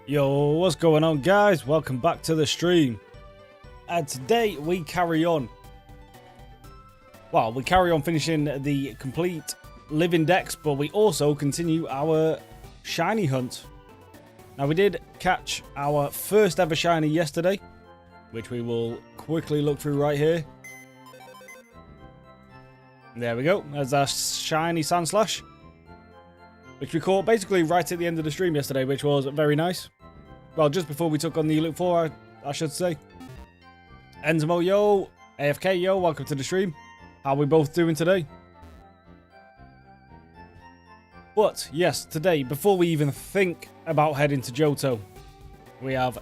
Yo, what's going on, guys? Welcome back to the stream. And today we carry on. Well, we carry on finishing the complete living decks, but we also continue our shiny hunt. Now, we did catch our first ever shiny yesterday, which we will quickly look through right here. There we go. There's our shiny Sandslash, which we caught basically right at the end of the stream yesterday, which was very nice. Well, just before we took on the Elite 4, I should say. Enzimo, yo. AFK, yo. Welcome to the stream. How are we both doing today? But, yes, today, before we even think about heading to Johto, we have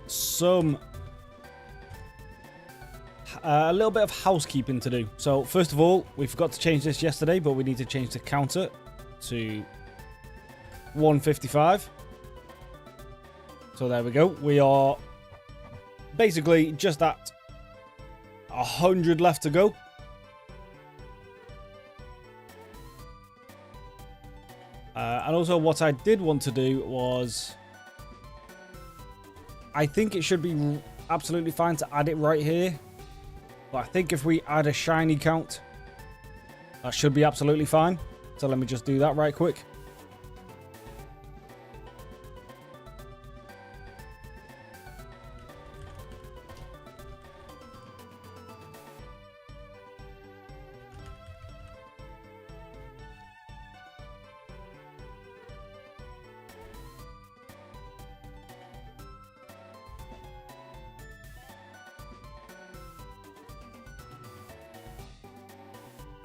a little bit of housekeeping to do. So, first of all, we forgot to change this yesterday, but we need to change the counter to 155. So there we go. We are basically just at 100 left to go. And also what I did want to do was, I think it should be absolutely fine to add it right here. But I think if we add a shiny count, that should be absolutely fine. So let me just do that right quick.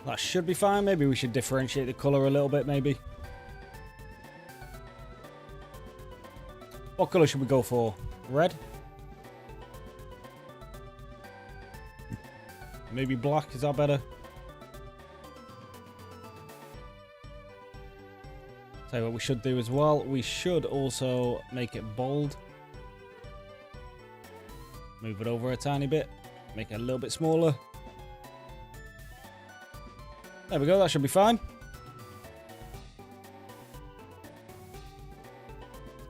That should be fine. Maybe we should differentiate the colour a little bit, maybe. What colour should we go for? Red? Maybe black, is that better? Tell you what we should do as well. We should also make it bold. Move it over a tiny bit. Make it a little bit smaller. There we go, that should be fine.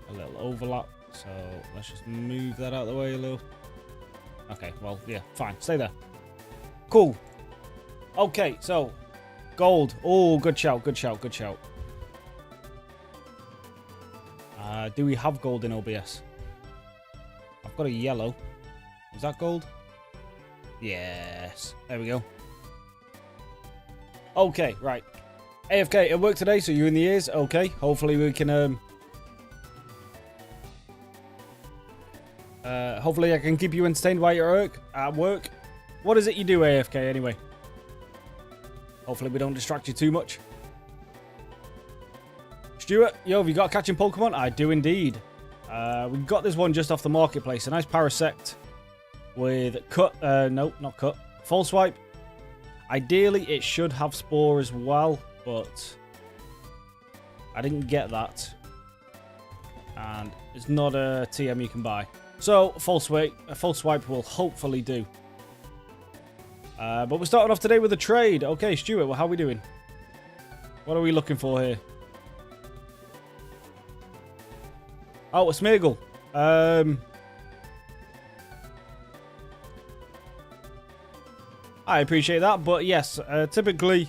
A little overlap, so let's just move that out of the way a little. Okay, well, yeah, fine, stay there. Cool. Okay, so, gold. Oh, good shout, good shout, good shout. Do we have gold in OBS? I've got a yellow. Is that gold? Yes, there we go. Okay, right. AFK at work today, so you in the ears. Okay, hopefully we can hopefully I can keep you entertained while you're at work. What is it you do, AFK, anyway? Hopefully we don't distract you too much. Stuart, yo, have you got a catching Pokemon? I do indeed. We got this one just off the marketplace. A nice Parasect with cut, no, not cut. False Swipe. Ideally, it should have Spore as well, but I didn't get that. And it's not a TM you can buy. So, a false swipe will hopefully do. But we're starting off today with a trade. Okay, Stuart, well, how are we doing? What are we looking for here? Oh, a Smeargle. I appreciate that, but yes, typically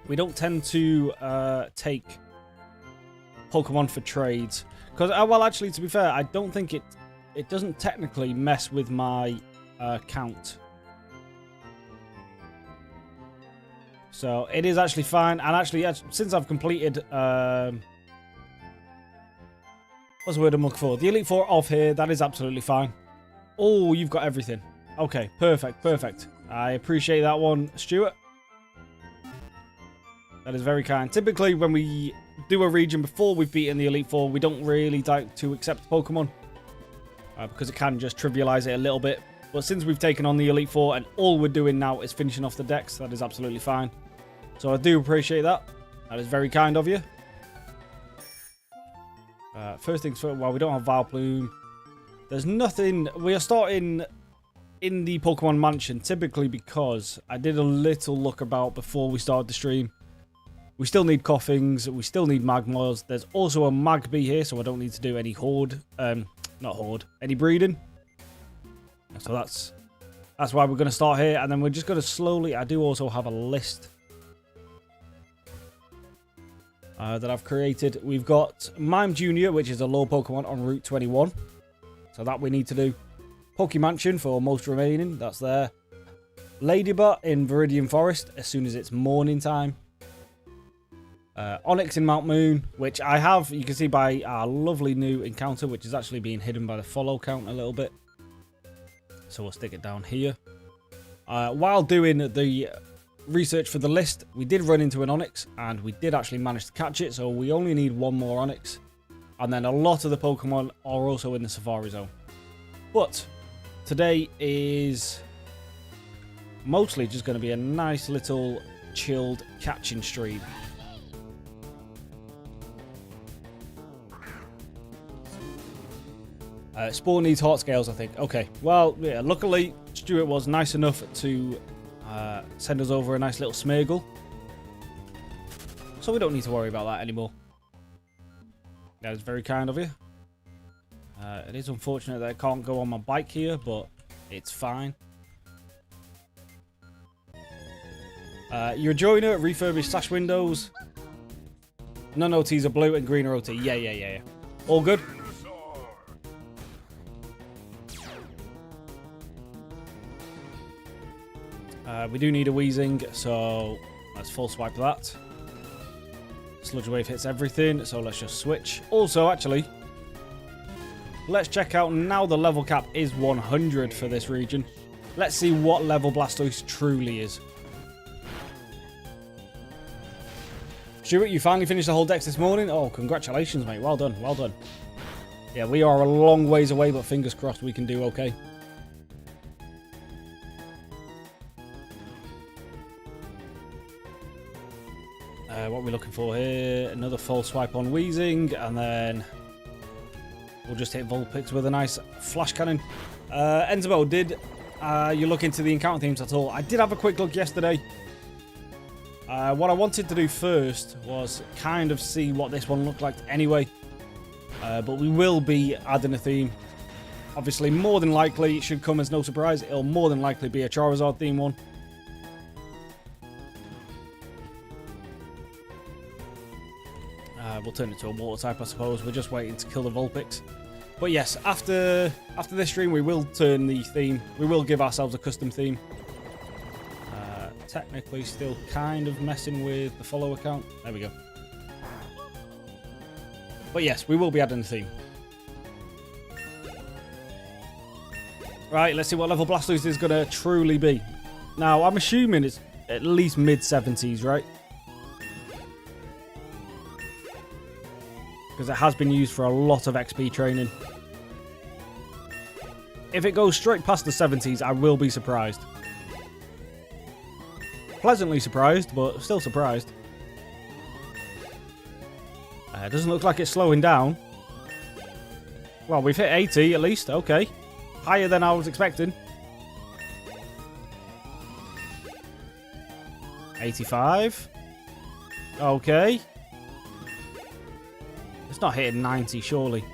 we don't tend to take Pokemon for trades. Because, well, actually, to be fair, I don't think it doesn't technically mess with my count. So it is actually fine. And actually, since I've completed, what's the word I'm looking for? The Elite Four off here, that is absolutely fine. Oh, you've got everything. Okay, perfect, perfect. I appreciate that one, Stuart. That is very kind. Typically, when we do a region before we've beaten the Elite Four, we don't really like to accept Pokemon. Because it can just trivialize it a little bit. But since we've taken on the Elite Four and all we're doing now is finishing off the decks, that is absolutely fine. So I do appreciate that. That is very kind of you. First things first, well, we don't have Vileplume. There's nothing. We are starting in the Pokemon Mansion, typically because I did a little look about before we started the stream. We still need Coughings. We still need Magmars. There's also a Magby here, so I don't need to do any horde. Not horde. Any breeding. So that's why we're going to start here. And then we're just going to slowly... I do also have a list that I've created. We've got Mime Jr., which is a low Pokemon on Route 21. So that we need to do. Pokemansion for most remaining. That's there. Ladybot in Viridian Forest as soon as it's morning time. Onyx in Mount Moon, which I have, you can see by our lovely new encounter, which is actually being hidden by the follow count a little bit. So we'll stick it down here. While doing the research for the list, we did run into an Onyx, and we did actually manage to catch it, so we only need one more Onyx. And then a lot of the Pokemon are also in the Safari Zone. But today is mostly just going to be a nice little chilled catching stream. Spawn needs heart scales, I think. Okay, well, yeah, luckily Stuart was nice enough to send us over a nice little Smeargle. So we don't need to worry about that anymore. That is very kind of you. It is unfortunate that I can't go on my bike here, but it's fine. You're a joiner, refurbished sash windows. None OTs are blue and green are OT. Yeah. All good. We do need a Weezing, so let's full swipe that. Sludge Wave hits everything, so let's just switch. Also, actually, let's check out now the level cap is 100 for this region. Let's see what level Blastoise truly is. Stuart, you finally finished the whole dex this morning? Oh, congratulations, mate. Well done, well done. Yeah, we are a long ways away, but fingers crossed we can do okay. What are we looking for here? Another full swipe on Weezing, and then we'll just hit Vulpix with a nice flash cannon. Enzabo, did you look into the encounter themes at all? I did have a quick look yesterday. What I wanted to do first was kind of see what this one looked like anyway. But we will be adding a theme. Obviously, more than likely, it should come as no surprise. It'll more than likely be a Charizard theme one. We'll turn it to a water type, I suppose. We're just waiting to kill the Vulpix. But yes, after this stream, we will turn the theme. We will give ourselves a custom theme. Technically, still kind of messing with the follow account. There we go. But yes, we will be adding a theme. Right, let's see what level Blastoise is going to truly be. Now, I'm assuming it's at least mid-70s, right? Because it has been used for a lot of XP training. If it goes straight past the 70s, I will be surprised. Pleasantly surprised, but still surprised. It doesn't look like it's slowing down. Well, we've hit 80 at least. Okay. Higher than I was expecting. 85. Okay. It's not hitting 90, surely.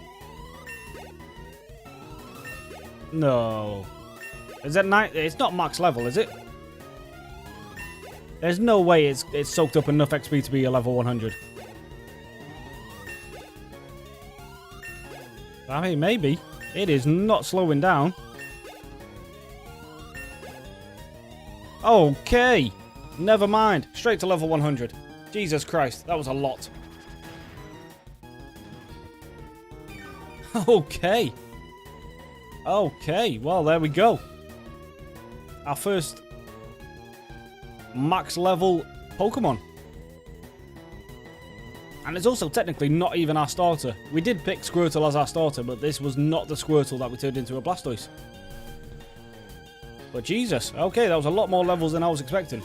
No. Is that 90? It's not max level, is it? There's no way it's soaked up enough XP to be a level 100. I mean, maybe. It is not slowing down. Okay. Never mind. Straight to level 100. Jesus Christ, that was a lot. Okay. Okay, well, there we go. Our first max level Pokemon. And it's also technically not even our starter. We did pick Squirtle as our starter, but this was not the Squirtle that we turned into a Blastoise. But Jesus, okay, that was a lot more levels than I was expecting.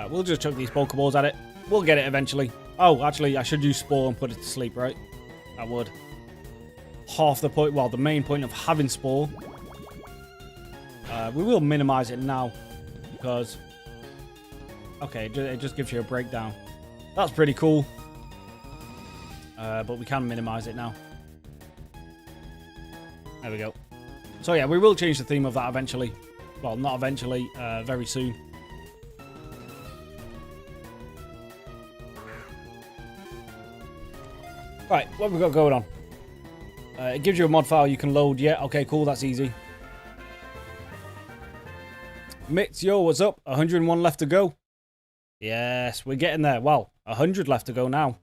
We'll just chuck these Pokeballs at it. We'll get it eventually. Oh, actually, I should use Spore and put it to sleep, right? I would. Half the point, well, the main point of having Spore. We will minimize it now because, okay, it just gives you a breakdown. That's pretty cool. But we can minimize it now. There we go. So yeah, we will change the theme of that eventually. Well, not eventually, very soon. Right, what have we got going on? It gives you a mod file you can load. Yeah, okay, cool, that's easy. Mitz, yo, what's up? 101 left to go. Yes, we're getting there. Well, 100 left to go now.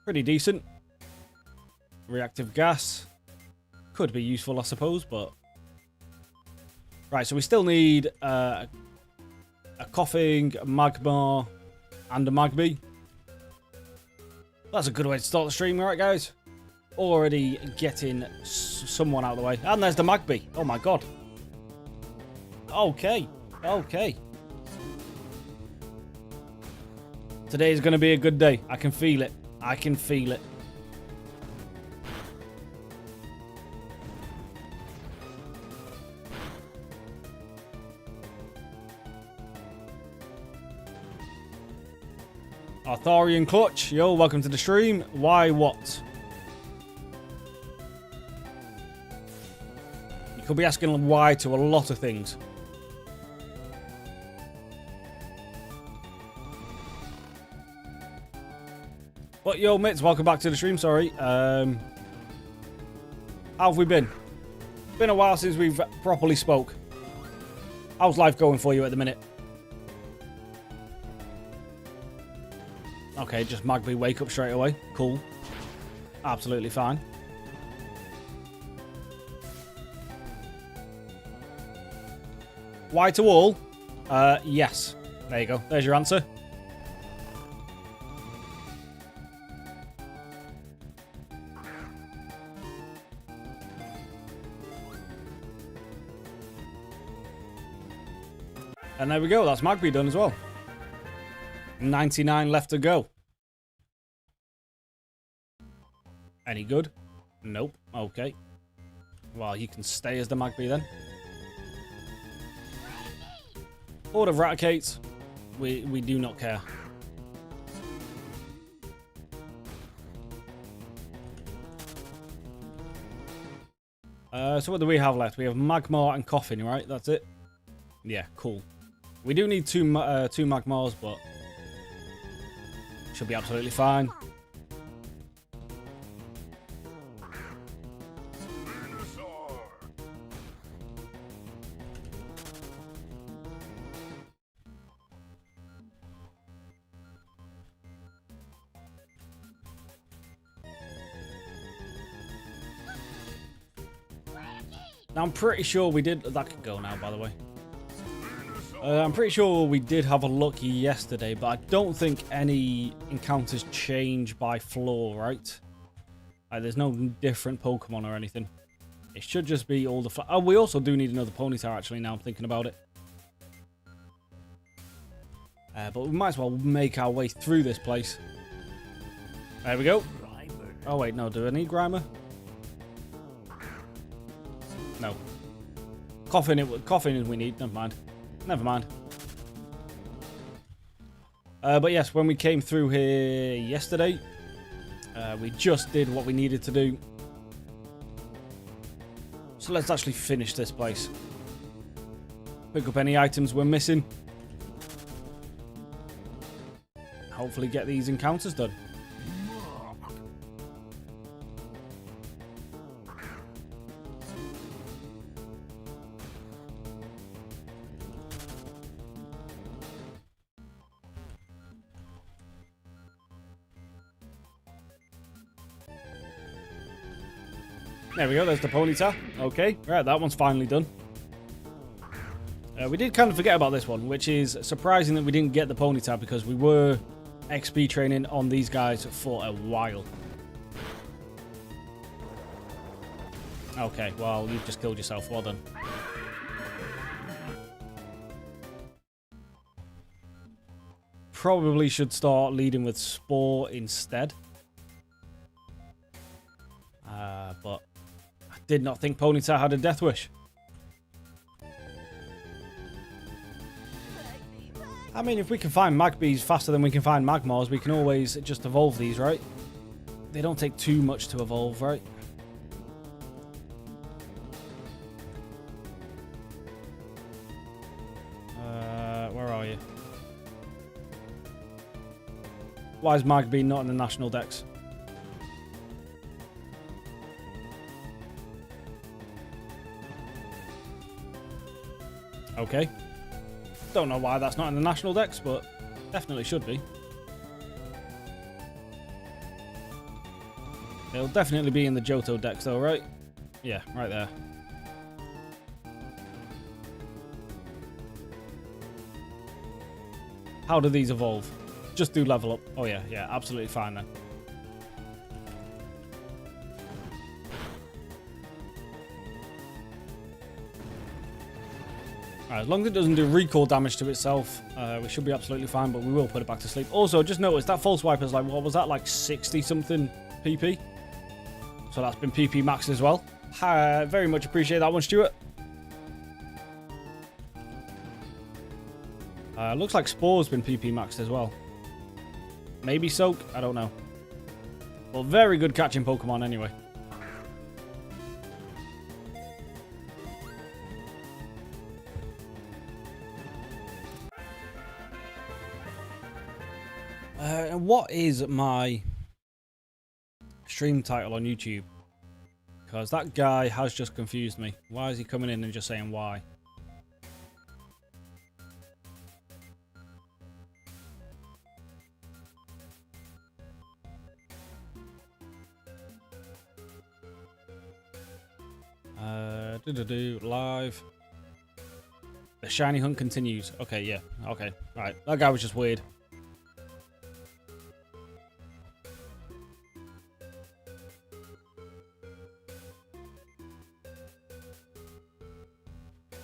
Pretty decent. Reactive gas. Could be useful, I suppose, but... Right, so we still need a coughing, a magma, and a magby. That's a good way to start the stream, right, guys? Already getting someone out of the way. And there's the magby. Oh, my God. Okay. Okay. Today's going to be a good day. I can feel it. I can feel it. Arthurian Clutch, yo, welcome to the stream. Why what? You could be asking why to a lot of things. But yo, Mitz, welcome back to the stream, sorry. How have we been? Been a while since we've properly spoke. How's life going for you at the minute? Okay, just Magby wake up straight away. Cool. Absolutely fine. Why to all? Yes. There you go. There's your answer. And there we go. That's Magby done as well. 99 left to go. Any good? Nope. Okay. Well, you can stay as the Magby then. Horde of Raticates. We do not care. So what do we have left? We have Magmar and Coffin, right? That's it? Yeah, cool. We do need two Magmars, but should be absolutely fine. Now, I'm pretty sure we did... That could go now, by the way. I'm pretty sure we did have a look yesterday, but I don't think any encounters change by floor, right? There's no different Pokemon or anything. It should just be all the... Oh, we also do need another Ponyta, actually, now I'm thinking about it. But we might as well make our way through this place. There we go. Oh, wait, no. Do I need Grimer? No. Coffin is we need. Never mind. Never mind. But yes, when we came through here yesterday, we just did what we needed to do. So let's actually finish this place. Pick up any items we're missing. Hopefully get these encounters done. There we go, there's the Ponyta. Okay, right, that one's finally done. We did kind of forget about this one, which is surprising that we didn't get the Ponyta because we were XP training on these guys for a while. Okay, well, you've just killed yourself. Well done. probably should start leading with Spore instead. But I did not think Ponyta had a Death Wish. I mean, if we can find Magbees faster than we can find Magmars, we can always just evolve these, right? They don't take too much to evolve, right? Where are you? Why is Magbee not in the national dex? Okay. Don't know why that's not in the national dex, but definitely should be. It'll definitely be in the Johto dex though, right? Yeah, right there. How do these evolve? Just do level up. Oh yeah, yeah, absolutely fine then. As long as it doesn't do recall damage to itself, we should be absolutely fine, but we will put it back to sleep. Also, just notice that False Wipe is like, what was that, like 60-something PP? So that's been PP maxed as well. Very much appreciate that one, Stuart. Looks like Spore's been PP maxed as well. Maybe Soak? I don't know. Well, very good catching Pokemon anyway. And what is my stream title on YouTube? Because that guy has just confused me. Why is he coming in and just saying why? Live. The shiny hunt continues. Okay, yeah. Okay, right. That guy was just weird.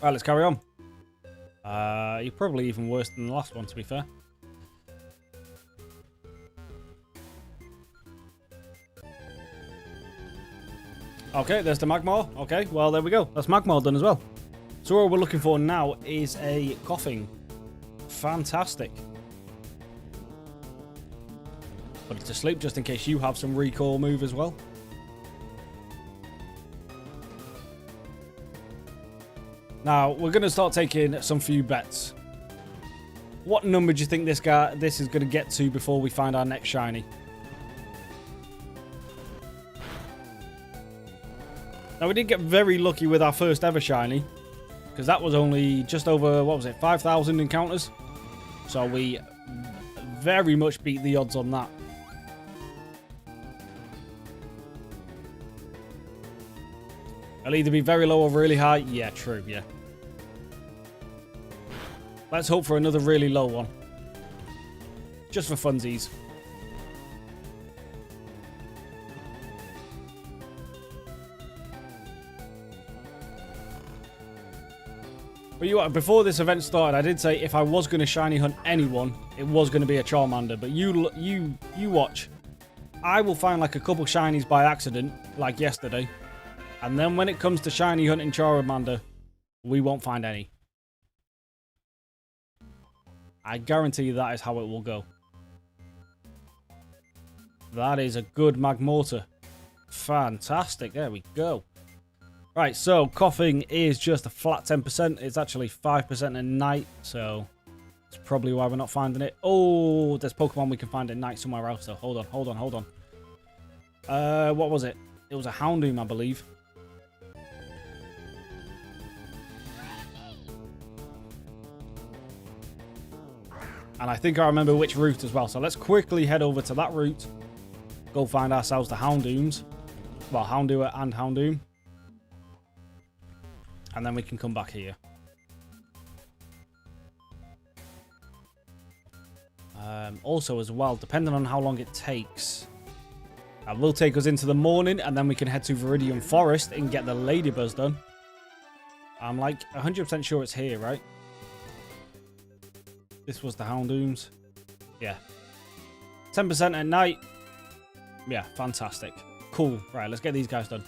Right, let's carry on. You're probably even worse than the last one, to be fair. Okay, there's the Magmar. Okay, well, there we go. That's Magmar done as well. So all we're looking for now is a Coughing. Fantastic. Put it to sleep just in case you have some recall move as well. Now, we're going to start taking some few bets. What number do you think this is going to get to before we find our next shiny? Now, we did get very lucky with our first ever shiny, because that was only just over, what was it, 5,000 encounters? So we very much beat the odds on that. It'll either be very low or really high. Yeah, true, yeah. Let's hope for another really low one. Just for funsies. But you know, before this event started, I did say if I was going to shiny hunt anyone, it was going to be a Charmander. But you watch. I will find like a couple shinies by accident, like yesterday. And then when it comes to shiny hunting Charmander, we won't find any. I guarantee you that is how it will go. That is a good Magmortar. Fantastic. There we go. Right, so Coughing is just a flat 10%. It's actually 5% at night, so that's probably why we're not finding it. Oh, there's Pokemon we can find at night somewhere else, though. Hold on, hold on, hold on. What was it? It was a Houndoom, I believe. And I think I remember which route as well. So let's quickly head over to that route. Go find ourselves the Houndooms. Well, Houndour and Houndoom. And then we can come back here. Also as well, depending on how long it takes, that will take us into the morning, and then we can head to Viridian Forest and get the Ladybuzz done. I'm like 100% sure it's here, right? This was the Houndooms. Yeah. 10% at night. Yeah, fantastic. Cool. Right, let's get these guys done.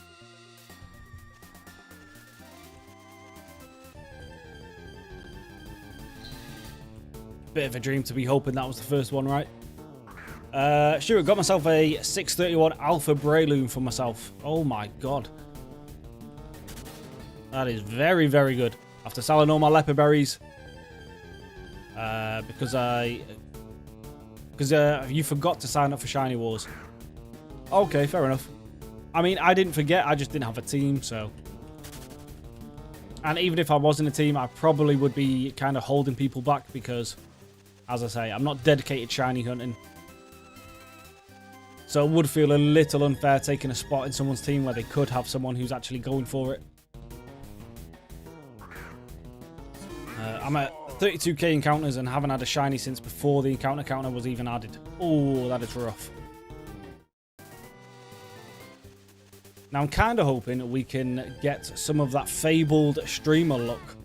Bit of a dream to be hoping that was the first one, right? Sure, got myself a 631 Alpha Breloom for myself. Oh my god. That is very, very good. After selling all my leopard berries. Because you forgot to sign up for Shiny Wars. Okay, fair enough. I mean, I didn't forget, I just didn't have a team, so. And even if I was in a team, I probably would be kind of holding people back because, as I say, I'm not dedicated shiny hunting. So it would feel a little unfair taking a spot in someone's team where they could have someone who's actually going for it. I'm at 32k encounters and haven't had a shiny since before the encounter counter was even added. Oh, that is rough. Now I'm kind of hoping we can get some of that fabled streamer luck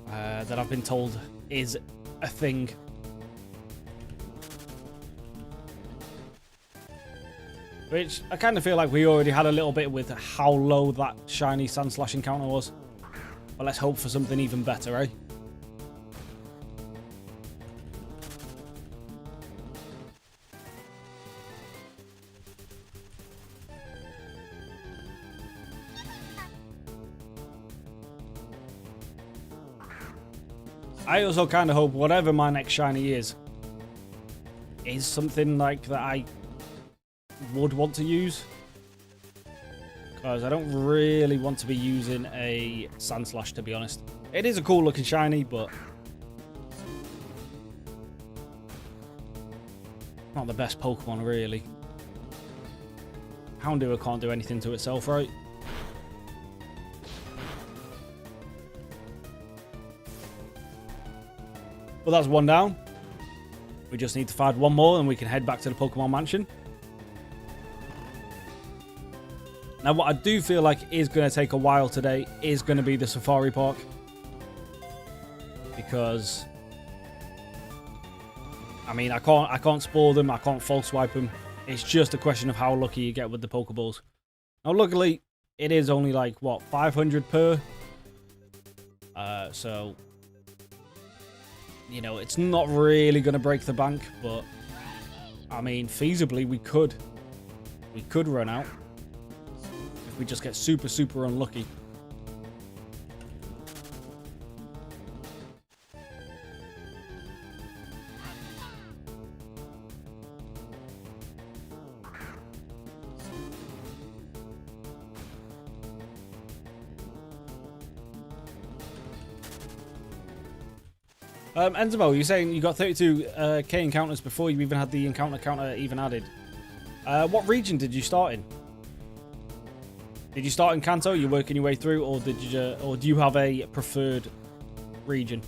that I've been told is a thing. Which I kind of feel like we already had a little bit with how low that shiny Sandslash encounter was. But let's hope for something even better, eh? I also kind of hope whatever my next shiny is something like that I would want to use. Because I don't really want to be using a Sandslash, to be honest. It is a cool looking shiny, but not the best Pokemon, really. Houndour can't do anything to itself, right? Well, that's one down. We just need to find one more and we can head back to the Pokemon Mansion. Now, what I do feel like is going to take a while today is going to be the Safari Park. Because, I mean, I can't spoil them. I can't false swipe them. It's just a question of how lucky you get with the Pokeballs. Now, luckily, it is only like, what, 500 per? So, you know, it's not really going to break the bank, but, I mean, feasibly, we could run out. If we just get super, super unlucky. Enzo, you're saying you got 32k encounters before you even had the encounter counter even added. What region did you start in? Did you start in Kanto? You're working your way through, or did you, or do you have a preferred region?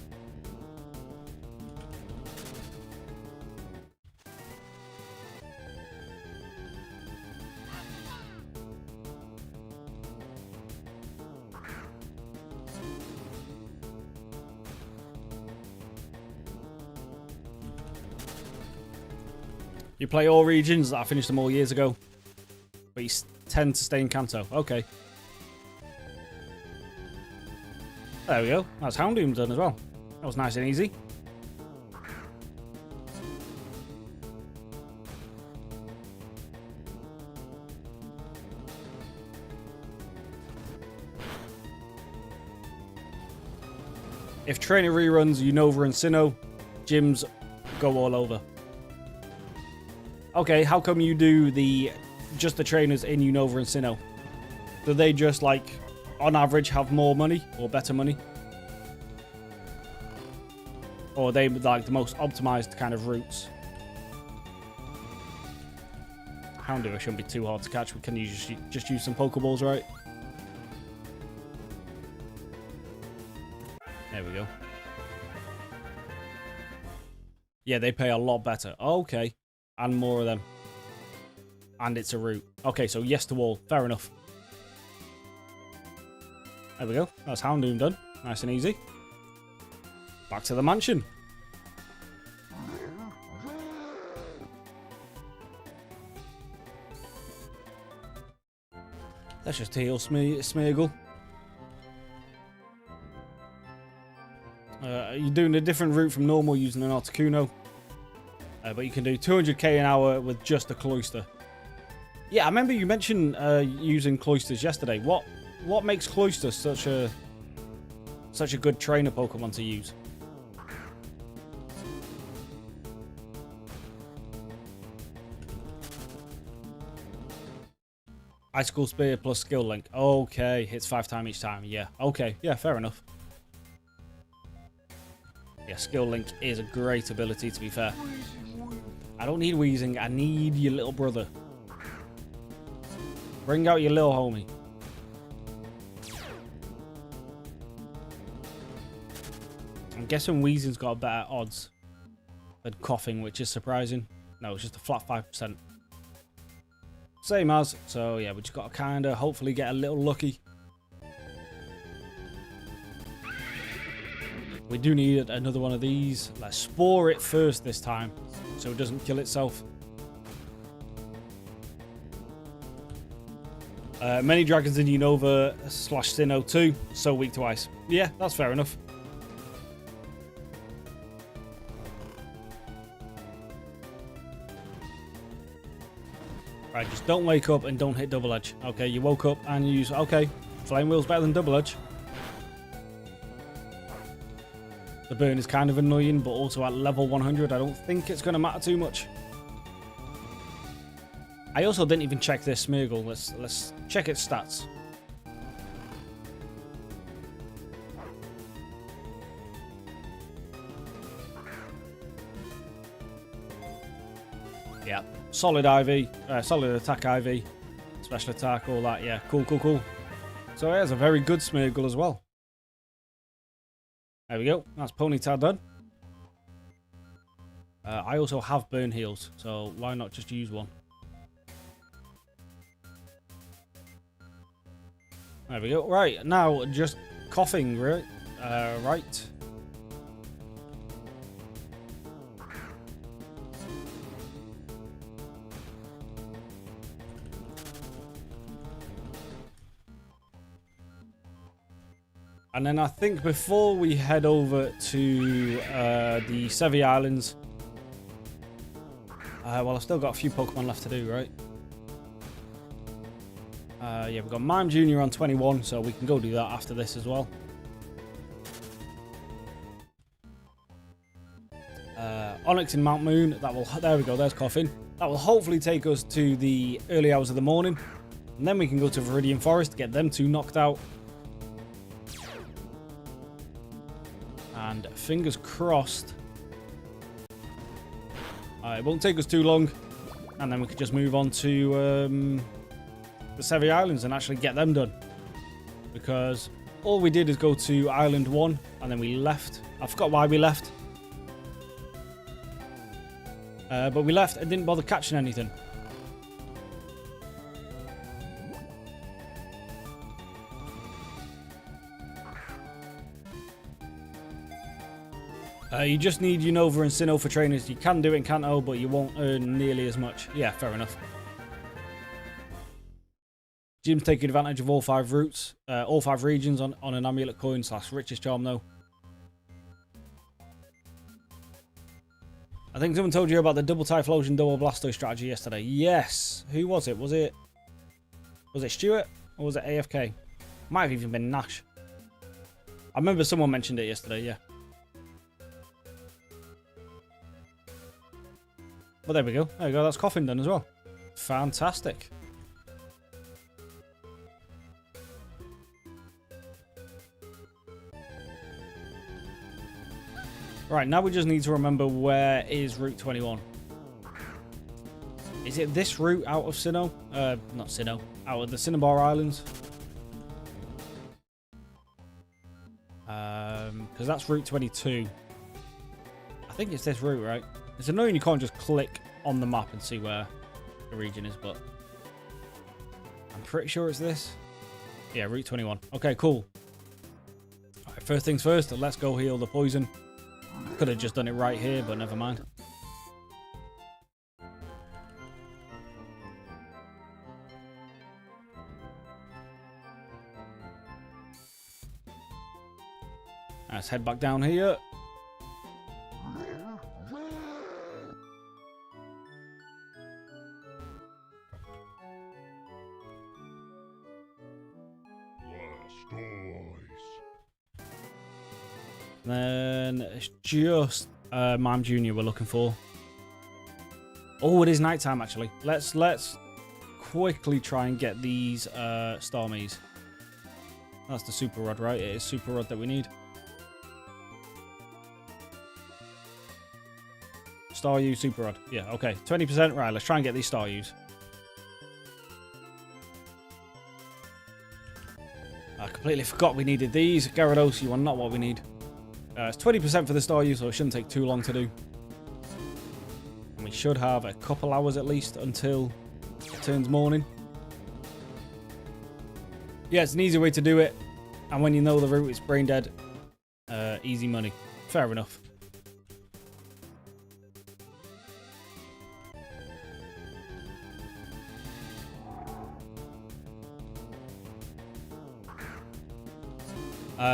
You play all regions? I finished them all years ago. But you tend to stay in Kanto. Okay. There we go. That's Houndoom done as well. That was nice and easy. If trainer reruns Unova and Sinnoh, gyms go all over. Okay, how come you do just the trainers in Unova and Sinnoh? Do they just, like, on average have more money or better money? Or are they, like, the most optimized kind of routes? Houndour shouldn't be too hard to catch. We can just use some Pokeballs, right? There we go. Yeah, they pay a lot better. Okay. And more of them. And it's a route. Okay, so yes to all. Fair enough. There we go. That's Houndoom done. Nice and easy. back to the mansion. Let's just heal Smeargle. You're doing a different route from normal using an Articuno. But you can do 200k an hour with just a Cloyster. Yeah, I remember you mentioned using Cloysters yesterday. What makes Cloyster such a good trainer Pokemon to use? Icicle Spear plus Skill Link. Okay, hits 5 times each time. Yeah, okay. Yeah, fair enough. Yeah, Skill Link is a great ability, to be fair. I don't need Weezing. I need your little brother. Bring out your little homie. I'm guessing Weezing's got better odds than Coughing, which is surprising. No, it's just a flat 5%. Same as. So, yeah, we just got to kind of hopefully get a little lucky. We do need another one of these. Let's Spore it first this time, so it doesn't kill itself. Many dragons in Unova / Sinnoh 2, so weak to ice. Yeah, that's fair enough. Right, just don't wake up and don't hit Double Edge. Okay, you woke up and you use... Okay, Flame Wheel's better than Double Edge. The burn is kind of annoying, but also at level 100, I don't think it's going to matter too much. I also didn't even check this Smeargle. Let's check its stats. Yeah, solid IV, solid attack IV, special attack, all that. Yeah, cool. So it has a very good Smeargle as well. There we go. That's Ponyta done. I also have burn heals, so why not just use one? There we go. Right, now just Coughing, right? Right. And then I think before we head over to the Sevi Islands... well, I've still got a few Pokemon left to do, right? Yeah, we've got Mime Jr. on 21, so we can go do that after this as well. Onyx in Mount Moon, that will... There we go, there's Coughing. That will hopefully take us to the early hours of the morning. And then we can go to Viridian Forest to get them two knocked out. And fingers crossed. It won't take us too long. And then we could just move on to the Sevi Islands and actually get them done. Because all we did is go to Island 1 and then we left. I forgot why we left. But we left and didn't bother catching anything. You just need Unova and Sinnoh for trainers. You can do it in Kanto, but you won't earn nearly as much. Yeah, fair enough. Jim's taking advantage of all 5 routes, all 5 regions on an amulet coin / richest charm though. I think someone told you about the double Typhlosion, double Blastoise strategy yesterday. Yes. Who was it? Was it Stuart or was it AFK? Might have even been Nash. I remember someone mentioned it yesterday, yeah. But there we go. There we go. That's Coughing done as well. Fantastic. Right, now we just need to remember where is Route 21. Is it this route out of Sinnoh? Not Sinnoh. Out of the Cinnabar Islands. Because that's Route 22. I think it's this route, right? It's annoying you can't just click on the map and see where the region is, but I'm pretty sure it's this. Yeah, Route 21. Okay, cool. All right, first things first, let's go heal the poison. Could have just done it right here, but never mind. Let's head back down here. Then it's just Mime Jr. we're looking for. Oh, it is nighttime actually. Let's quickly try and get these Starmies. That's the Super Rod, right? It is Super Rod that we need. Staryu Super Rod. Yeah, okay. 20%. Right, let's try and get these Staryus. I completely forgot we needed these. Gyarados, you are not what we need. It's 20% for the Staryu, so it shouldn't take too long to do. And we should have a couple hours at least until it turns morning. Yeah, it's an easy way to do it. And when you know the route, it's brain dead. Easy money. Fair enough.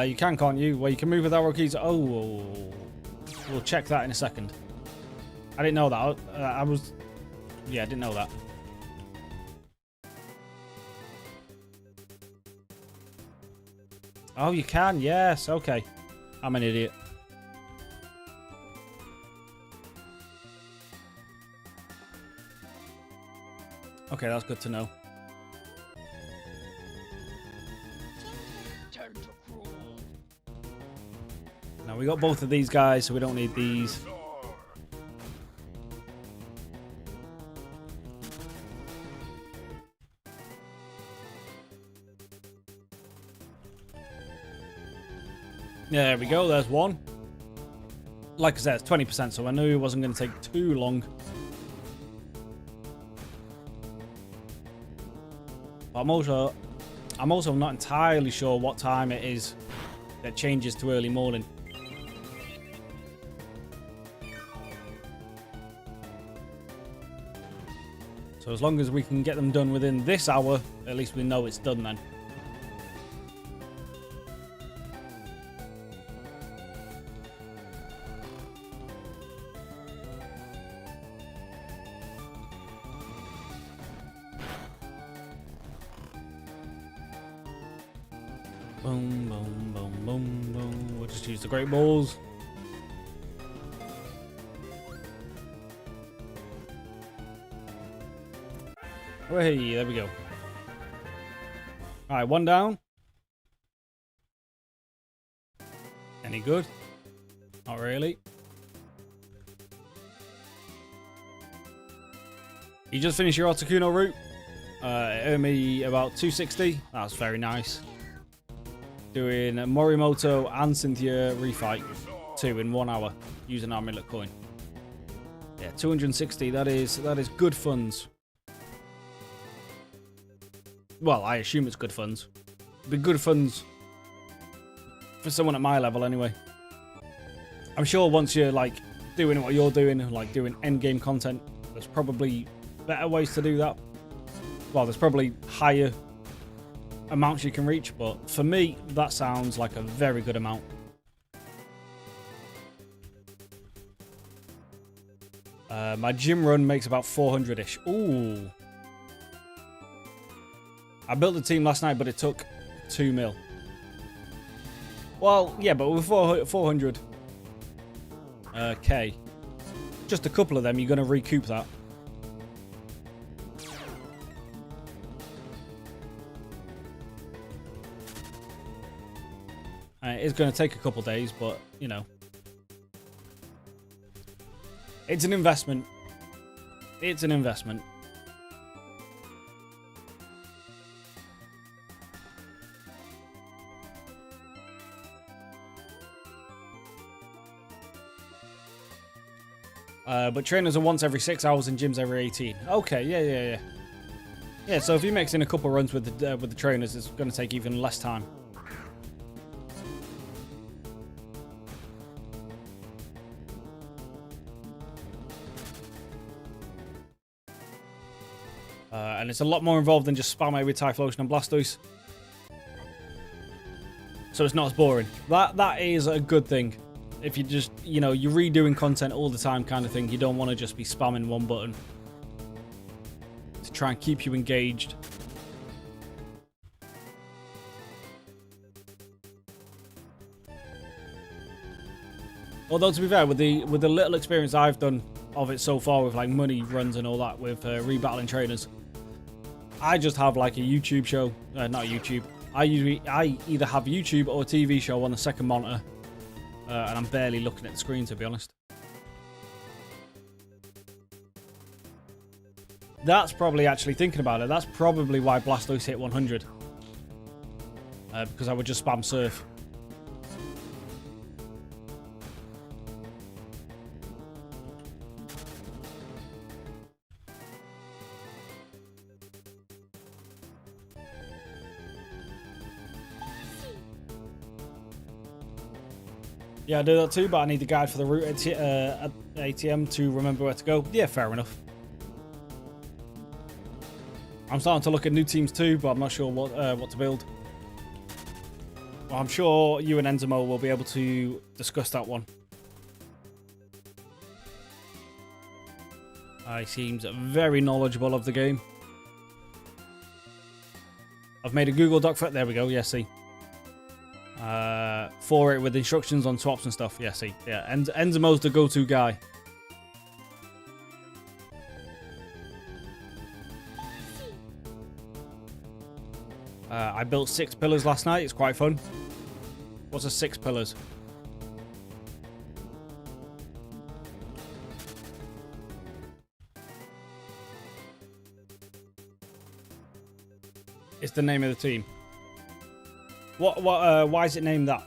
You can, can't you? Well, you can move with arrow keys. Oh, we'll check that in a second. I didn't know that. Yeah, I didn't know that. Oh, you can. Yes. Okay. I'm an idiot. Okay, that's good to know. Now we got both of these guys, so we don't need these. There we go, there's one. Like I said, it's 20%, so I knew it wasn't going to take too long. But I'm also not entirely sure what time it is that changes to early morning. So as long as we can get them done within this hour, at least we know it's done then. Boom, boom, boom, boom, boom. We'll just use the Great Balls. Hey, there we go. Alright, one down. Any good? Not really. You just finished your Articuno route. It earned me about 260. That's very nice. Doing Morimoto and Cynthia refight 2 in 1 hour using Amulet Coin. Yeah, 260. That is good funds. Well, I assume it's good funds. It'd be good funds for someone at my level anyway. I'm sure once you're like doing what you're doing, like doing endgame content, there's probably better ways to do that. Well, there's probably higher amounts you can reach, but for me, that sounds like a very good amount. My gym run makes about 400-ish. Ooh. I built the team last night, but it took 2 mil. Well, yeah, but with 400 K, just a couple of them, you're going to recoup that. It's going to take a couple days, but, you know. It's an investment. It's an investment. But trainers are once every 6 hours and gyms every 18. Okay, yeah. Yeah, so if you mix in a couple runs with the trainers, it's going to take even less time. And it's a lot more involved than just spamming with Typhlosion and Blastoise. So it's not as boring. That is a good thing. If you just, you know, you're redoing content all the time kind of thing, you don't want to just be spamming one button to try and keep you engaged. Although, to be fair, with the little experience I've done of it so far with like money runs and all that with rebattling trainers, I just have like a YouTube show, not YouTube. I either have YouTube or a TV show on the second monitor, and I'm barely looking at the screen, to be honest. That's probably, actually thinking about it, that's probably why Blastoise hit 100, because I would just spam Surf. Yeah, I do that too, but I need the guide for the route ATM to remember where to go. Yeah, fair enough. I'm starting to look at new teams too, but I'm not sure what to build. Well, I'm sure you and Enzomo will be able to discuss that one. He seems very knowledgeable of the game. I've made a Google Doc for it. There we go. Yeah, see. For it with instructions on swaps and stuff. Yeah, see. Yeah, Enzomo's the go-to guy. I built 6 pillars last night. It's quite fun. What's a 6 pillars? It's the name of the team. Why is it named that?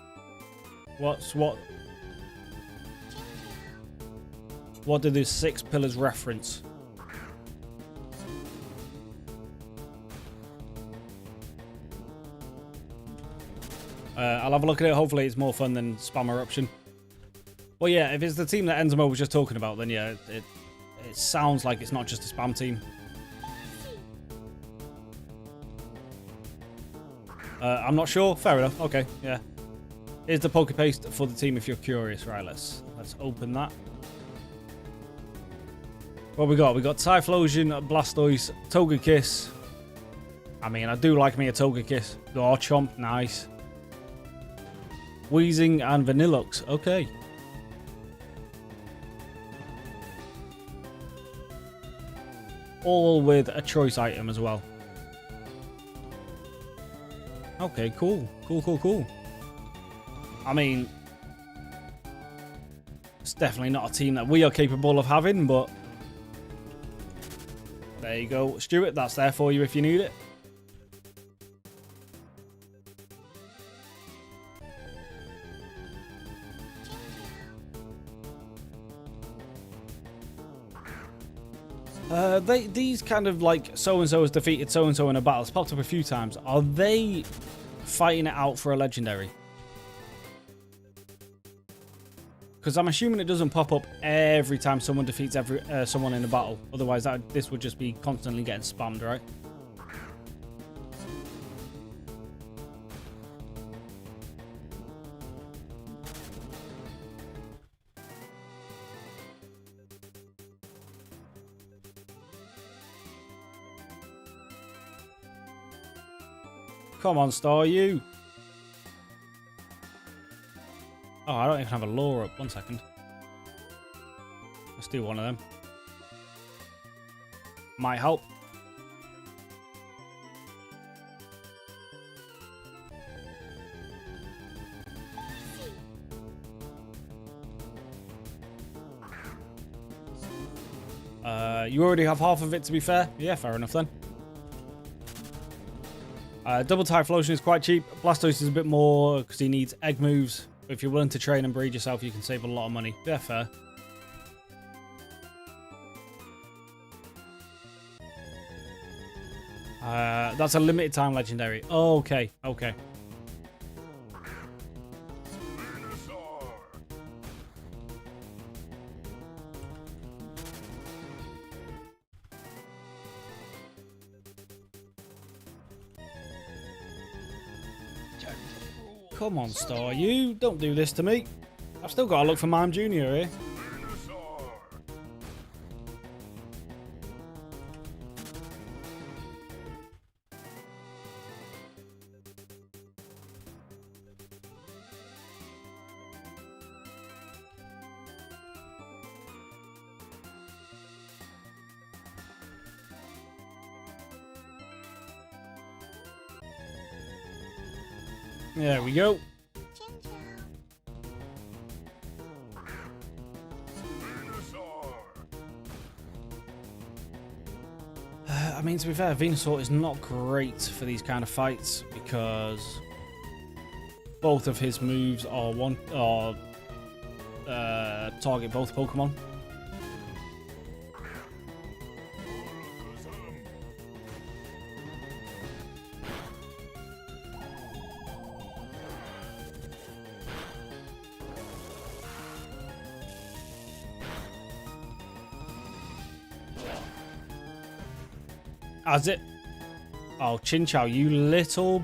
What do the 6 pillars reference? I'll have a look at it. Hopefully it's more fun than Spam Eruption. Well, yeah, if it's the team that Enzomo was just talking about, then yeah, it sounds like it's not just a spam team. I'm not sure. Fair enough. Okay, yeah. Here's the Pokepaste for the team if you're curious. Right, let's open that. What we got? We got Typhlosion, Blastoise, Togekiss. I mean, I do like me a Togekiss. Garchomp, nice. Weezing and Vanillux. Okay. All with a choice item as well. Okay, cool. Cool. I mean, it's definitely not a team that we are capable of having, but there you go, Stuart. That's there for you if you need it. These kind of like so-and-so has defeated so-and-so in a battle. It's popped up a few times. Are they fighting it out for a legendary? Because I'm assuming it doesn't pop up every time someone defeats someone in a battle. Otherwise, this would just be constantly getting spammed, right? Come on, Star, you. Oh, I don't even have a lure up. 1 second. Let's do one of them. Might help. You already have half of it, to be fair. Yeah, fair enough then. Double Typhlosion is quite cheap. Blastoise is a bit more because he needs egg moves. If you're willing to train and breed yourself, you can save a lot of money. Yeah, fair. That's a limited time legendary. Oh, okay. Come on, Staryu. Don't do this to me. I've still got to look for Mime Jr. here. There we go. I mean, to be fair, Venusaur is not great for these kind of fights because both of his moves are target both Pokemon. Has it? Oh, Chinchou, you little...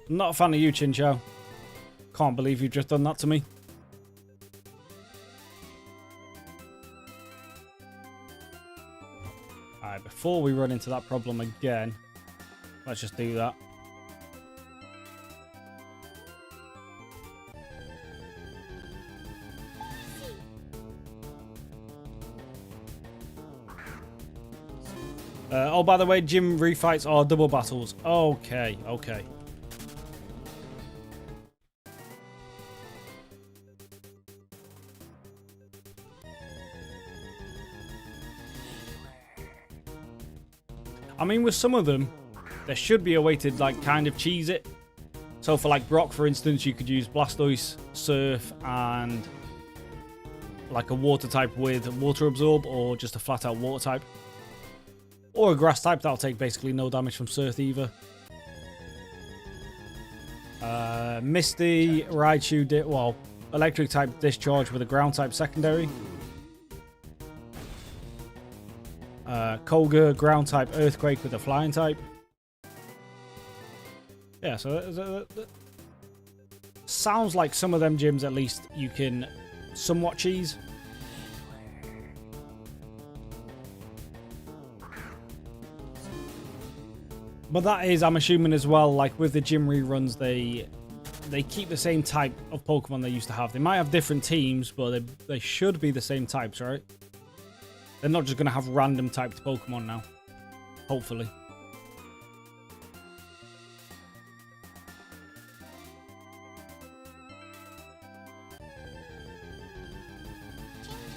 Not a fan of you, Chinchou. Can't believe you've just done that to me. Alright, before we run into that problem again, let's just do that. Oh, by the way, gym refights are double battles. Okay, okay. I mean, with some of them, there should be a way to, like, kind of cheese it. So for, like, Brock, for instance, you could use Blastoise, Surf, and, like, a water type with Water Absorb, or just a flat-out water type. Or a grass type that'll take basically no damage from Surf either. Misty, Raichu, well, electric type discharge with a ground type secondary. Koga, ground type earthquake with a flying type. Yeah, so sounds like some of them gyms at least you can somewhat cheese. But that is, I'm assuming as well, like with the gym reruns, they keep the same type of Pokemon they used to have. They might have different teams, but they should be the same types, right? They're not just going to have random typed Pokemon now. Hopefully.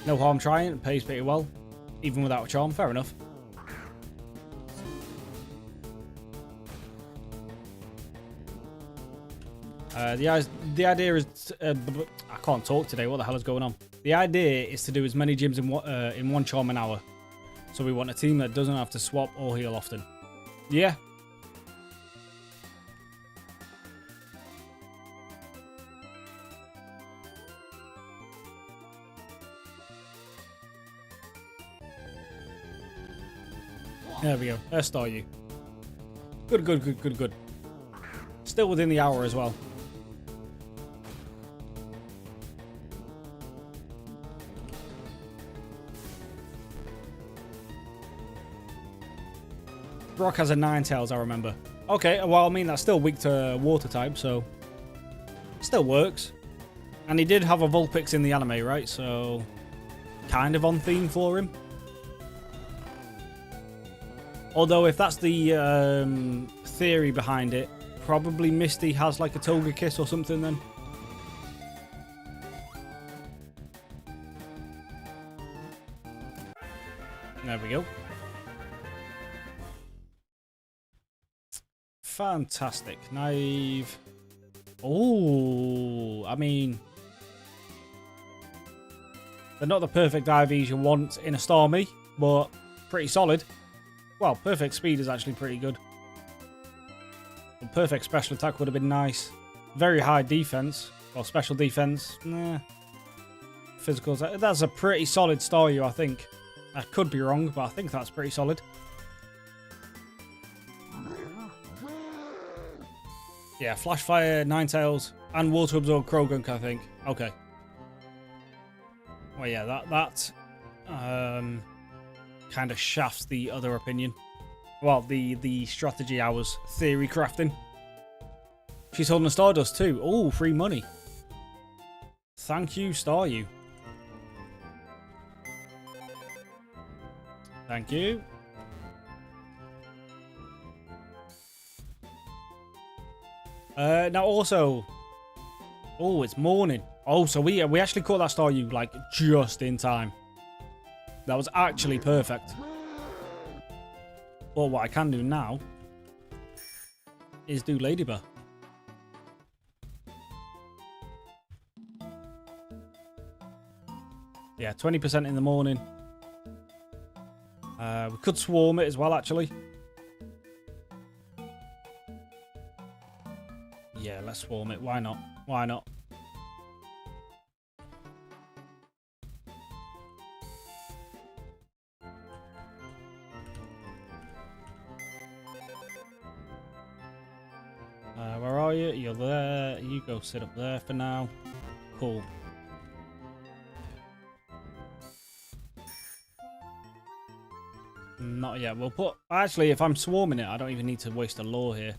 No harm trying, it pays pretty well. Even without a charm, fair enough. The idea is... I can't talk today, what the hell is going on? The idea is to do as many gyms in one charm an hour. So we want a team that doesn't have to swap or heal often. Yeah. There we go. There's Staryu. Good, good, good, good, good. Still within the hour as well. Brock has a Ninetales, I remember. Okay, well, I mean, that's still weak to water type, so... Still works. And he did have a Vulpix in the anime, right? So... Kind of on theme for him. Although, if that's the theory behind it, probably Misty has like a Togekiss or something then. There we go. Fantastic. Naive. Oh, I mean... They're not the perfect IVs you want in a Starmie, but pretty solid. Well, perfect speed is actually pretty good. A perfect special attack would have been nice. Very high defense. Well, special defense, nah. Physical attack. That's a pretty solid Staryu, I think. I could be wrong, but I think that's pretty solid. Yeah, Flash Fire, Ninetales, and Water Absorb Krogunk, I think. Okay. Well, yeah, that kind of shafts the other opinion. Well, the strategy I was theory crafting. She's holding a Stardust too. Oh, free money. Thank you, Staryu. Thank you. Now also, oh, it's morning. Oh, so we actually caught that Staryu like just in time. That was actually perfect. But what I can do now is do Ladybird. Yeah, 20% in the morning. We could swarm it as well, actually. Yeah, let's swarm it. Why not? Why not? Where are you? You're there. You go sit up there for now. Cool. Not yet. We'll put... Actually, if I'm swarming it, I don't even need to waste a lore here.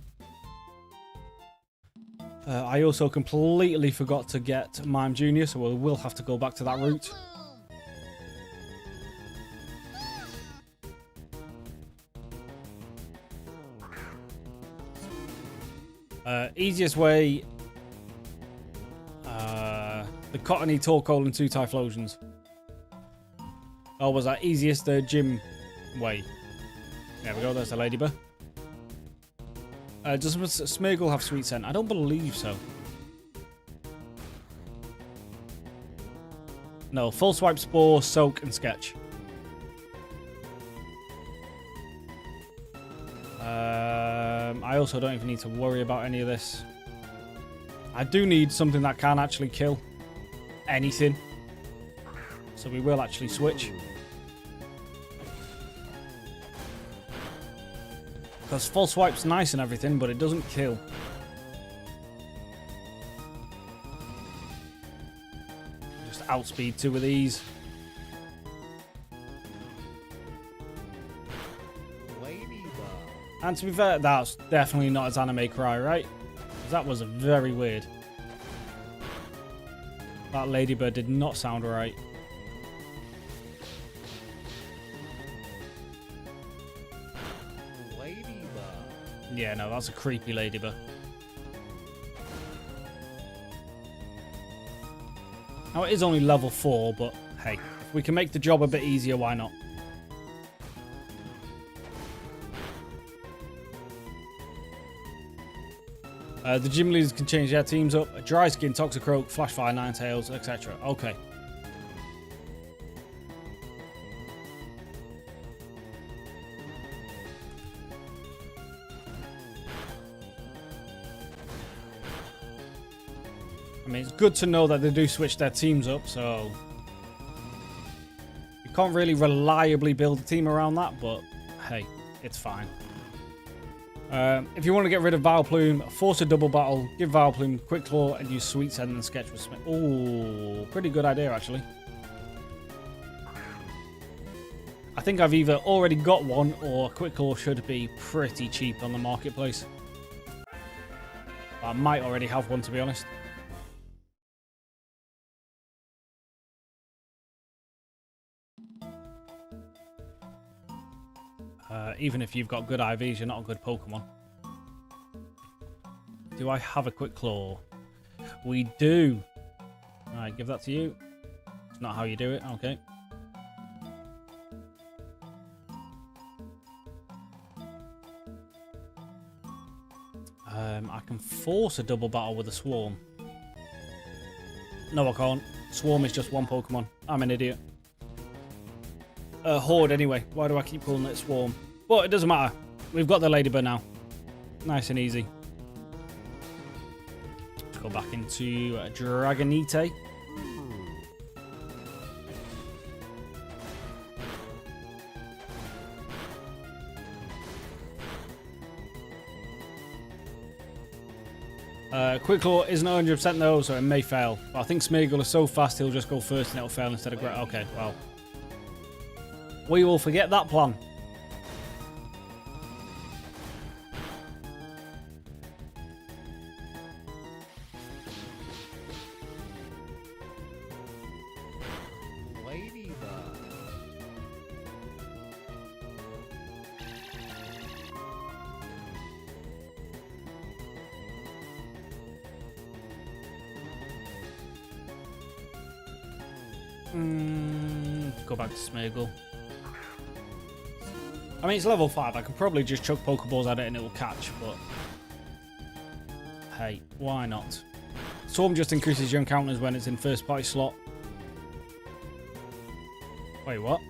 I also completely forgot to get Mime Jr., so we will have to go back to that route. Easiest way... the Cottony, Torkoal, and 2 Typhlosions. Oh, was that easiest gym way? There we go, there's a Ladybird. Does Smeargle have Sweet Scent? I don't believe so. No, Full Swipe, Spore, Soak, and Sketch. I also don't even need to worry about any of this. I do need something that can actually kill anything. So we will actually switch. Because Full Swipe's nice and everything, but it doesn't kill. Just outspeed 2 of these. And to be fair, that's definitely not his anime cry, right? That was very weird. That Ladybird did not sound right. Yeah, no, that's a creepy Ladybird. Now, it is only level 4, but hey, if we can make the job a bit easier, why not? The gym leaders can change their teams up. Dry Skin, Toxicroak, Flashfire, Ninetales, etc. Okay. I mean, it's good to know that they do switch their teams up, so... You can't really reliably build a team around that, but hey, it's fine. If you want to get rid of Vileplume, force a double battle, give Vileplume Quick Claw, and use Sweet Scent and Sketch with Smith. Ooh, pretty good idea, actually. I think I've either already got one, or Quick Claw should be pretty cheap on the marketplace. I might already have one, to be honest. Even if you've got good IVs, you're not a good Pokemon. Do I have a Quick Claw? We do. Alright, give that to you. It's not how you do it. Okay. I can force a double battle with a Swarm. No, I can't. Swarm is just one Pokemon. I'm an idiot. Horde anyway. Why do I keep calling it Swarm? But it doesn't matter. We've got the Ladybird now. Nice and easy. Let's go back into Dragonite. Quick Claw isn't 100% though, so it may fail. But I think Smeargle is so fast he'll just go first and it'll fail instead of Gret. Okay, well. We will forget that plan. Go back to Smeargle. I mean, it's level 5. I could probably just chuck Pokeballs at it and it will catch, but... Hey, why not? Swarm just increases your encounters when it's in first party slot. Wait, what?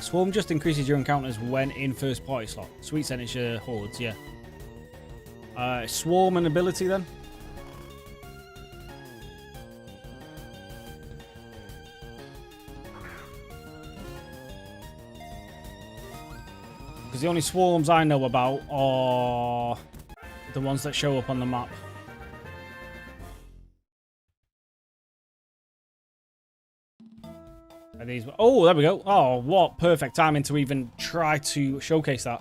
Swarm just increases your encounters when in first party slot. Sweet Scent is your hordes, yeah. Swarm an ability then? Because the only swarms I know about are the ones that show up on the map. Are these? Oh, there we go. Oh, what perfect timing to even try to showcase that.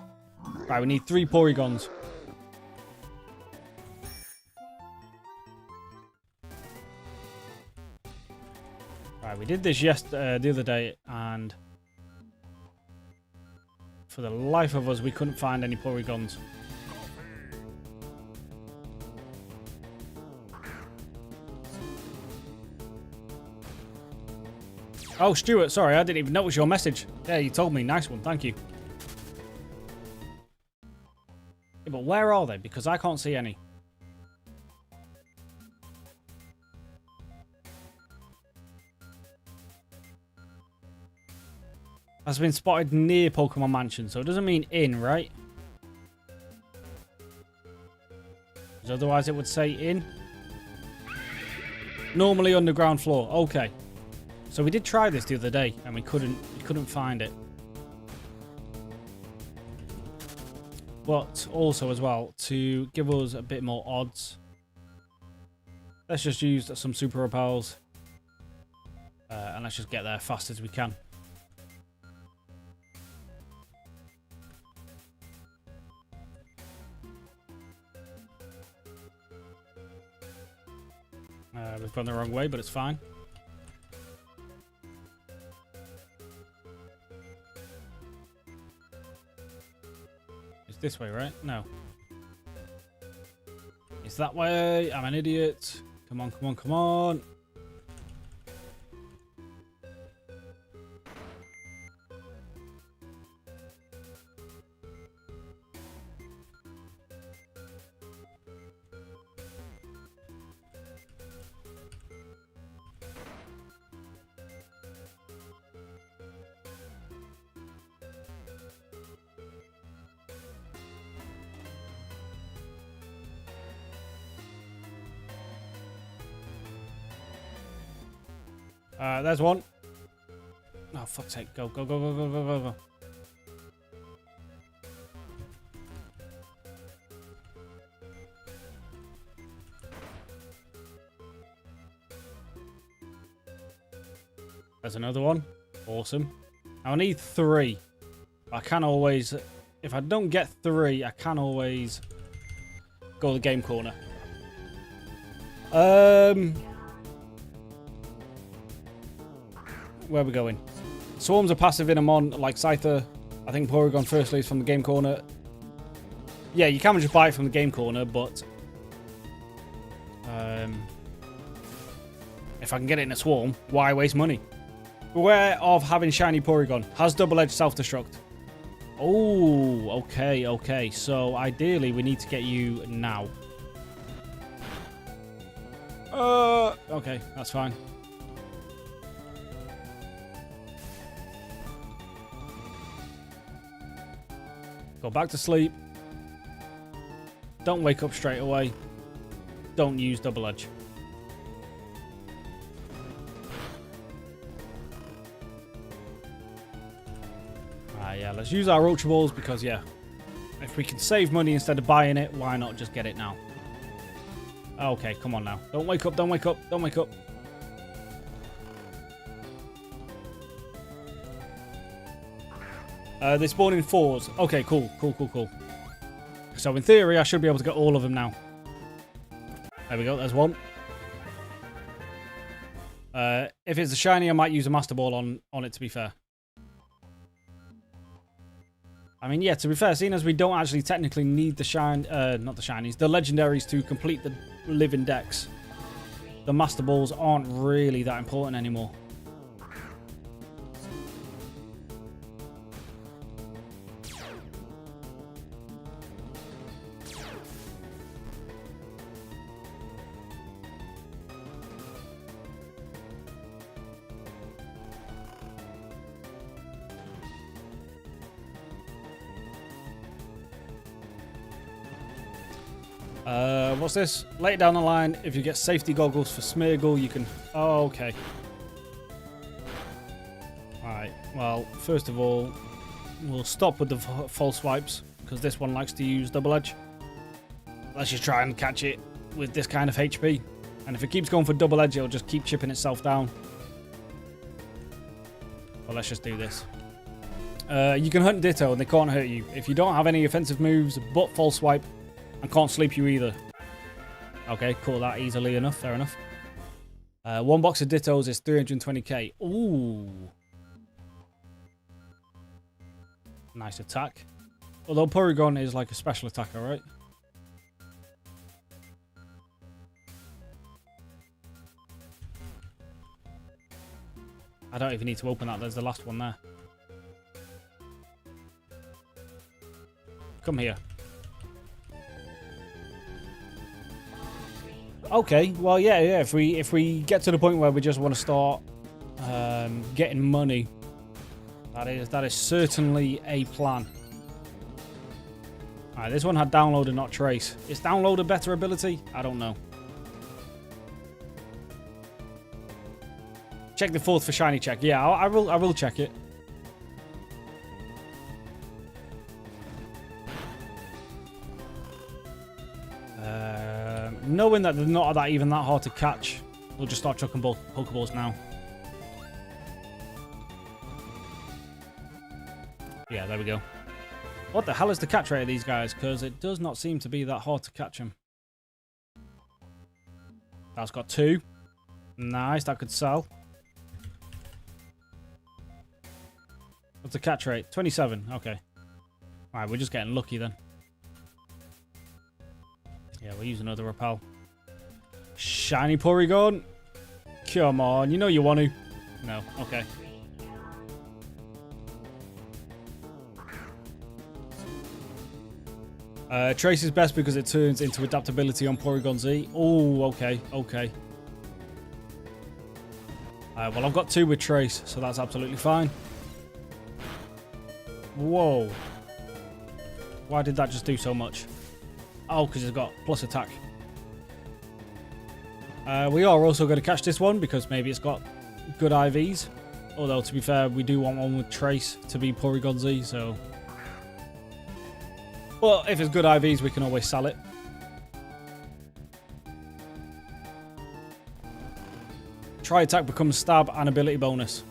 Right, we need 3 Porygons. Right, we did this the other day, and for the life of us, we couldn't find any Porygons. Oh, Stuart, sorry, I didn't even notice your message. Yeah, you told me. Nice one, thank you. Yeah, but where are they? Because I can't see any. Has been spotted near Pokemon Mansion, so it doesn't mean in, right? Because otherwise it would say in. Normally underground floor. Okay. So we did try this the other day, and we couldn't find it. But also as well, to give us a bit more odds, let's just use some super repels, and let's just get there fast as we can. We've gone the wrong way, but it's fine. It's this way, right? No. It's that way. I'm an idiot. Come on, come on, come on. There's one. Oh, fuck's sake. Go, go, go, go, go, go, go, go. There's another one. Awesome. Now I need 3. I can always... If I don't get 3, I can always go to the game corner. Where are we going? Swarms are passive in a mon like Scyther. I think Porygon first leaves from the game corner. Yeah, you can just buy it from the game corner, but if I can get it in a swarm, why waste money? Beware of having shiny Porygon. Has double-edged self-destruct. Oh, okay, okay. So ideally, we need to get you now. Okay, that's fine. Go back to sleep. Don't wake up straight away. Don't use double edge. Yeah, let's use our Ultra Balls because, yeah, we can save money instead of buying it, why not just get it now? Okay, come on now. Don't wake up, don't wake up, don't wake up. They spawn in 4s. Okay, cool. So in theory, I should be able to get all of them now. There we go, there's one. If it's a shiny, I might use a Master Ball on it, to be fair. I mean, yeah, to be fair, seeing as we don't actually technically need the not the shinies, the legendaries to complete the living decks, the Master Balls aren't really that important anymore. What's this? Later down the line, if you get safety goggles for Smeargle, you can... Oh, okay. Alright, well, first of all, we'll stop with the false swipes, because this one likes to use double edge. Let's just try and catch it with this kind of HP. And if it keeps going for double edge, it'll just keep chipping itself down. Well, let's just do this. You can hunt Ditto, and they can't hurt you. If you don't have any offensive moves, but false swipe, and can't sleep you either. Okay, caught that easily enough. Fair enough. One box of Dittos is 320k. Ooh. Nice attack. Although Porygon is like a special attacker, right? I don't even need to open that. There's the last one there. Come here. Okay, well, yeah. If we get to the point where we just want to start getting money, that is certainly a plan. All right, this one had download and not trace. Is download a better ability? I don't know. Check the 4th for shiny check. Yeah, I will check it. Knowing that they're not even that hard to catch, we'll just start chucking Pokeballs now. Yeah, there we go. What the hell is the catch rate of these guys? Because it does not seem to be that hard to catch them. That's got 2. Nice, that could sell. What's the catch rate? 27. Okay. Alright, we're just getting lucky then. Yeah, we'll use another repel. Shiny Porygon. Come on, you know you want to. No, okay. Trace is best because it turns into adaptability on Porygon Z. Oh, okay. Well, I've got 2 with Trace, so that's absolutely fine. Whoa. Why did that just do so much? Oh, because it's got plus attack. We are also going to catch this one because maybe it's got good IVs. Although, to be fair, we do want one with Trace to be Porygon Z, so... But if it's good IVs, we can always sell it. Try attack becomes stab and ability bonus.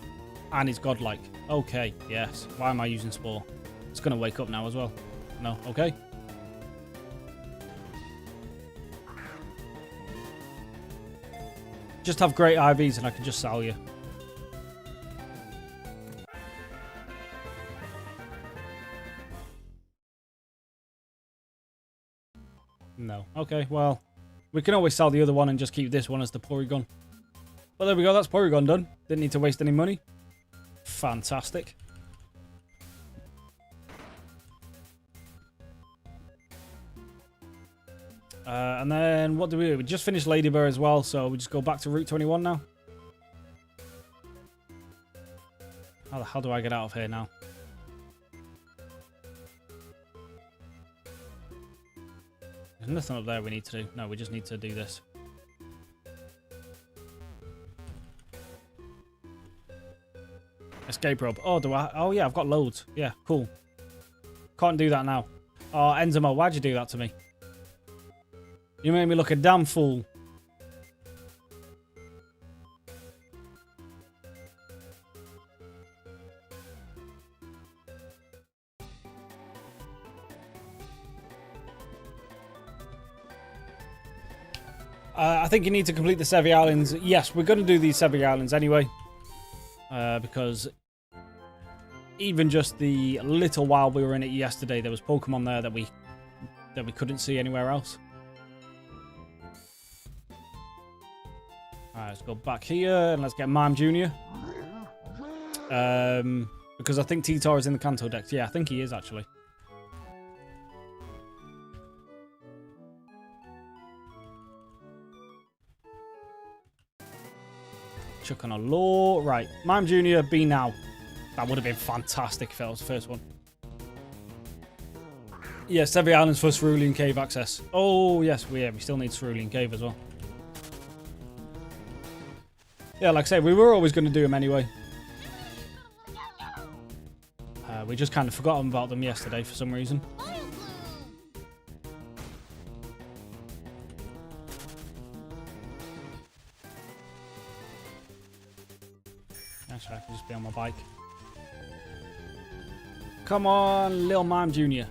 And it's godlike. Okay, yes. Why am I using Spore? It's going to wake up now as well. No, okay. Just have great IVs and I can just sell you. No. Okay, well, we can always sell the other one and just keep this one as the Porygon. Well, there we go. That's Porygon done. Didn't need to waste any money. Fantastic. And then what do we do? We just finished Ladybird as well, so we just go back to Route 21 now. How the hell do I get out of here now? There's nothing up there we need to do. No, we just need to do this. Escape rope. Oh, do I? Oh, yeah, I've got loads. Yeah, cool. Can't do that now. Oh, Enzimo, why'd you do that to me? You made me look a damn fool. I think you need to complete the Sevi Islands. Yes, we're going to do these Sevi Islands anyway. Because even just the little while we were in it yesterday, there was Pokemon there that we couldn't see anywhere else. Alright, let's go back here and let's get Mime Jr. Because I think T-Tar is in the Kanto Dex. Yeah, I think he is actually. Chuck on a law. Right. Mime Jr. be now. That would have been fantastic if that was the first one. Yeah, Sevi Islands for Cerulean Cave access. Oh, yes. We still need Cerulean Cave as well. Yeah, like I say, we were always going to do them anyway. We just kind of forgot about them yesterday for some reason. Actually, I can just be on my bike. Come on, Lil Mime Jr.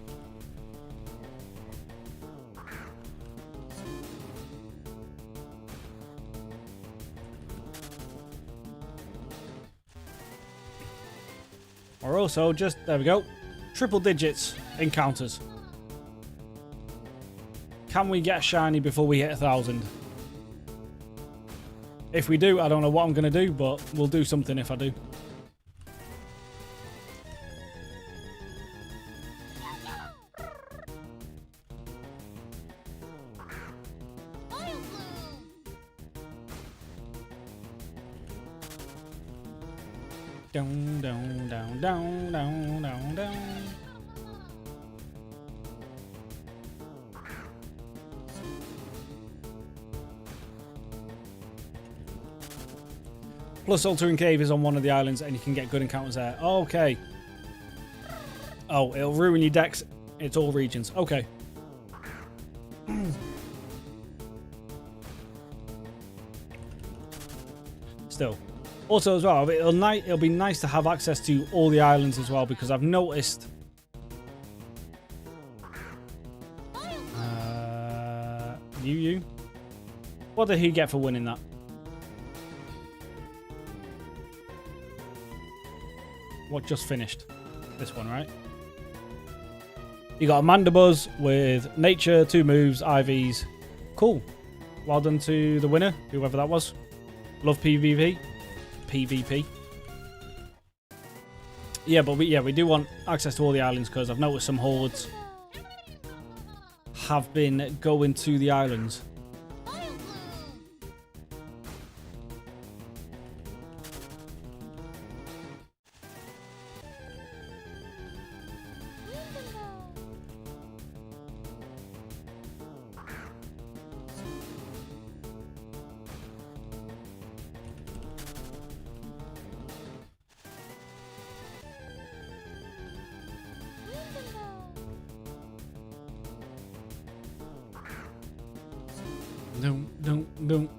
Or also just, there we go, triple digits encounters. Can we get shiny before we hit 1,000? If we do, I don't know what I'm going to do, but we'll do something if I do. Down, down, down, down, down, down, down. Plus, Altering Cave is on one of the islands, and you can get good encounters there. Okay. Oh, it'll ruin your decks. It's all regions. Okay. Still. Also, as well, it'll be nice to have access to all the islands as well, because I've noticed... You? What did he get for winning that? What just finished? This one, right? You got a Mandibuzz with Nature, 2 moves, IVs. Cool. Well done to the winner, whoever that was. Love PvP. Yeah, but we do want access to all the islands because I've noticed some hordes have been going to the islands. No.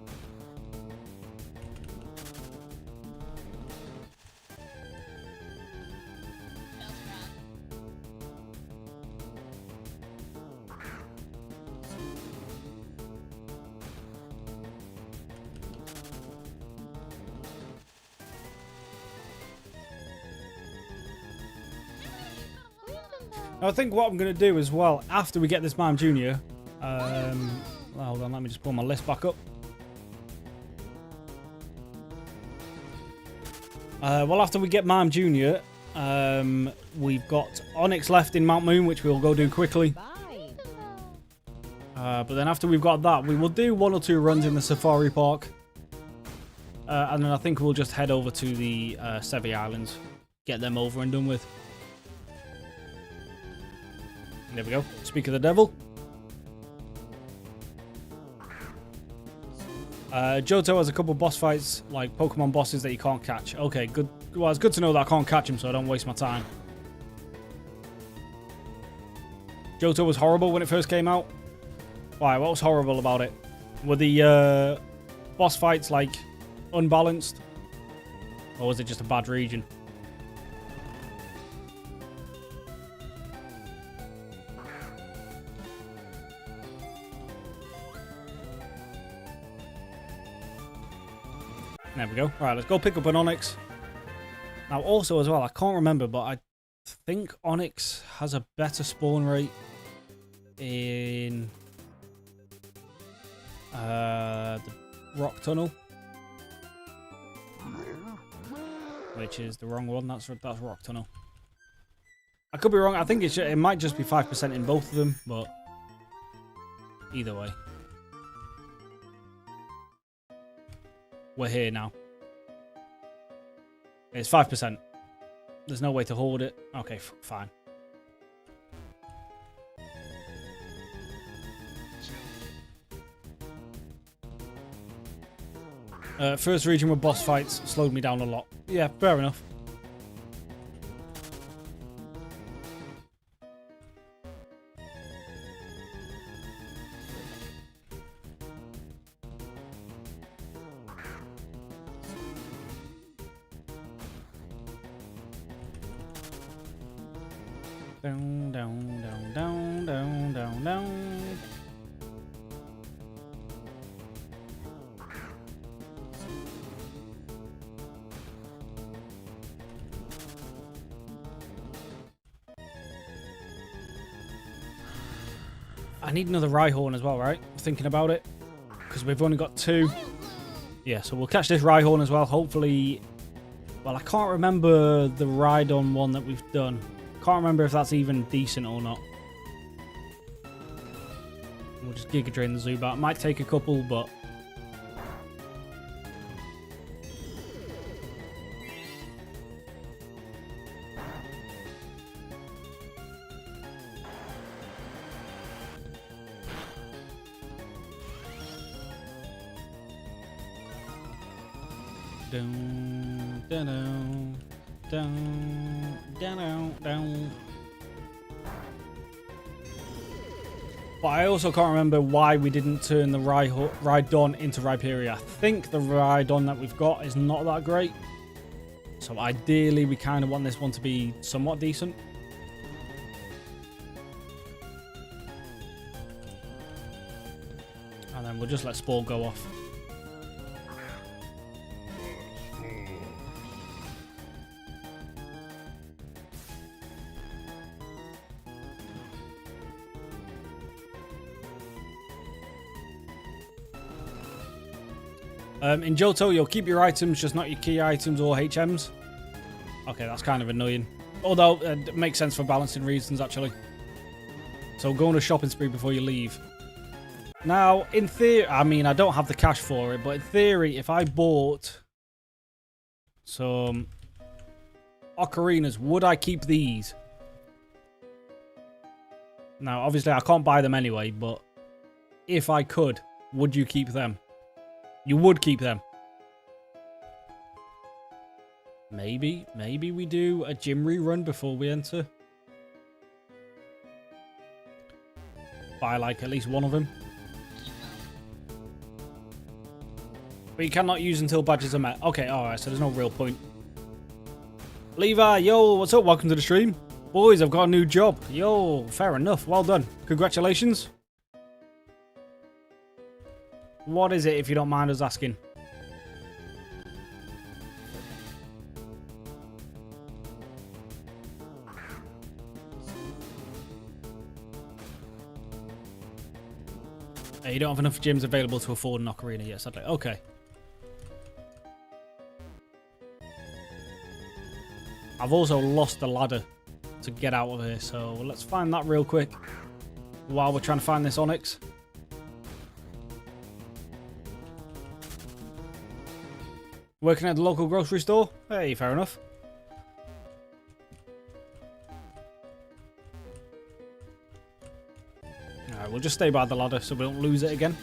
I think what I'm going to do as well, after we get this Mime Jr., hold on, let me just pull my list back up. Well, after we get Mime Jr., we've got Onyx left in Mount Moon, which we'll go do quickly. But then after we've got that, we will do 1 or 2 runs in the Safari Park. And then I think we'll just head over to the Sevi Islands. Get them over and done with. There we go. Speak of the devil. Johto has a couple boss fights, like Pokemon bosses that you can't catch. Okay, good. Well, it's good to know that I can't catch him, so I don't waste my time. Johto was horrible when it first came out. Why? What was horrible about it? Were the boss fights like unbalanced? Or was it just a bad region? There we go. Right, let's go pick up an Onyx. Now, also as well, I can't remember, but I think Onyx has a better spawn rate in the Rock Tunnel, which is the wrong one. That's Rock Tunnel. I could be wrong. I think it might just be 5% in both of them, but either way. We're here now. It's 5%. There's no way to hold it. Okay, fine. First region with boss fights slowed me down a lot. Yeah, fair enough. Down, down, down, down, down, down, down. I need another Rhyhorn as well, right? Thinking about it. Because we've only got 2. Yeah, so we'll catch this Rhyhorn as well. Hopefully... Well, I can't remember the Rhydon one that we've done. Can't remember if that's even decent or not. We'll just Giga Drain the Zubat. It might take a couple, but... Down, down, down, down, down. But I also can't remember why we didn't turn the Rhydon into Rhyperior. I think the Rhydon that we've got is not that great. So ideally, we kind of want this one to be somewhat decent. And then we'll just let Spore go off. In Johto, you'll keep your items, just not your key items or HMs. Okay, that's kind of annoying. Although, it makes sense for balancing reasons, actually. So go on a shopping spree before you leave. Now, in theory, I mean, I don't have the cash for it, but in theory, if I bought some ocarinas, would I keep these? Now, obviously, I can't buy them anyway, but if I could, would you keep them? You would keep them. Maybe we do a gym rerun before we enter. Buy like at least one of them. But you cannot use until badges are met. Okay, alright, so there's no real point. Levi, yo, what's up? Welcome to the stream. Boys, I've got a new job. Yo, fair enough. Well done. Congratulations. What is it, if you don't mind us asking? You don't have enough gyms available to afford an ocarina yet, sadly. Okay. I've also lost the ladder to get out of here, so let's find that real quick while we're trying to find this Onyx. Working at the local grocery store? Hey, fair enough. Alright, we'll just stay by the ladder so we don't lose it again.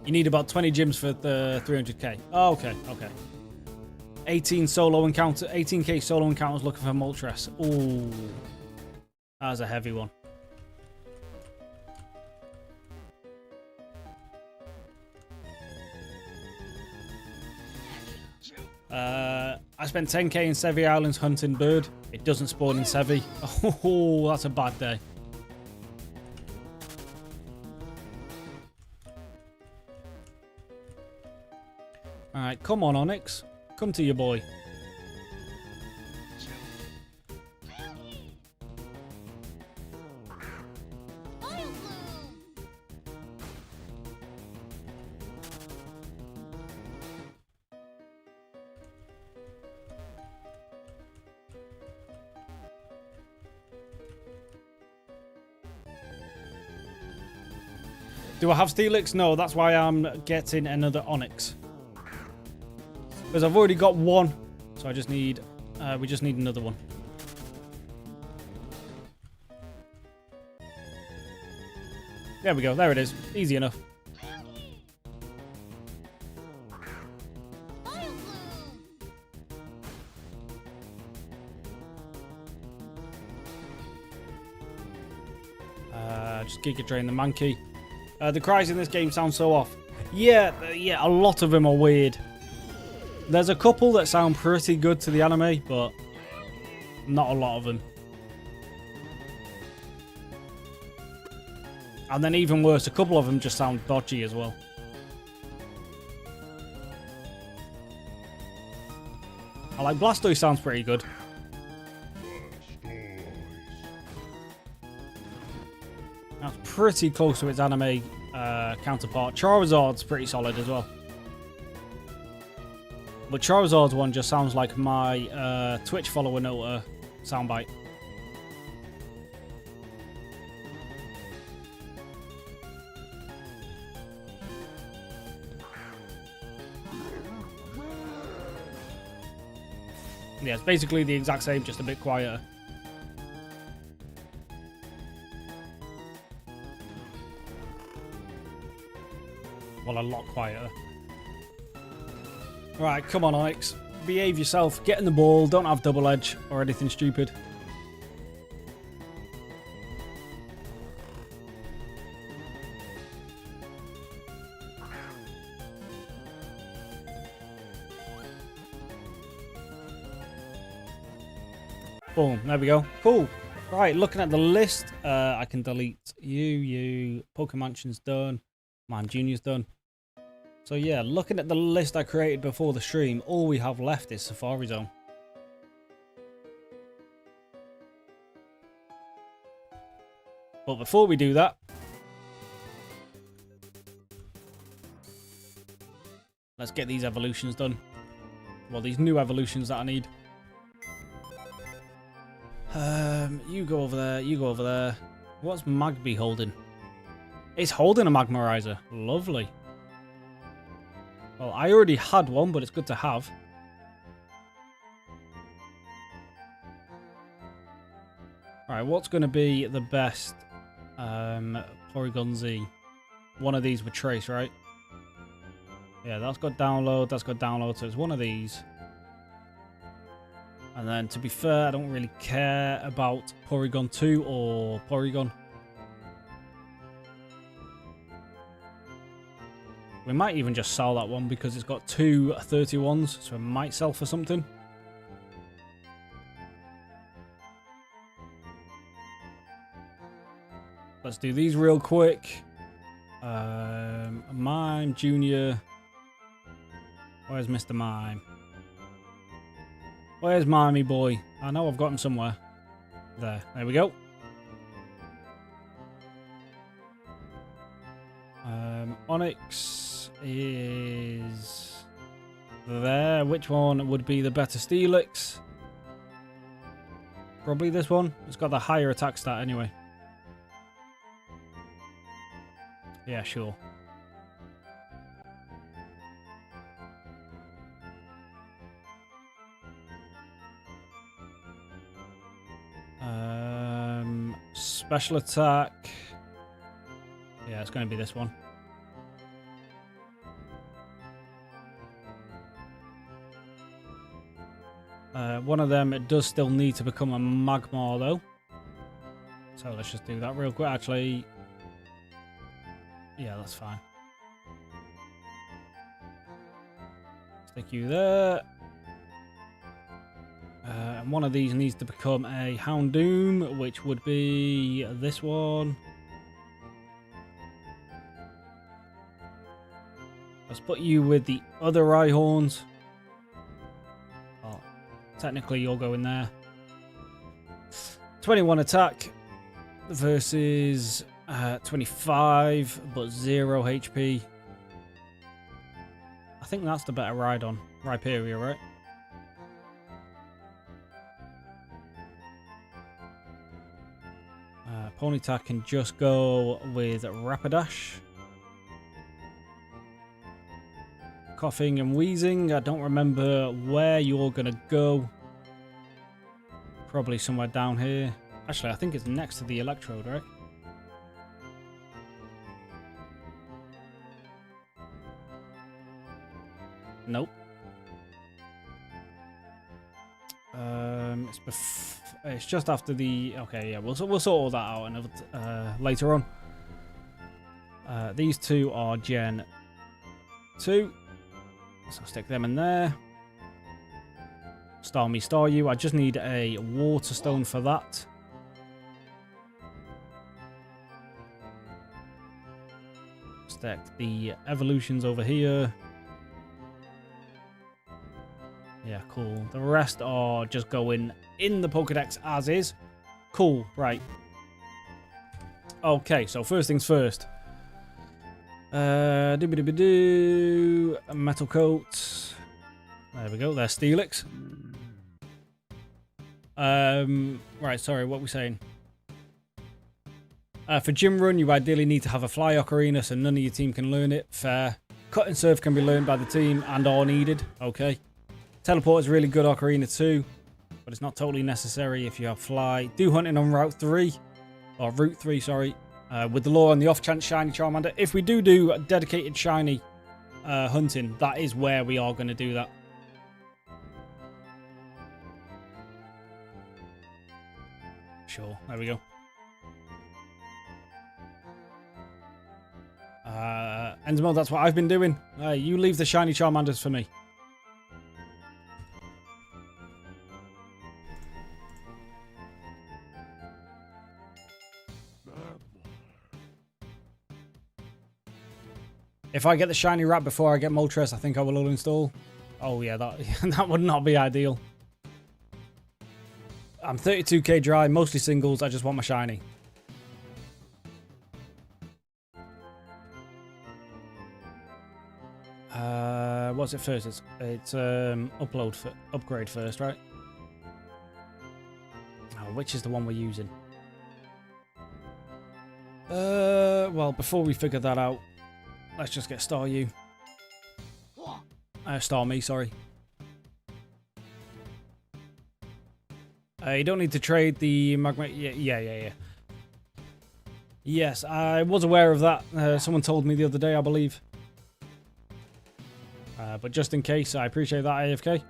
You need about 20 gyms for the 300k. Oh, okay, okay. 18k solo encounters looking for Moltres. Ooh. That was a heavy one. I spent 10k in Sevi Islands hunting bird. It doesn't spawn in Sevi. Oh, that's a bad day. Alright, come on, Onyx. Come to your boy. Do I have Steelix? No, that's why I'm getting another Onyx. Because I've already got one, so I just need, we just need another one. There we go, there it is. Easy enough. Just Giga Drain the Mankey. The cries in this game sound so off. Yeah, a lot of them are weird. There's a couple that sound pretty good to the anime, but not a lot of them. And then even worse, a couple of them just sound dodgy as well. I like Blastoise sounds pretty good. That's pretty close to its anime counterpart. Charizard's pretty solid as well. But Charizard's one just sounds like my Twitch follower note soundbite. Yeah, it's basically the exact same, just a bit quieter. Well, a lot quieter. Right, come on, Onyx. Behave yourself. Get in the ball. Don't have double edge or anything stupid. Boom. There we go. Cool. Right, looking at the list, I can delete you. Pokemansion's done. Man Junior's done. So yeah, looking at the list I created before the stream, all we have left is Safari Zone. But before we do that, let's get these evolutions done. Well, these new evolutions that I need. You go over there, you go over there. What's Magby holding? It's holding a Magmarizer. Lovely. Well, I already had one, but it's good to have. Alright, what's going to be the best Porygon Z? One of these with Trace, right? Yeah, that's got download, so it's one of these. And then, to be fair, I don't really care about Porygon 2 or Porygon. We might even just sell that one because it's got two 31s, so it might sell for something. Let's do these real quick. Mime, Junior. Where's Mr. Mime? Where's Mimey boy? I know I've got him somewhere. There we go. Onyx is there. Which one would be the better Steelix? Probably this one. It's got the higher attack stat anyway. Yeah, sure. Special attack. Yeah, it's going to be this one. One of them, it does still need to become a Magmar, though. So let's just do that real quick. Actually, yeah, that's fine. Stick you there. And one of these needs to become a Houndoom, which would be this one. Let's put you with the other Rhyhorns. Oh, technically, you'll go in there. 21 attack versus 25, but 0 HP. I think that's the better Rhyperia, right? Ponyta can just go with Rapidash. Coughing and wheezing. I don't remember where you're going to go. Probably somewhere down here. Actually, I think it's next to the Electrode, right? Nope. It's just after the... Okay, yeah, we'll sort all that out later on. These two are Gen 2. So I'll stick them in there. Star me, star you. I just need a Water Stone for that. Stick the evolutions over here. Yeah, cool. The rest are just going in the Pokedex as is. Cool, right. Okay, so first things first. Metal Coat. There we go, there's Steelix. Right, sorry, what were we saying? For Gym Run, you ideally need to have a Fly Ocarina, so none of your team can learn it. Fair. Cut and Surf can be learned by the team and are needed. Okay. Teleport is really good Ocarina too, but it's not totally necessary if you have Fly. Do hunting on Route 3, or Route 3, sorry, with the lore and the off-chance Shiny Charmander. If we do dedicated Shiny hunting, that is where we are going to do that. Sure, there we go. Endermo, that's what I've been doing. You leave the Shiny Charmanders for me. If I get the shiny rat before I get Moltres, I think I will uninstall. Oh yeah, that would not be ideal. I'm 32k dry, mostly singles. I just want my shiny. What's it first? It's upgrade first, right? Oh, which is the one we're using? Well, before we figure that out, let's just get Star You. Star Me, sorry. You don't need to trade the magma. Yeah. Yes, I was aware of that. Someone told me the other day, I believe. But just in case, I appreciate that, AFK.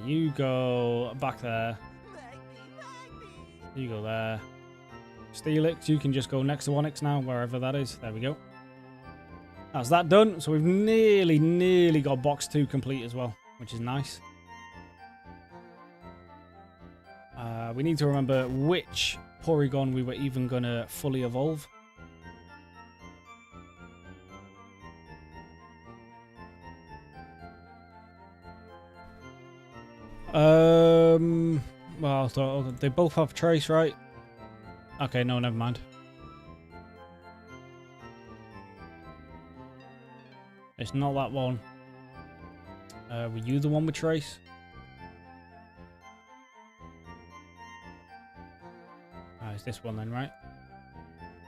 You go back there. You go there. Steelix, you can just go next to Onix now, wherever that is. There we go. That's that done. So we've nearly got box 2 complete as well, which is nice. We need to remember which Porygon we were even going to fully evolve. Well, they both have Trace, right? Okay, no, never mind. It's not that one. Were you the one with Trace? It's this one then, right?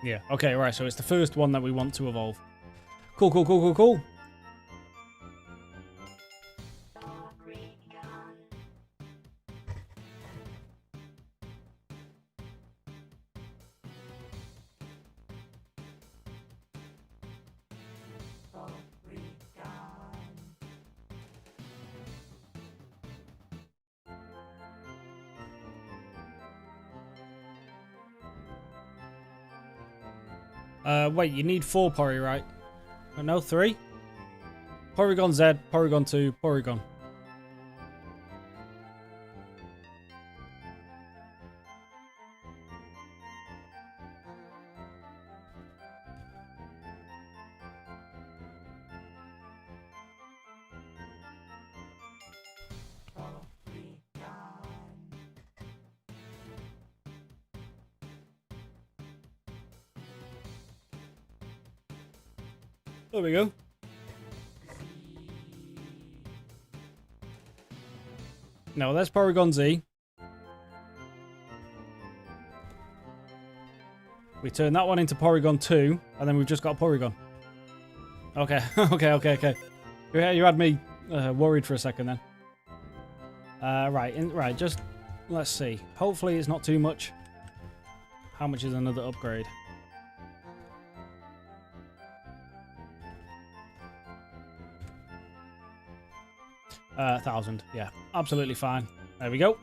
Yeah, okay, right, so it's the first one that we want to evolve. Cool. Wait, you need 4 Pori, right? Oh, no, 3? Porygon Z, Porygon 2, Porygon. There we go. No, that's Porygon Z. We turn that one into Porygon 2, and then we've just got Porygon. Okay, okay. You had me worried for a second then. Right, just let's see. Hopefully it's not too much. How much is another upgrade? $1,000. Yeah, absolutely fine. There we go.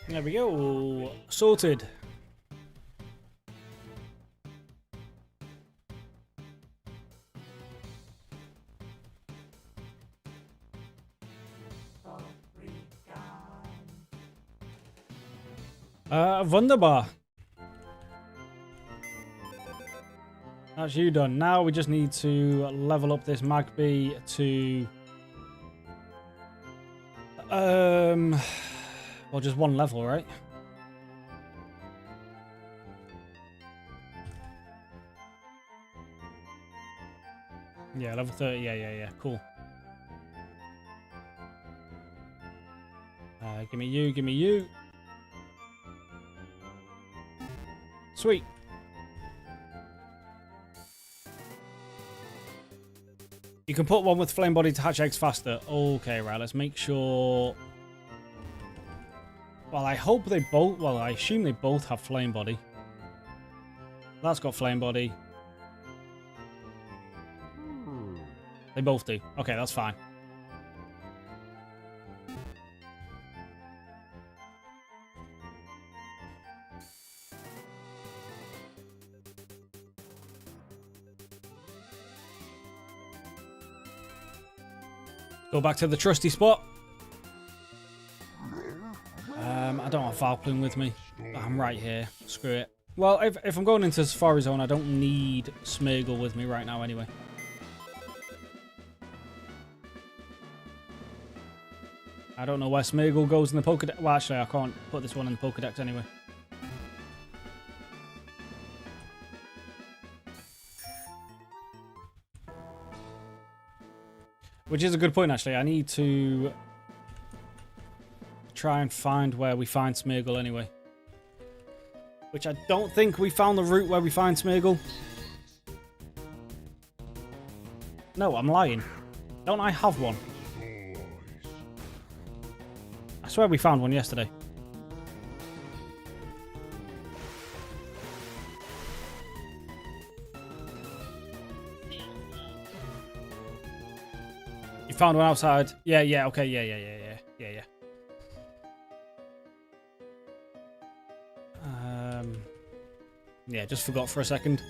There we go. Sorted. Wunderbar. That's you done. Now we just need to level up this Magby to well, just 1 level, right? Yeah, level 30. Yeah. Cool. Give me you. Sweet. You can put one with flame body to hatch eggs faster. Okay, right. Let's make sure. Well, I hope they both. Well, I assume they both have flame body. That's got flame body. They both do. Okay, that's fine. Go back to the trusty spot. I don't have Valplume with me. I'm right here. Screw it. Well, if I'm going into Safari Zone, I don't need Smeargle with me right now anyway. I don't know where Smeargle goes in the Pokedex. Well, actually, I can't put this one in the Pokedex anyway. Which is a good point, actually. I need to try and find where we find Smeargle anyway. Which I don't think we found the route where we find Smeargle. No, I'm lying. Don't I have one? I swear we found one yesterday. You found one outside? Yeah, okay, yeah. Yeah, just forgot for a second.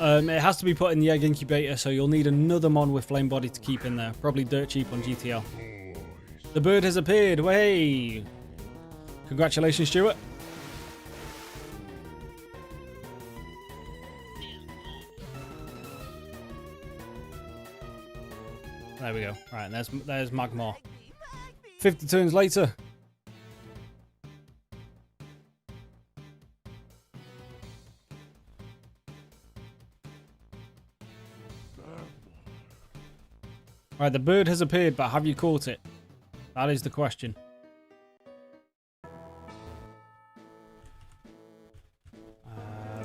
It has to be put in the egg incubator, so you'll need another mon with flame body to keep in there. Probably dirt cheap on GTL. The bird has appeared. Way! Congratulations, Stuart. There we go. Right, there's Magmar. 50 turns later. Right, the bird has appeared, but have you caught it? That is the question.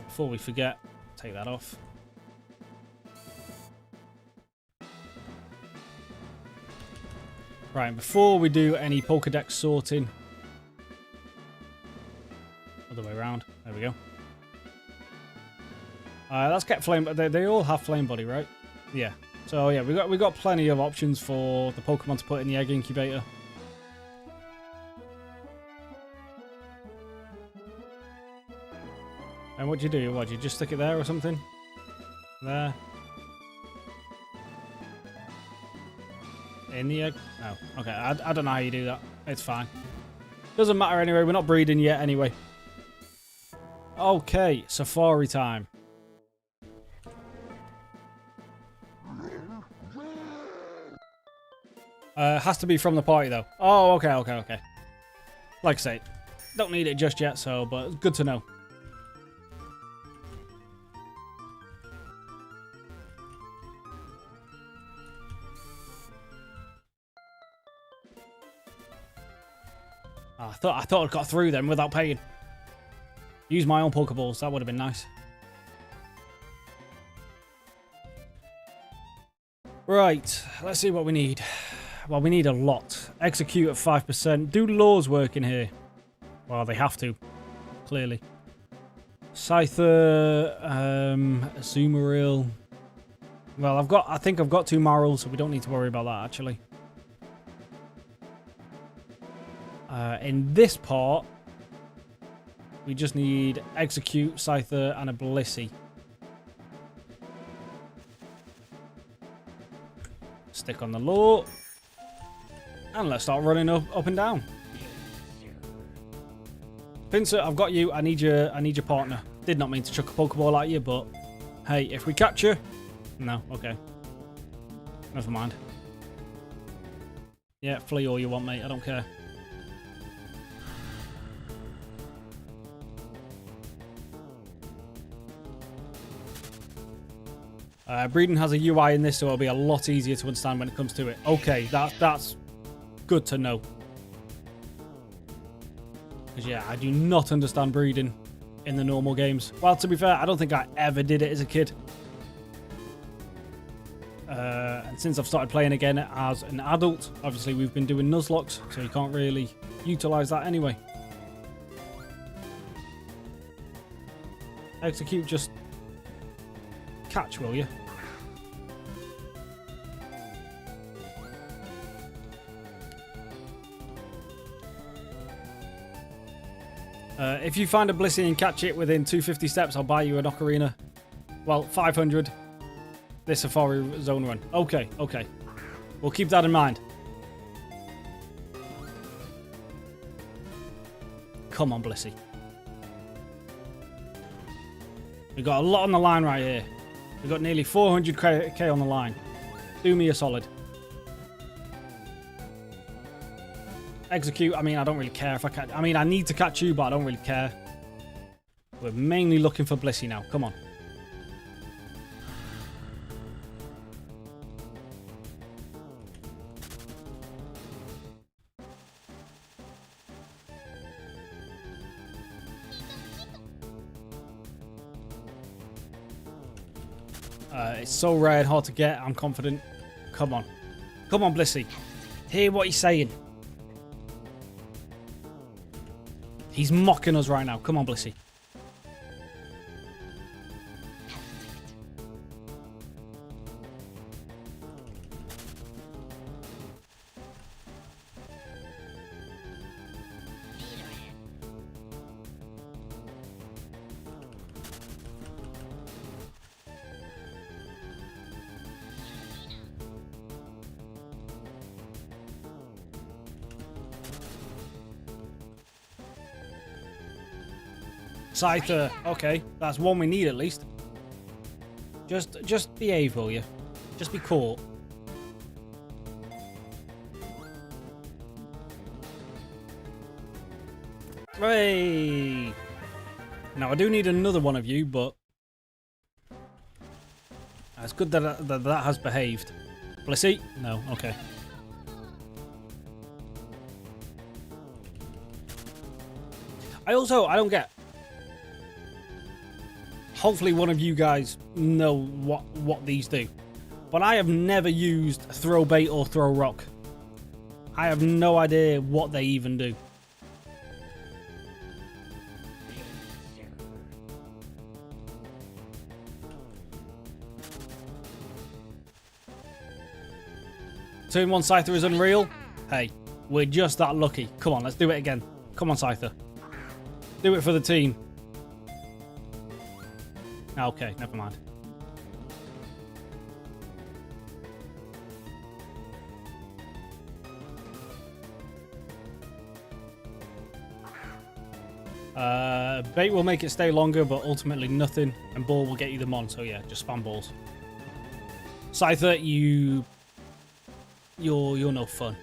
Before we forget, take that off. Right, before we do any Pokedex sorting. Other way around. There we go. Let's get flame. They all have flame body, right? Yeah. So yeah, we got plenty of options for the Pokemon to put in the egg incubator. And what do you do? What, do you just stick it there or something? There. In the egg? Oh, okay. I don't know how you do that. It's fine. Doesn't matter anyway. We're not breeding yet anyway. Okay, safari time. Has to be from the party though. Oh, okay. Like I say, don't need it just yet, so, but it's good to know. Oh, I thought I'd got through them without paying. Use my own Pokeballs, that would have been nice. Right, let's see what we need. Well, we need a lot. Execute at 5%. Do laws work in here? Well, they have to, clearly. Scyther, Azumarill. Well, I think I've got 2 Marls, so we don't need to worry about that, actually. In this part, we just need Execute, Scyther, and a Blissey. Stick on the law. And let's start running up and down. Pinsir, I've got you. I need your partner. Did not mean to chuck a Pokeball at you, but hey, if we catch you... No, okay. Never mind. Yeah, flee all you want, mate. I don't care. Breeding has a UI in this, so it'll be a lot easier to understand when it comes to it. Okay, that's good to know. Because, yeah, I do not understand breeding in the normal games. Well, to be fair, I don't think I ever did it as a kid. And since I've started playing again as an adult, obviously we've been doing Nuzlocks, so you can't really utilise that anyway. Execute, just catch, will you? If you find a Blissey and catch it within 250 steps, I'll buy you an Ocarina. Well, 500. This Safari Zone run. Okay. We'll keep that in mind. Come on, Blissey. We've got a lot on the line right here. We've got nearly 400k on the line. Do me a solid. Execute. I mean, I don't really care if I catch... I mean, I need to catch you, but I don't really care. We're mainly looking for Blissey now. Come on. It's so rare and hard to get. I'm confident. Come on. Come on, Blissey. Hear what he's saying. He's mocking us right now. Come on, Blissey. Scyther. Okay, that's one we need at least. Just behave, will you? Just be cool. Hey! Now I do need another one of you, but it's good that that has behaved. Blissey? No. Okay. I don't get. Hopefully one of you guys know what these do. But I have never used throw bait or throw rock. I have no idea what they even do. turn 1 Scyther is unreal. Hey, we're just that lucky. Come on, let's do it again. Come on, Scyther. Do it for the team. Okay, never mind. Bait will make it stay longer, but ultimately nothing. And ball will get you the mon, so yeah, just spam balls. Scyther, you're no fun.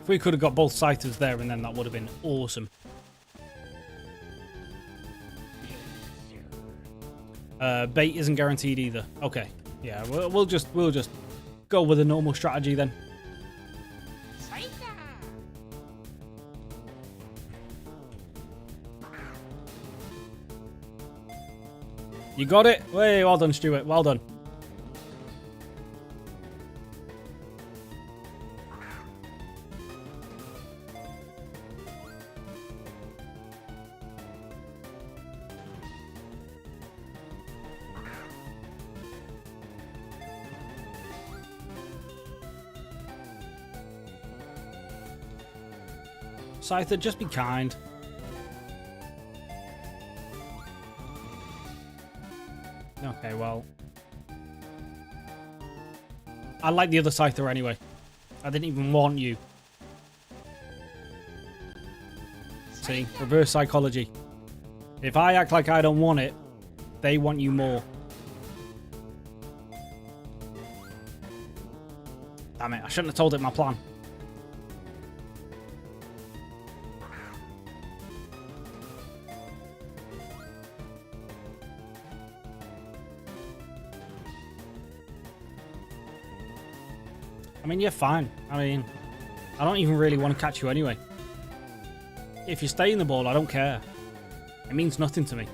If we could have got both Scythers there and then, that would have been awesome. Bait isn't guaranteed either. Okay, yeah, we'll just go with a normal strategy then. You got it. Way, well done, Stuart. Well done. Scyther, just be kind. Okay, well. I like the other Scyther anyway. I didn't even want you. See? Reverse psychology. If I act like I don't want it, they want you more. Damn it, I shouldn't have told it my plan. I mean, you're fine. I mean, I don't even really want to catch you anyway. If you stay in the ball, I don't care. It means nothing to me.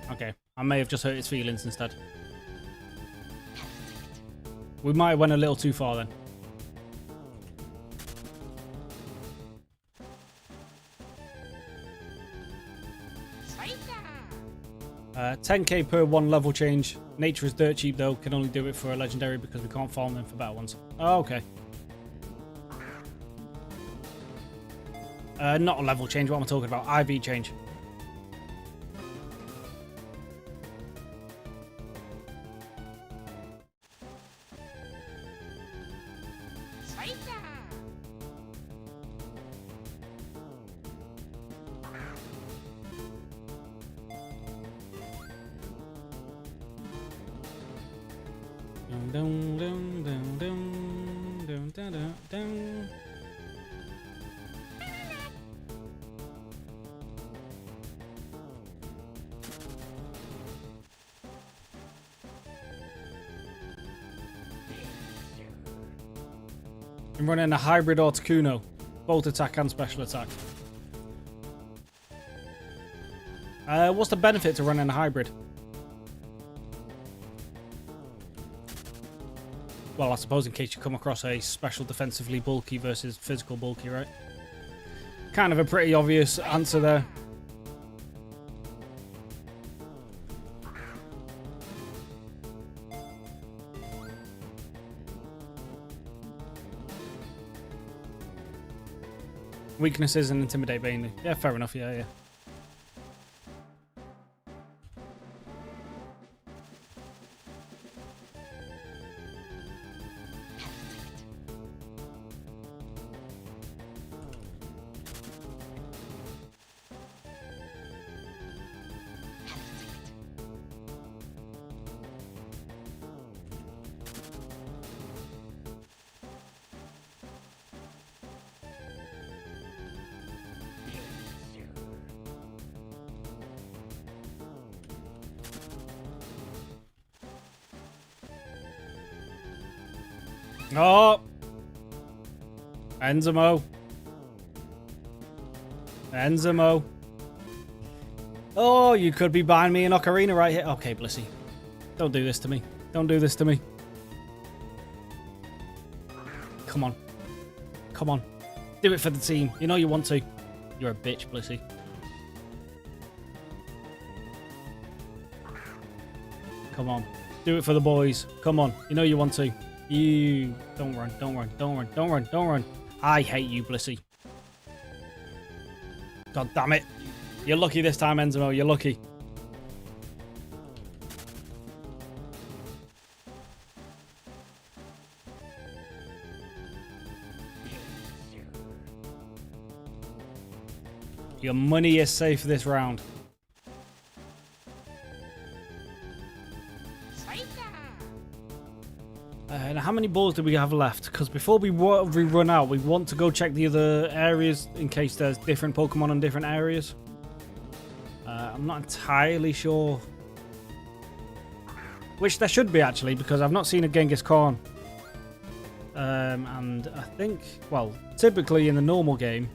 Okay, I may have just hurt his feelings instead. We might have went a little too far then. $10k per 1 level change. Nature is dirt cheap though. Can only do it for a legendary because we can't farm them for better ones. Oh, okay. Not a level change. What am I talking about? IV change. I'm running a hybrid Articuno, both attack and special attack. What's the benefit to running a hybrid? Well, I suppose in case you come across a special defensively bulky versus physical bulky, right? Kind of a pretty obvious answer there. Weaknesses and intimidate mainly. Yeah, fair enough. Yeah, yeah. Oh! Enzimo. Enzimo. Oh, you could be buying me an ocarina right here. Okay, Blissey. Don't do this to me. Don't do this to me. Come on. Come on. Do it for the team. You know you want to. You're a bitch, Blissey. Come on. Do it for the boys. Come on. You know you want to. You. Don't run. Don't run. Don't run. Don't run. Don't run. I hate you, Blissey. God damn it. You're lucky this time, Enzimo. You're lucky. Your money is safe this round. Now how many balls do we have left? Because before we run out, we want to go check the other areas in case there's different Pokemon in different areas. I'm not entirely sure. Which there should be, actually, because I've not seen a Genghis Khan. And I think, well, typically in the normal game,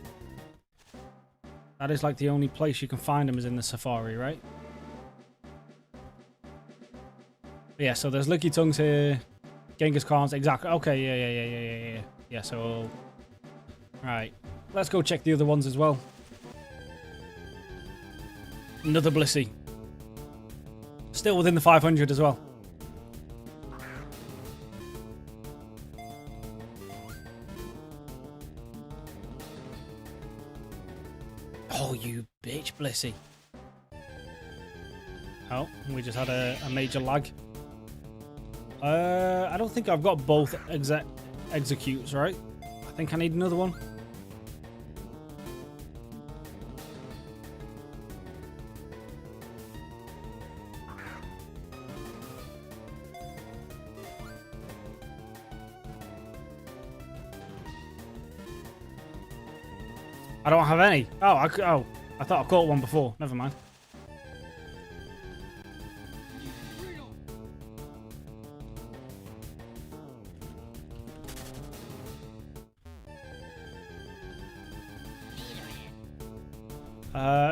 that is like the only place you can find them is in the Safari, right? But yeah, so there's Licky Tongues here. Genghis Khans, exactly. Okay, yeah. Yeah, so... Right. Let's go check the other ones as well. Another Blissey. Still within the 500 as well. Oh, you bitch, Blissey. Oh, we just had a major lag. I don't think I've got both executes, right? I think I need another one. I don't have any. Oh, I thought I caught one before. Never mind.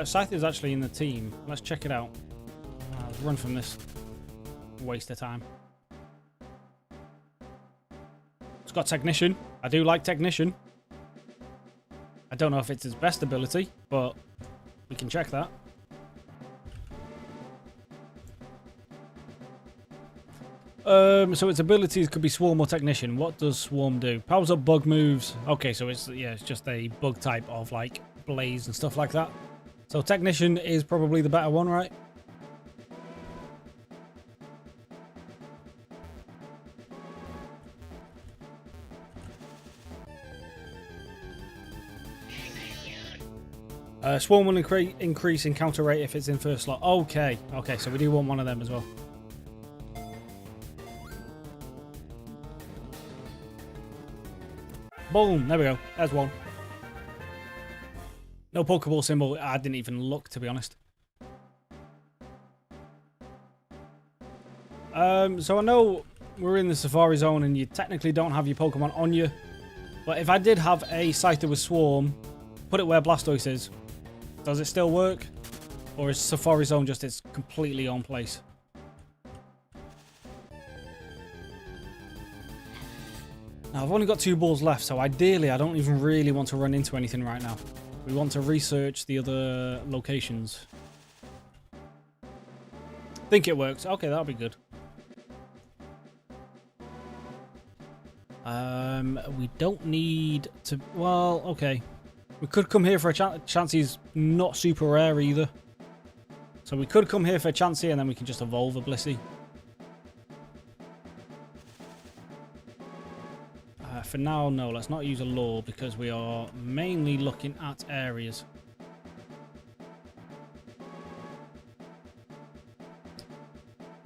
Scythe is actually in the team. Let's check it out. Let's run from this. Waste of time. It's got Technician. I do like Technician. I don't know if it's his best ability, but we can check that. So its abilities could be Swarm or Technician. What does Swarm do? Powers up bug moves. Okay, so it's just a bug type of like Blaze and stuff like that. So Technician is probably the better one, right? Swarm will increase encounter rate if it's in first slot. Okay, so we do want one of them as well. Boom, there we go. There's one. No Pokeball symbol. I didn't even look, to be honest. So I know we're in the Safari Zone and you technically don't have your Pokemon on you. But if I did have a Scyther with Swarm, put it where Blastoise is, does it still work? Or is Safari Zone just its completely own place? Now, I've only got 2 balls left, so ideally I don't even really want to run into anything right now. We want to research the other locations. Think it works. Okay, that'll be good. We don't need to... Well, okay. We could come here for a Chansey's not super rare either. So we could come here for a Chansey and then we can just evolve a Blissey. For now, no, let's not use a lure because we are mainly looking at areas.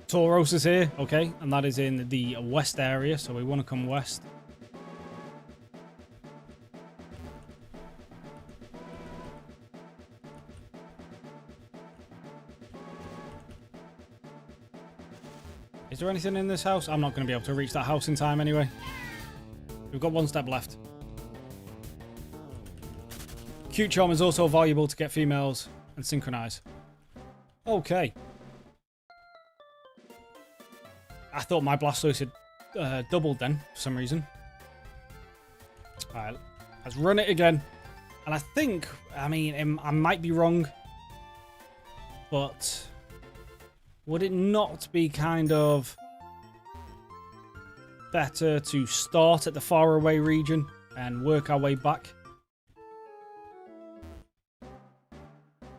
Tauros is here, okay, and that is in the west area, so we want to come west. Is there anything in this house? I'm not going to be able to reach that house in time anyway. We've got 1 step left. Cute Charm is also valuable to get females and synchronize. Okay. I thought my Blastoise had doubled then, for some reason. Alright, let's run it again. And I think, I mean, I might be wrong, but Would it not be kind of better to start at the faraway region and work our way back?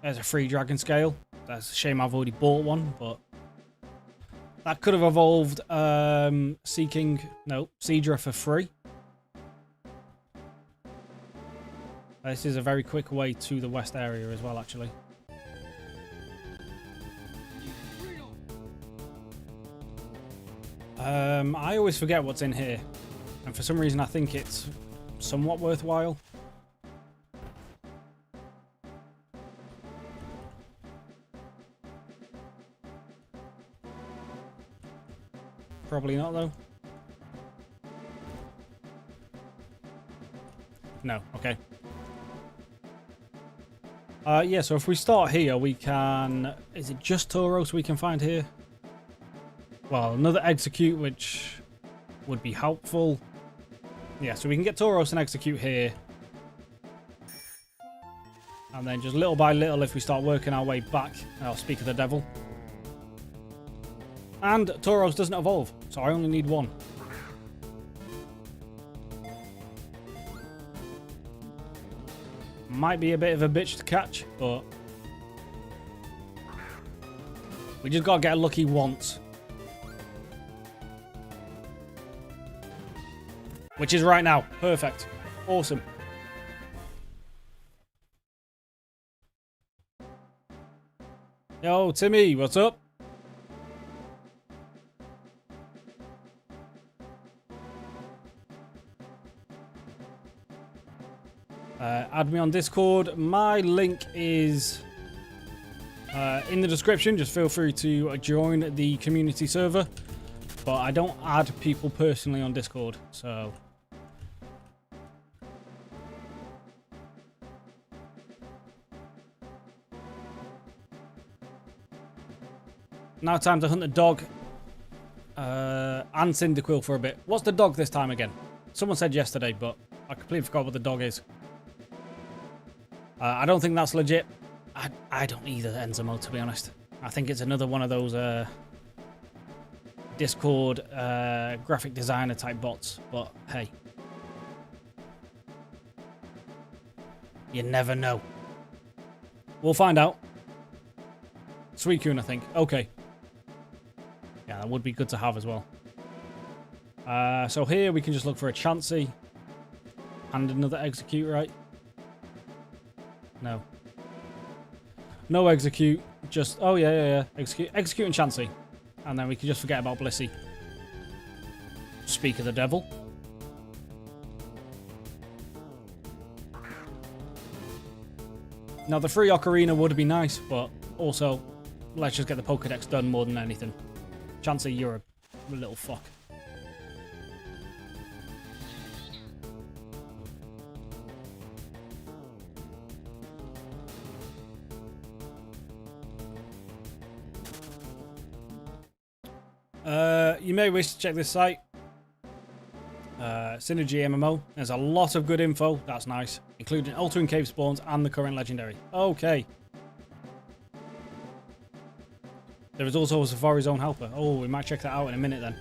There's a free dragon scale. That's a shame I've already bought one, but that could have evolved Seedra for free. This is a very quick way to the west area as well, actually. I always forget what's in here, and for some reason I think it's somewhat worthwhile. Probably not, though. No, okay. Yeah, so if we start here, we can... Is it just Tauros we can find here? Well, another Execute, which would be helpful. Yeah, so we can get Tauros and Execute here. And then just little by little, if we start working our way back, I'll speak of the devil. And Tauros doesn't evolve, so I only need one. Might be a bit of a bitch to catch, but we just gotta get lucky once. Which is right now. Perfect. Awesome. Yo, Timmy, what's up? Add me on Discord. My link is in the description. Just feel free to join the community server. But I don't add people personally on Discord, so... Now time to hunt the dog and Cyndaquil for a bit. What's the dog this time again? Someone said yesterday, but I completely forgot what the dog is. I don't think that's legit. I don't either, Enzomo, to be honest. I think it's another one of those Discord graphic designer type bots, but hey. You never know. We'll find out. Suicune, I think. Okay. Yeah, that would be good to have as well. So here we can just look for a Chansey. And another Execute, right? No. No Execute. Just... Oh, yeah. Execute and Chansey. And then we can just forget about Blissey. Speak of the devil. Now, the free Ocarina would be nice, but also, let's just get the Pokedex done more than anything. Chansey, you're a little fuck. You may wish to check this site. Synergy MMO. There's a lot of good info. That's nice. Including altering cave spawns and the current legendary. Okay. There is also a Safari Zone helper. Oh, we might check that out in a minute then.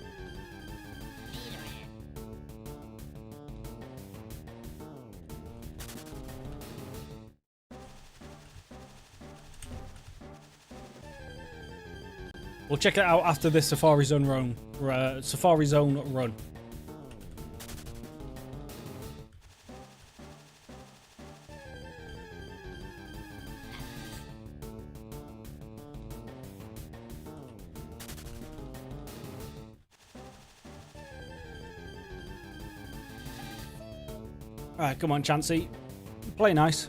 We'll check it out after this Safari Zone run. Alright, come on, Chansey. Play nice.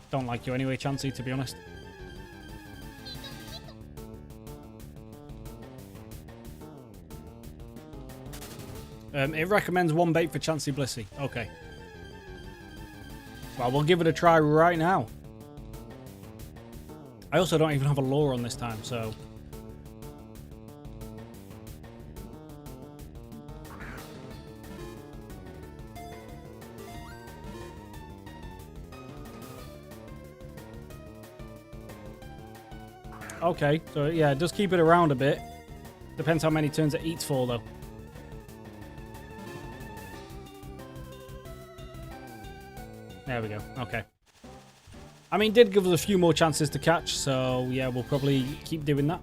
Don't like you anyway, Chansey, to be honest. It recommends one bait for Chansey Blissey. Okay. Well, we'll give it a try right now. I also don't even have a lure on this time, so... Okay, so yeah, it does keep it around a bit. Depends how many turns it eats for, though. There we go. Okay. I mean, it did give us a few more chances to catch, so yeah, we'll probably keep doing that.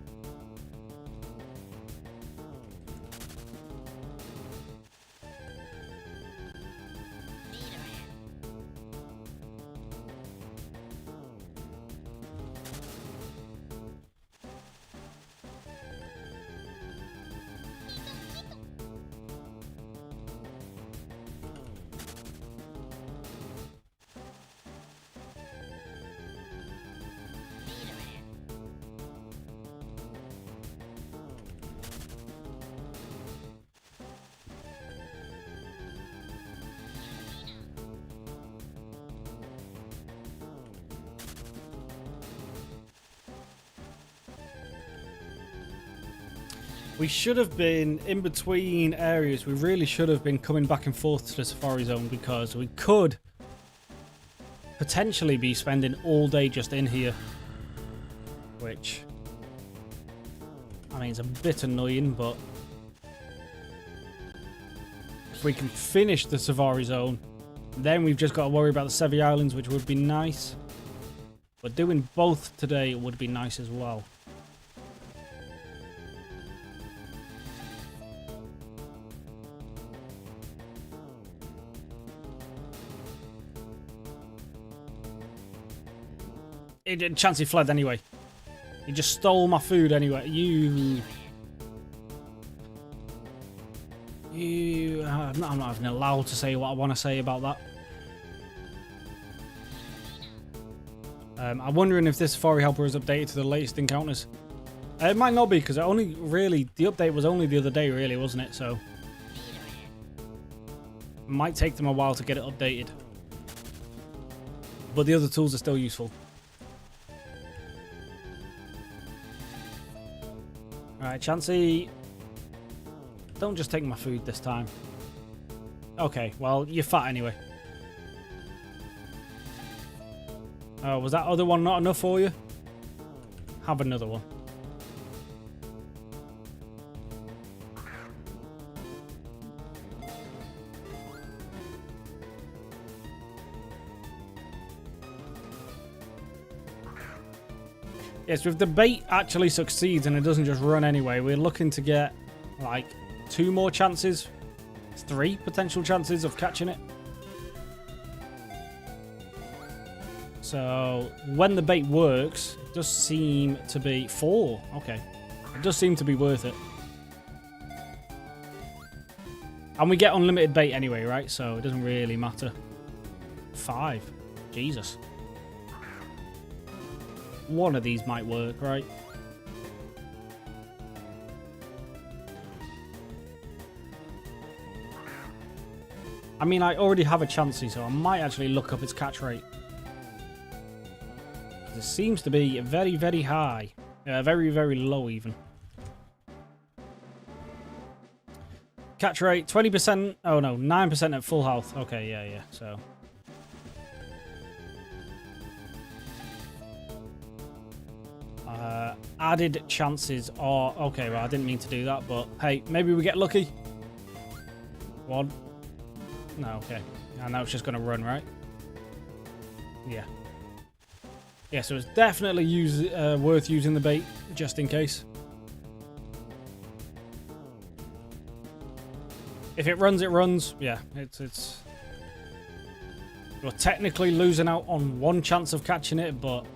We should have been in between areas. We really should have been coming back and forth to the Safari Zone because we could potentially be spending all day just in here. Which, I mean, it's a bit annoying, but if we can finish the Safari Zone, then we've just got to worry about the Sevi Islands, which would be nice. But doing both today would be nice as well. Chancey fled anyway. He just stole my food anyway. I'm not even allowed to say what I want to say about that. I'm wondering if this Safari Helper is updated to the latest encounters. It might not be because the update was only the other day, really, wasn't it? So it might take them a while to get it updated. But the other tools are still useful. Alright, Chancey. Don't just take my food this time. Okay, well, you're fat anyway. Oh, was that other one not enough for you? Have another one. Yes, if the bait actually succeeds and it doesn't just run anyway, we're looking to get like 2 more chances, 3 potential chances of catching it. So when the bait works, it does seem to be 4. Okay, it does seem to be worth it. And we get unlimited bait anyway, right? So it doesn't really matter. 5. Jesus. One of these might work, right? I mean, I already have a Chansey, so I might actually look up its catch rate. It seems to be very, very high. Very, very low even. Catch rate, 20%. Oh no, 9% at full health. Okay, yeah, so... added chances are... Okay, well, I didn't mean to do that, but hey, maybe we get lucky. 1. No, okay. And now it's just going to run, right? Yeah. Yeah, so it's definitely worth using the bait, just in case. If it runs, it runs. Yeah, it's... We're technically losing out on 1 chance of catching it, but...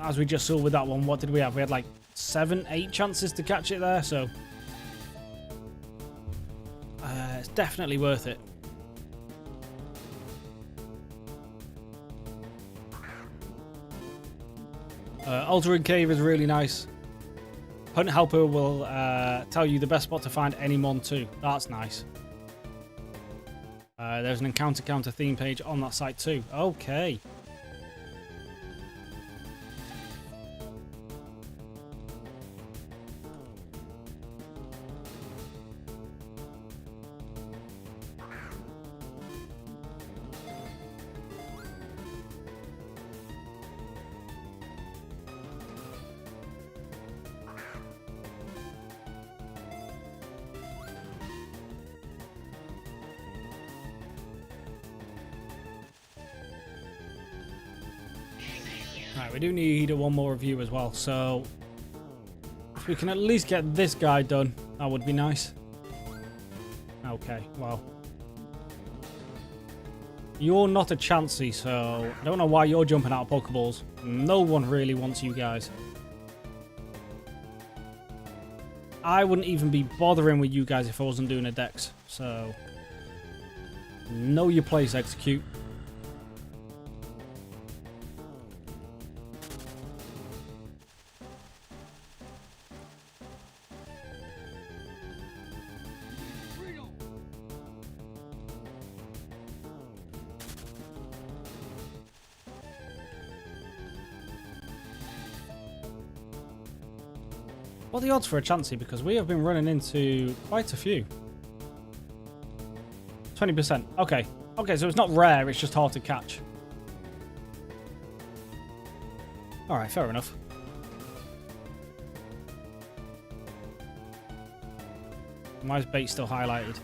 As we just saw with that one, what did we have? We had like 7, 8 chances to catch it there, so... it's definitely worth it. Altering Cave is really nice. Hunt Helper will tell you the best spot to find any Mon too. That's nice. There's an encounter counter theme page on that site too. Okay. Right, we do need one more review as well, so if we can at least get this guy done, that would be nice. Okay, well. You're not a Chansey, so I don't know why you're jumping out of Pokeballs. No one really wants you guys. I wouldn't even be bothering with you guys if I wasn't doing a Dex, so know your place, Execute. What are the odds for a Chansey? Because we have been running into quite a few. 20%. Okay. Okay, so it's not rare, it's just hard to catch. Alright, fair enough. Why is bait still highlighted?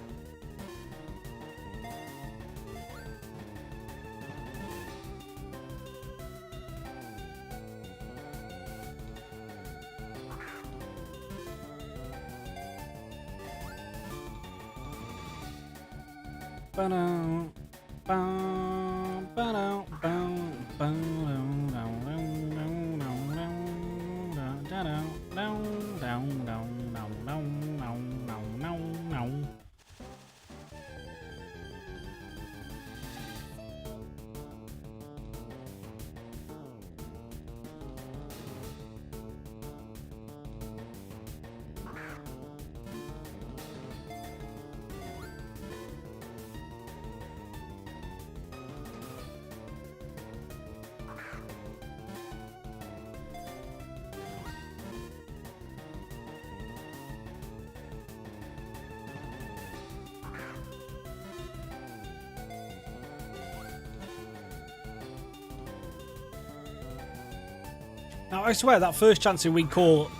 Now, I swear that first Chansey we caught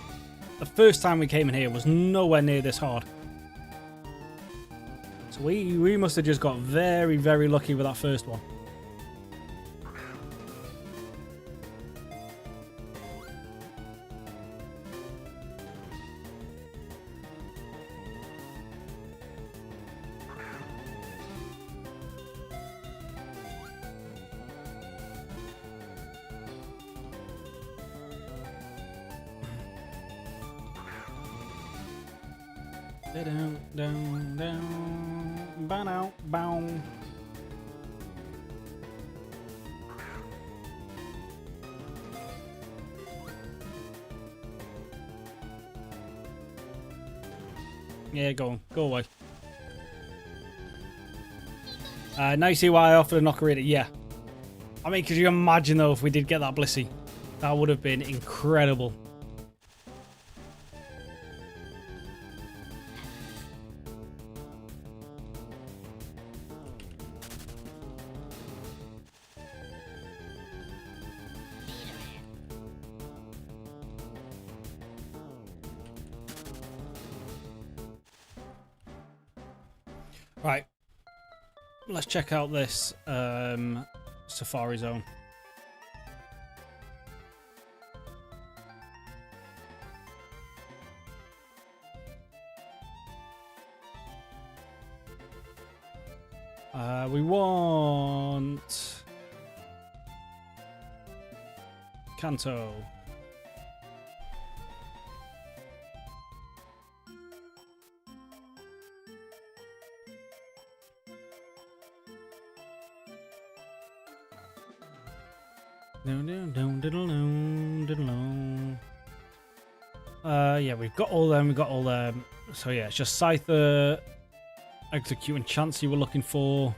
the first time we came in here was nowhere near this hard. So we must have just got very, very lucky with that first one. Down, down, down, bow, bow. Yeah, go on, go away. Now you see why I offered a Ocarina. Yeah, I mean, could you imagine though if we did get that Blissey? That would have been incredible. Right, let's check out this Safari Zone. We want Kanto. Yeah, we've got all them. We've got all them. So yeah, it's just Scyther, Execute, and Chansey we're looking for.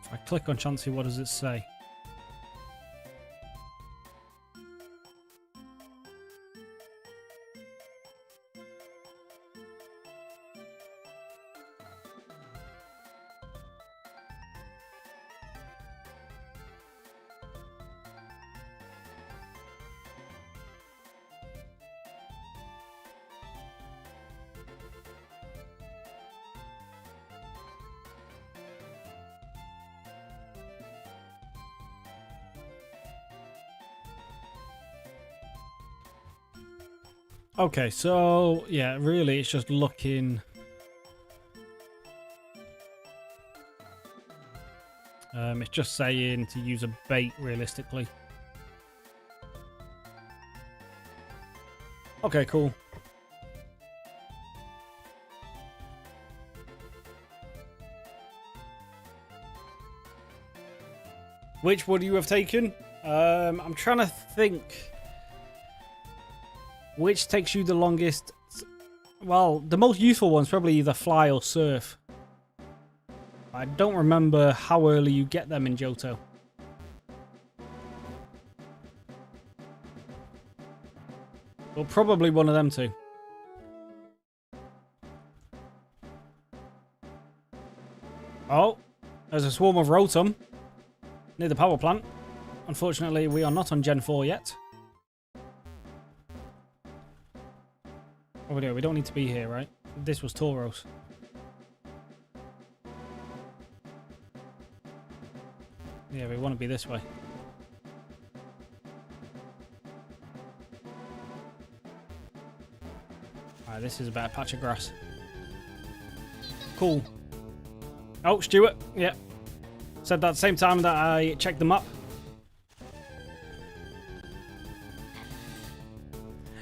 If I click on Chansey, what does it say? Okay, so yeah, really it's just looking. It's just saying to use a bait realistically. Okay, cool. Which would you have taken? I'm trying to think. Which takes you the longest? Well, the most useful one's probably either fly or surf. I don't remember how early you get them in Johto. Well, probably one of them two. Oh, there's a swarm of Rotom near the power plant. Unfortunately, we are not on Gen 4 yet. Oh, we don't need to be here, right? This was Tauros. Yeah, we want to be this way. Alright, this is a better patch of grass. Cool. Oh, Stuart. Yeah. Said that at the same time that I checked them up.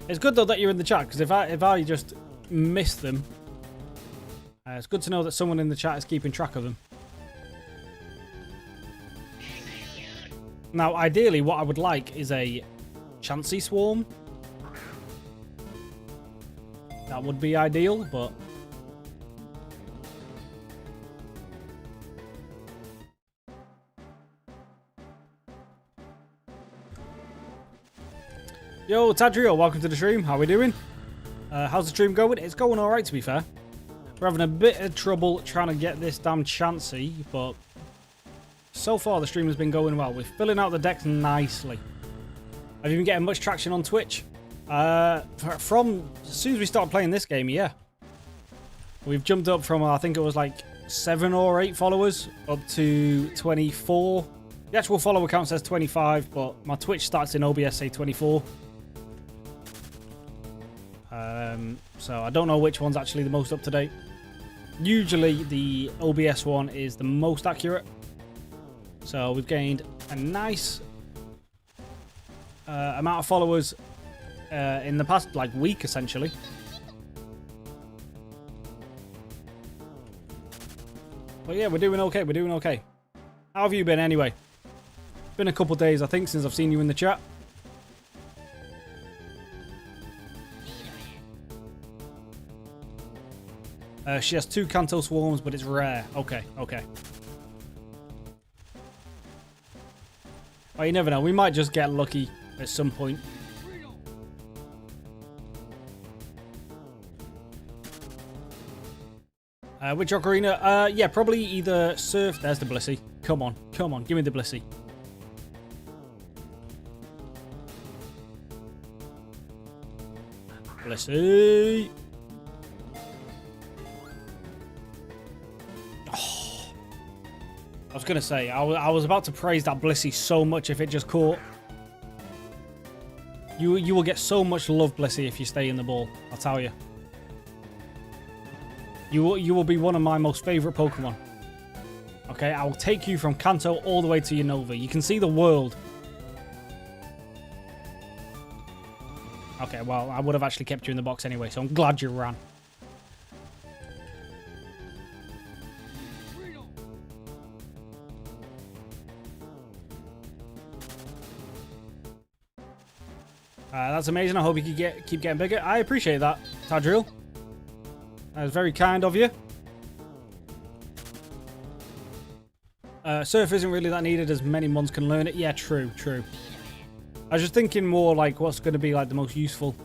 It's good though that you're in the chat, because if I just miss them, it's good to know that someone in the chat is keeping track of them. Now, ideally, what I would like is a Chansey Swarm. That would be ideal, but... Yo, Tadrio, welcome to the stream. How we doing? How's the stream going? It's going alright, to be fair. We're having a bit of trouble trying to get this damn Chansey, but... so far, the stream has been going well. We're filling out the decks nicely. Have you been getting much traction on Twitch? From as soon as we started playing this game, yeah. We've jumped up from, I think it was like 7 or 8 followers up to 24. The actual follower count says 25, but my Twitch stats in OBS say 24. So I don't know which one's actually the most up to date. Usually the OBS one is the most accurate. So we've gained a nice amount of followers in the past like week, essentially. But yeah, we're doing okay. We're doing okay. How have you been anyway? It's been a couple days, I think, since I've seen you in the chat. She has 2 Kanto Swarms, but it's rare. Okay, okay. Oh, you never know. We might just get lucky at some point. Which ocarina? Yeah, probably either Surf. There's the Blissey. Come on. Come on. Give me the Blissey. Blissey. Oh. I was going to say, I was about to praise that Blissey so much if it just caught. You will get so much love, Blissey, if you stay in the ball. I'll tell you. You will be one of my most favourite Pokemon. Okay, I will take you from Kanto all the way to Unova. You can see the world. Okay, well, I would have actually kept you in the box anyway, so I'm glad you ran. That's amazing. I hope you can keep getting bigger. I appreciate that, Tadriel. That was very kind of you. Surf isn't really that needed as many mons can learn it. Yeah, true, true. I was just thinking more like what's going to be like the most useful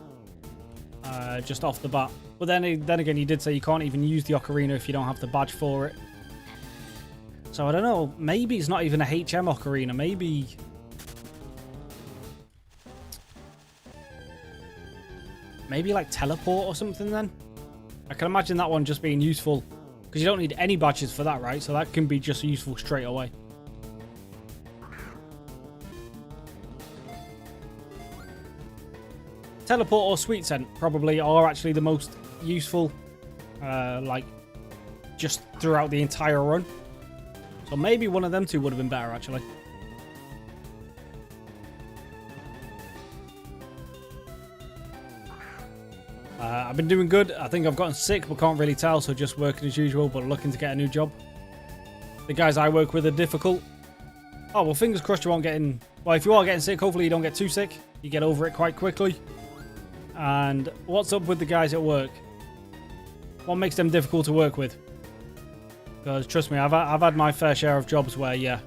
just off the bat. But then again, you did say you can't even use the Ocarina if you don't have the badge for it. So I don't know. Maybe it's not even a HM Ocarina. Maybe... maybe like teleport or something then? I can imagine that one just being useful. Because you don't need any badges for that, right? So that can be just useful straight away. Teleport or Sweet Scent probably are actually the most useful, like, just throughout the entire run. So maybe one of them two would have been better, actually. I've been doing good. I think I've gotten sick, but can't really tell, so just working as usual, but looking to get a new job. The guys I work with are difficult. Oh, well, fingers crossed you aren't getting... Well, if you are getting sick, hopefully you don't get too sick. You get over it quite quickly. And what's up with the guys at work? What makes them difficult to work with? Because, trust me, I've had my fair share of jobs where, yeah,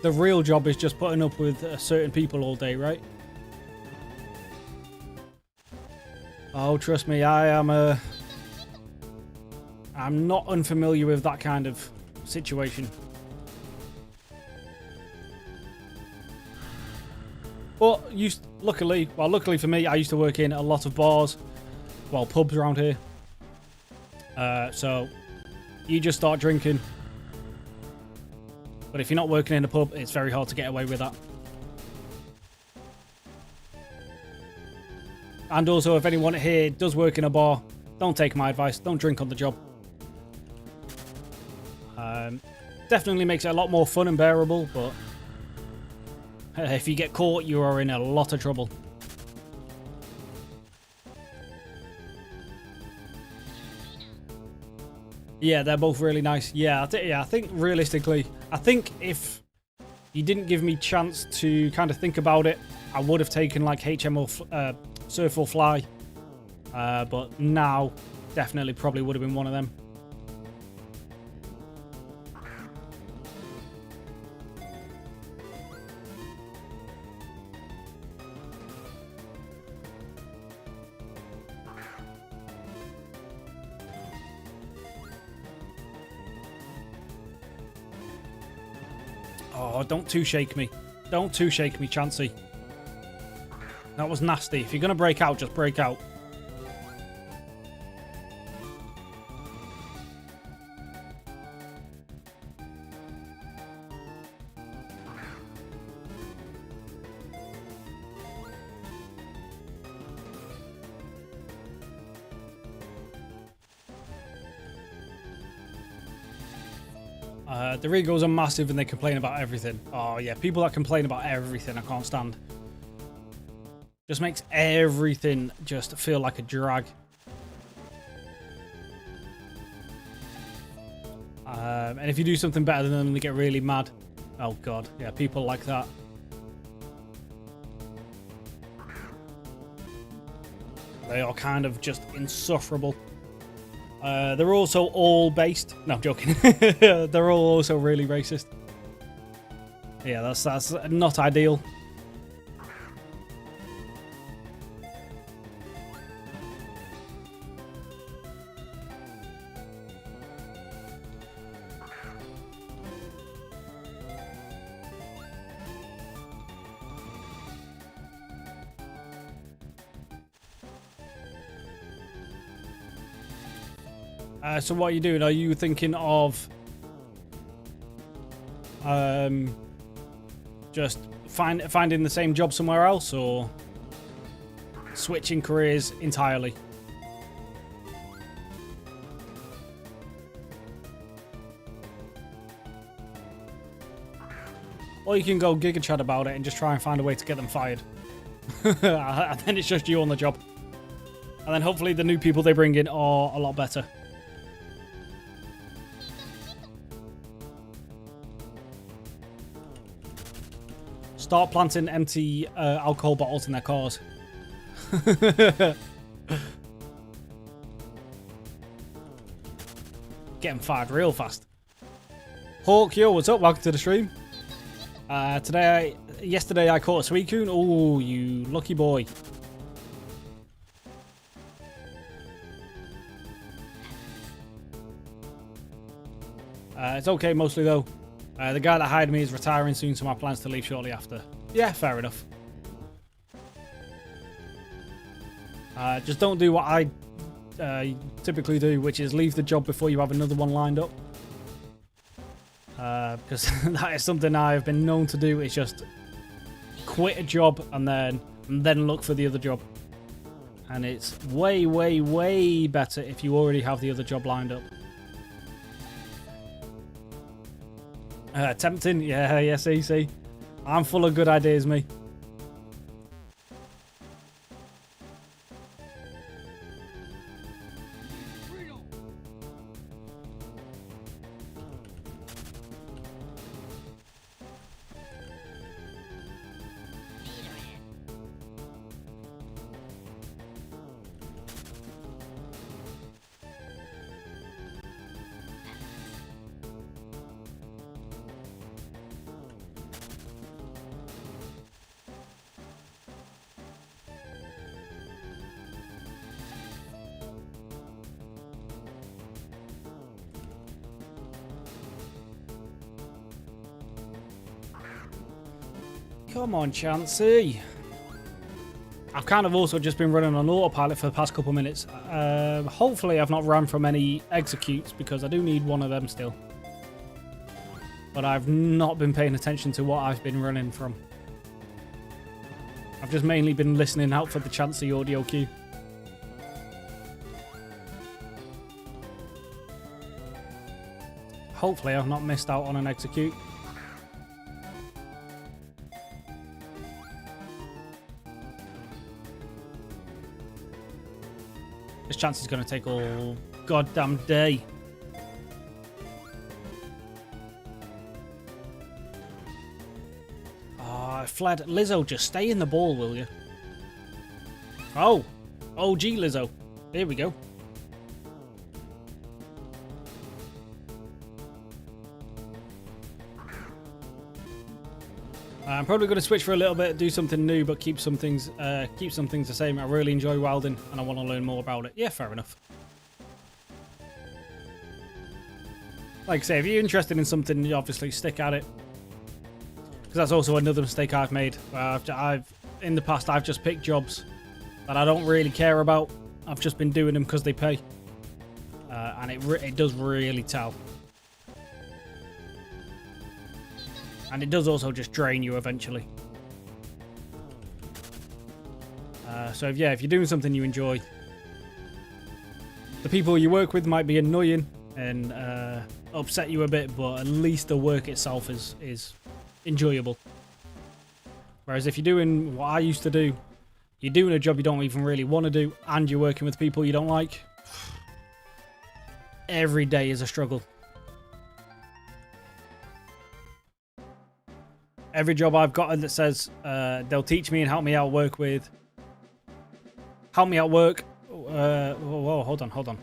the real job is just putting up with certain people all day, right? Oh, trust me, I'm not unfamiliar with that kind of situation. But luckily for me, I used to work in a lot of bars, well, pubs around here. So you just start drinking. But if you're not working in a pub, it's very hard to get away with that. And also, if anyone here does work in a bar, don't take my advice. Don't drink on the job. Definitely makes it a lot more fun and bearable, but if you get caught, you are in a lot of trouble. Yeah, they're both really nice. Yeah, I think realistically, I think if you didn't give me chance to kind of think about it, I would have taken like HMO, Surf or Fly. But now, definitely probably would have been one of them. Oh, don't too shake me. Don't too shake me, Chansey. That was nasty. If you're going to break out, just break out. The Regals are massive and they complain about everything. Oh, yeah. People that complain about everything, I can't stand. Just makes everything just feel like a drag. And if you do something better than them, they get really mad. Oh, God. Yeah, people like that. They are kind of just insufferable. They're also all based. No, I'm joking. They're all also really racist. Yeah, that's not ideal. So what are you doing? Are you thinking of just finding the same job somewhere else, or switching careers entirely? Or you can go Giga Chad about it and just try and find a way to get them fired. And then it's just you on the job. And then hopefully the new people they bring in are a lot better. Start planting empty alcohol bottles in their cars. Getting fired real fast. Hawk, yo, what's up? Welcome to the stream. Yesterday I caught a Suicune. Oh, you lucky boy. It's okay mostly though. The guy that hired me is retiring soon, so my plan's to leave shortly after. Yeah, fair enough. Just don't do what I typically do, which is leave the job before you have another one lined up. Because that is something I've been known to do, is just quit a job and then and then look for the other job. And it's way, way, way better if you already have the other job lined up. Tempting? Yeah, see. I'm full of good ideas, me. Come on, Chansey. I've kind of also just been running on autopilot for the past couple minutes. Hopefully I've not run from any executes because I do need one of them still. But I've not been paying attention to what I've been running from. I've just mainly been listening out for the Chansey audio cue. Hopefully I've not missed out on an execute. This chance is going to take all goddamn day. Oh, I fled. Lizzo, just stay in the ball, will you? Oh. OG Lizzo. Here we go. I'm probably going to switch for a little bit, do something new, but keep some things the same. I really enjoy wilding, and I want to learn more about it. Yeah, fair enough. Like I say, if you're interested in something, you obviously stick at it. Because that's also another mistake I've made. In the past, I've just picked jobs that I don't really care about. I've just been doing them because they pay, and it does really tell. And it does also just drain you eventually. So if you're doing something you enjoy, the people you work with might be annoying and upset you a bit, but at least the work itself is enjoyable. Whereas if you're doing what I used to do, you're doing a job you don't even really want to do, and you're working with people you don't like, every day is a struggle. Every job I've gotten that says they'll teach me and help me out work. Whoa, hold on.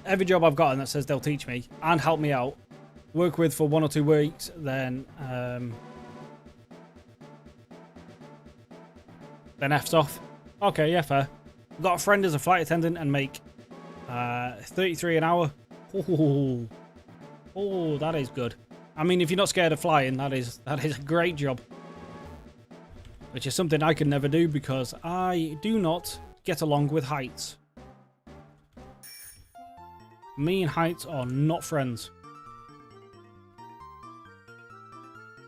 Every job I've gotten that says they'll teach me and help me out, work with for 1 or 2 weeks, then F's off. Okay, yeah, fair. I've got a friend as a flight attendant and make 33 an hour. Oh, that is good. I mean, if you're not scared of flying, that is a great job. Which is something I can never do because I do not get along with heights. Me and heights are not friends.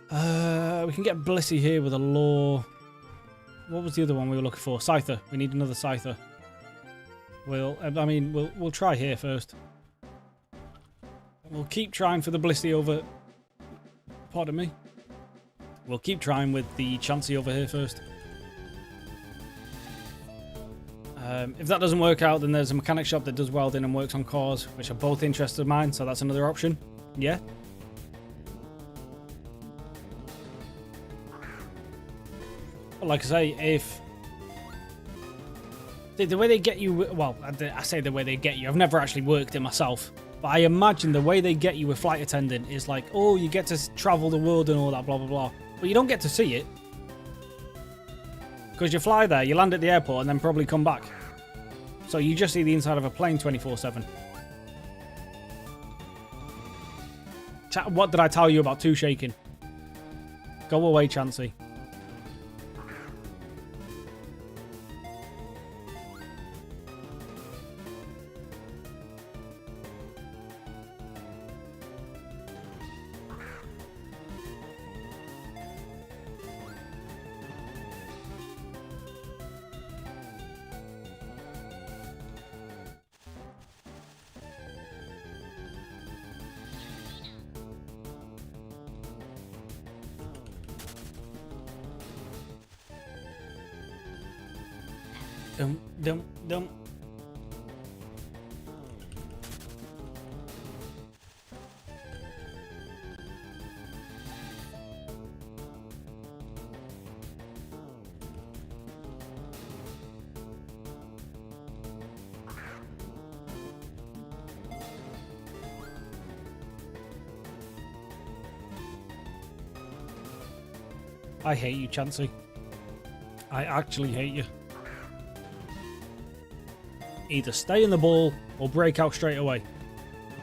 We can get Blissey here with a law. What was the other one we were looking for? Scyther. We need another Scyther. We'll try here first. We'll keep trying for the Blissey over. Pardon me. We'll keep trying with the Chansey over here first. If that doesn't work out, then there's a mechanic shop that does welding and works on cars, which are both interests of mine, so that's another option. Yeah. But like I say, if the way they get you, well, I say the way they get you, I've never actually worked it myself. But I imagine the way they get you with flight attendant is like, oh, you get to travel the world and all that, blah, blah, blah. But you don't get to see it. Because you fly there, you land at the airport, and then probably come back. So you just see the inside of a plane 24/7. What did I tell you about 2 shaking? Go away, Chansey. Dum, dum, dum. I hate you, Chansey. I actually hate you. Either stay in the ball or break out straight away.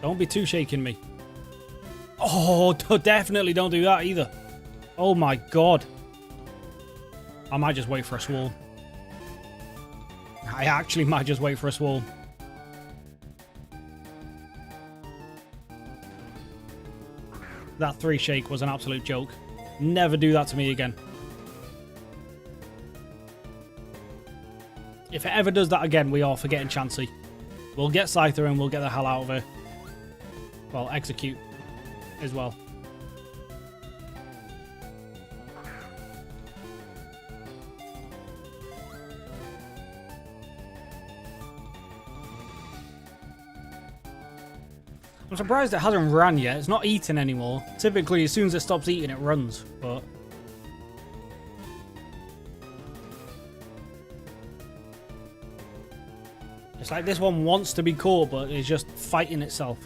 Don't be too shaking me. Oh, definitely don't do that either. Oh my god. I might just wait for a swarm. I actually might just wait for a swarm. That 3 shake was an absolute joke. Never do that to me again. If it ever does that again, we are forgetting Chansey. We'll get Scyther and we'll get the hell out of her. Well, execute as well. I'm surprised it hasn't ran yet. It's not eating anymore. Typically, as soon as it stops eating, it runs. But it's like this one wants to be caught, but is just fighting itself.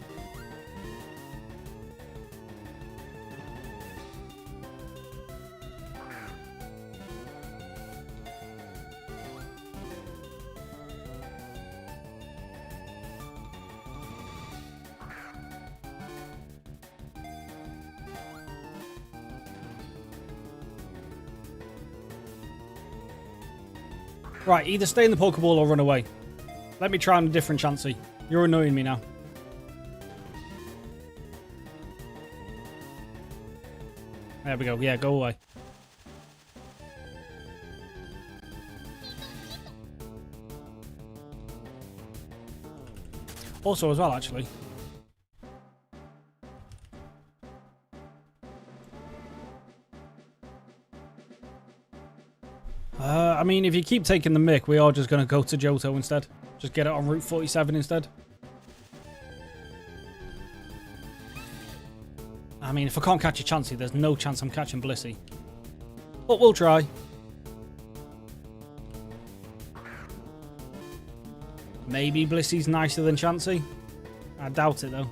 Right, either stay in the Pokeball or run away. Let me try on a different Chansey. You're annoying me now. There we go. Yeah, go away. Also as well, actually. I mean, if you keep taking the mick, we are just going to go to Johto instead. Just get it on Route 47 instead. I mean, if I can't catch a Chansey, there's no chance I'm catching Blissey. But we'll try. Maybe Blissey's nicer than Chansey. I doubt it, though.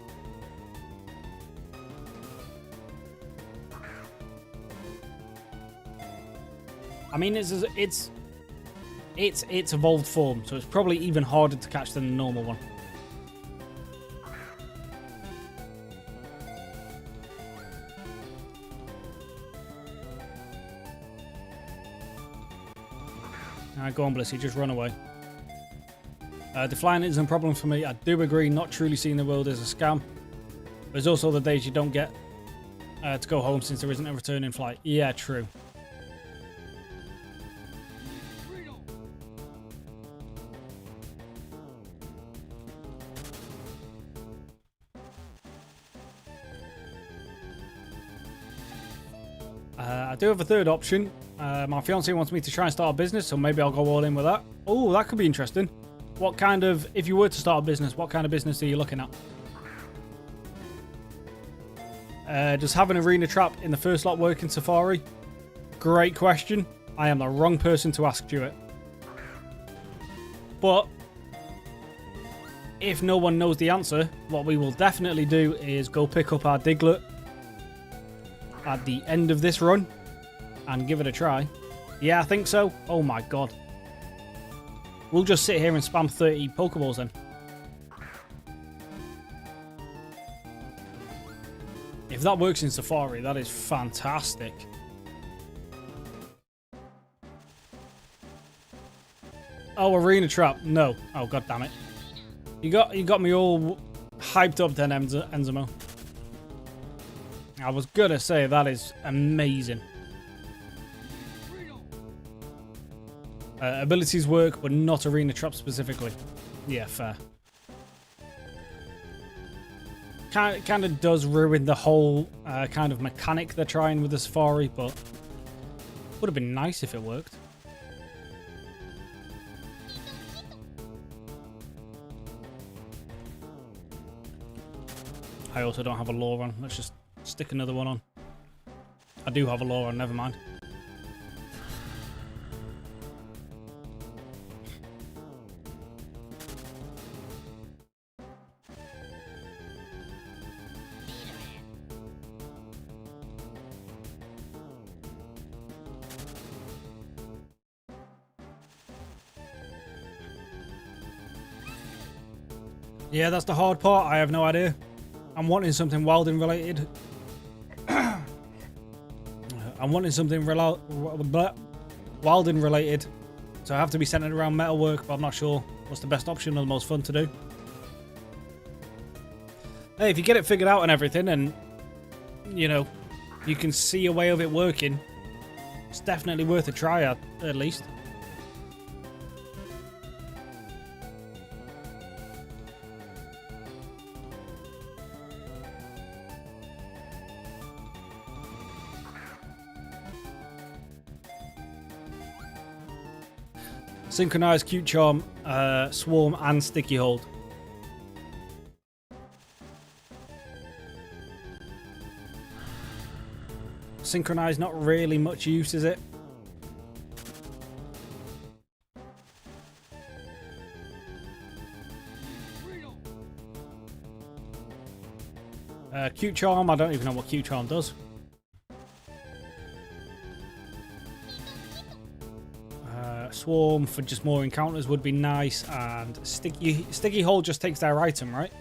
I mean, it's evolved form, so it's probably even harder to catch than the normal one. Alright, go on, Blissey, just run away. The flying isn't a problem for me. I do agree, not truly seeing the world is a scam. There's also the days you don't get to go home since there isn't a return in flight. Yeah, true. I do have a third option. My fiance wants me to try and start a business, so maybe I'll go all in with that. Oh, that could be interesting. What kind of, if you were to start a business, what kind of business are you looking at? Does having an arena trap in the first lot work in Safari? Great question. I am the wrong person to ask, Stuart. But if no one knows the answer, what we will definitely do is go pick up our Diglett at the end of this run and give it a try. Yeah, I think so. Oh my god. We'll just sit here and spam 30 Pokeballs then. If that works in Safari, that is fantastic. Oh, arena trap. No. Oh, god damn it. You got me all hyped up then, Enzimo. I was gonna say that is amazing. Abilities work, but not arena trap specifically. Yeah, fair. Kind of does ruin the whole kind of mechanic they're trying with the Safari, but would have been nice if it worked. I also don't have a lure on. Let's just stick another one on. I do have a lure on, never mind. Yeah, that's the hard part. I have no idea. I'm wanting something Wilding related. I'm wanting something Wilding related. So I have to be centered around metalwork, but I'm not sure what's the best option or the most fun to do. Hey, if you get it figured out and everything and, you know, you can see a way of it working, it's definitely worth a try at least. Synchronized, Cute Charm, Swarm, and Sticky Hold. Synchronized, not really much use, is it? Cute Charm, I don't even know what Cute Charm does. Swarm for just more encounters would be nice, and Sticky Hold just takes their item, right?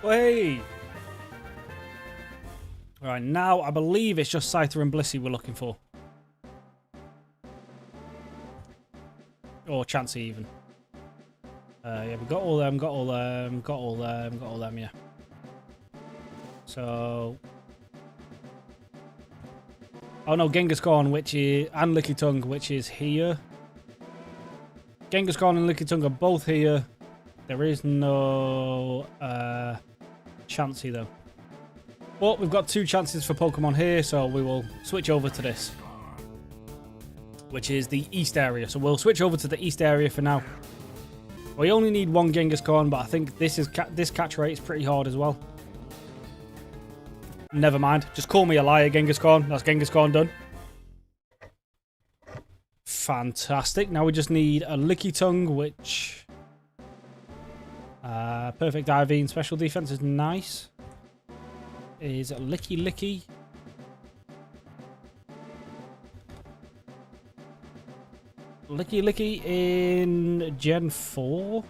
Hey! Right, now I believe it's just Scyther and Blissey we're looking for. Or Chansey even. Yeah, we got all them, got all them, yeah. So... Oh no, Genghis-Khan, which is... And Lickitung, which is here. Genghis-Khan and Lickitung are both here. There is no... Chansey though. Well, we've got 2 chances for Pokemon here, so we will switch over to this, which is the East area. So we'll switch over to the East area for now. We only need 1 Genghis-Khan, but I think this catch rate is pretty hard as well. Never mind. Just call me a liar, Genghis-Khan. That's Genghis-Khan done. Fantastic. Now we just need a Lickitung, which... perfect IV and special defense is nice. Is Licky. Licky in Gen 4?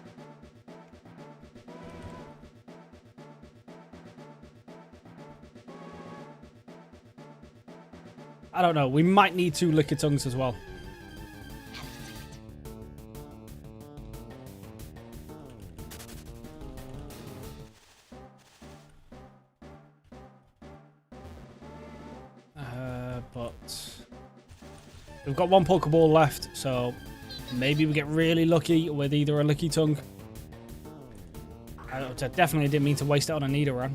I don't know. We might need 2 Lickitungs as well. We've got 1 Pokeball left, so maybe we get really lucky with either a Lickitung. I definitely didn't mean to waste it on a Nidoran.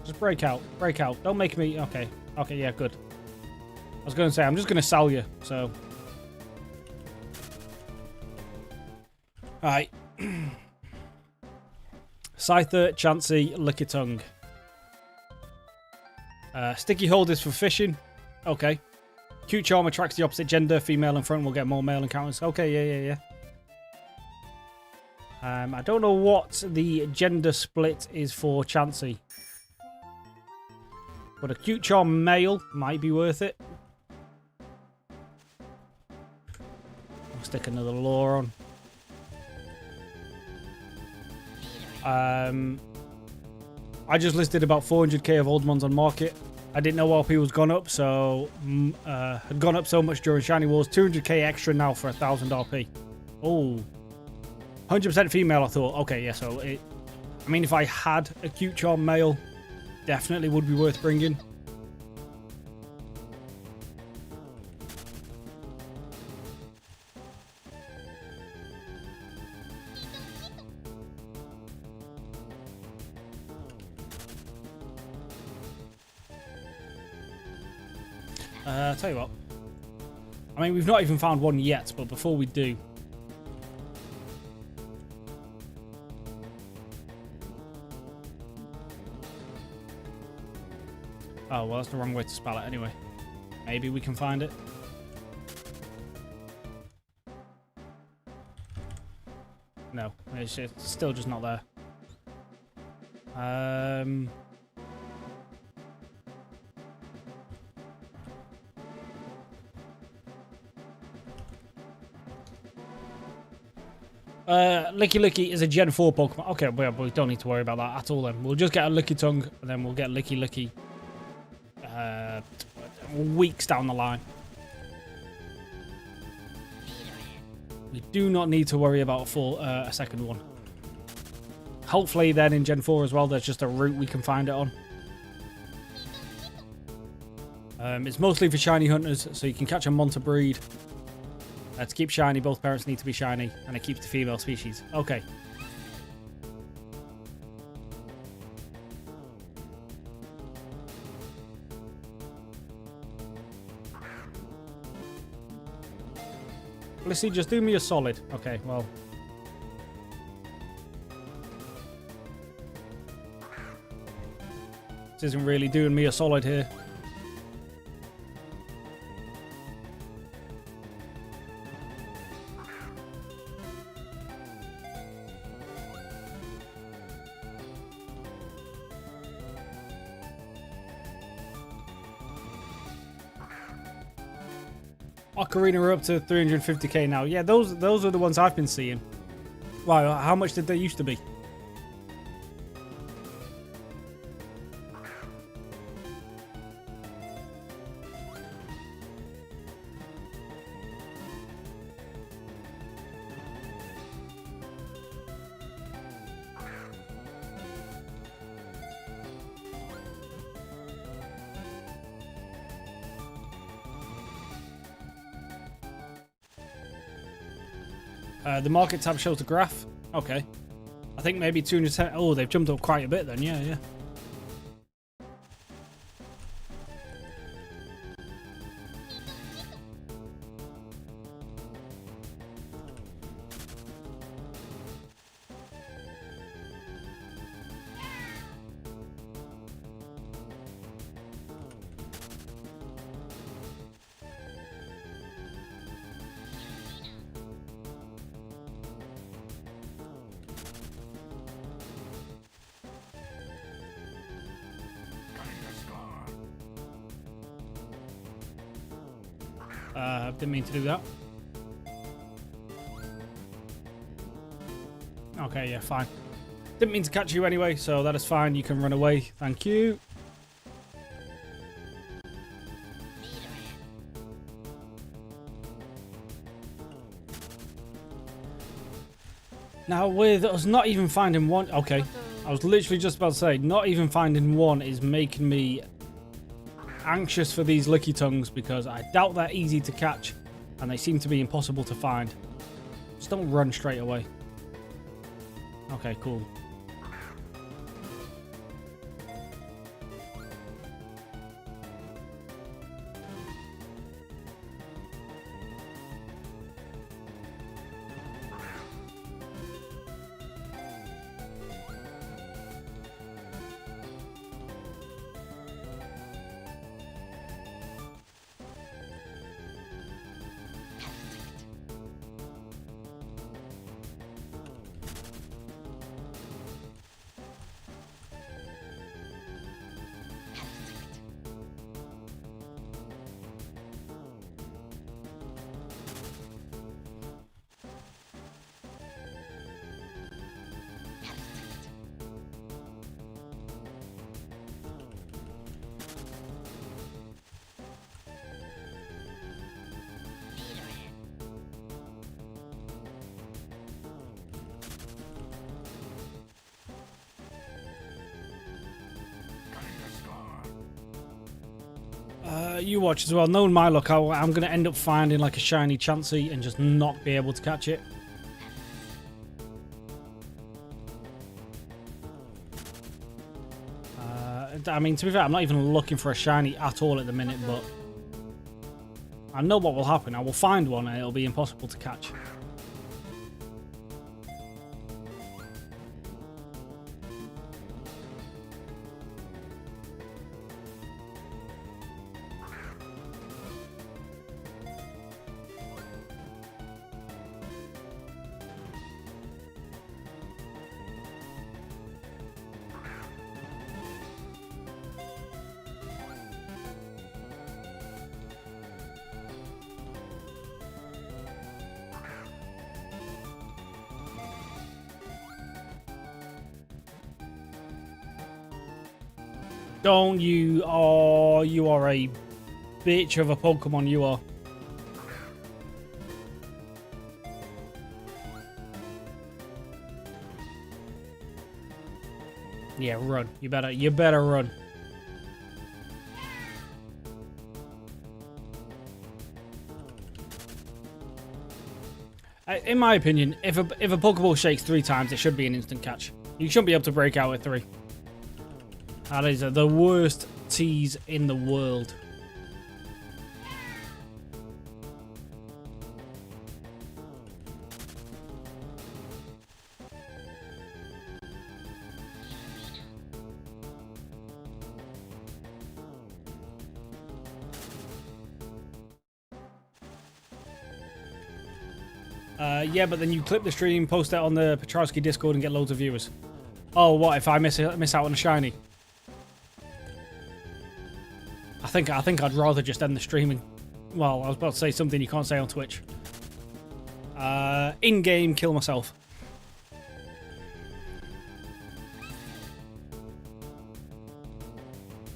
Just break out. Break out. Don't make me... Okay. Okay, yeah, good. I was going to say, I'm just going to sell you, so... Alright. Scyther, Chansey, Lickitung. Sticky Hold is for fishing. Okay. Cute Charm attracts the opposite gender. Female in front will get more male encounters. Okay, yeah. I don't know what the gender split is for Chansey. But a Cute Charm male might be worth it. I'll stick another lure on. I just listed about 400k of old ones on market. I didn't know RP was gone up, so had gone up so much during Shiny Wars. 200k extra now for 1000 RP. Oh, 100% female. I thought. Okay, yeah. So I mean, if I had a Cute Charm male, definitely would be worth bringing. Tell you what. I mean, we've not even found one yet, but before we do... Oh, well, that's the wrong way to spell it anyway. Maybe we can find it. No, it's still just not there. Licky Licky is a Gen 4 Pokemon. Okay, we don't need to worry about that at all then. We'll just get a Licky Tongue, and then we'll get Licky Licky weeks down the line. We do not need to worry about a second one. Hopefully then in Gen 4 as well, there's just a route we can find it on. It's mostly for shiny hunters, so you can catch a Monta breed. To keep shiny, both parents need to be shiny, and it keeps the female species. Okay. Lissy, just do me a solid. Okay, well. This isn't really doing me a solid here. Ocarina are up to 350k now. Yeah, those are the ones I've been seeing. Wow, how much did they used to be? The market tab shows the graph. Okay. I think maybe 210. Oh, they've jumped up quite a bit then. Yeah, yeah. Didn't mean to do that. Okay, yeah, fine. Didn't mean to catch you anyway, so that is fine. You can run away. Thank you. Now, with us not even finding one... Okay, I was literally just about to say, not even finding one is making me anxious for these Licky Tongues because I doubt they're easy to catch and they seem to be impossible to find. Just don't run straight away. Okay, cool. You watch as well. Knowing my luck, I'm going to end up finding like a shiny Chansey and just not be able to catch it. I mean, to be fair, I'm not even looking for a shiny at all at the minute, but I know what will happen. I will find one and it'll be impossible to catch. Don't you? Oh, you are a bitch of a Pokemon, you are. Yeah, run. You better run. In my opinion, if a Pokeball shakes 3 times, it should be an instant catch. You shouldn't be able to break out with 3. That is the worst tease in the world. Yeah, but then you clip the stream, post it on the Petrowski Discord, and get loads of viewers. Oh, what if I miss out on a shiny? I think I'd rather just end the streaming. Well, I was about to say something you can't say on Twitch. In-game, kill myself.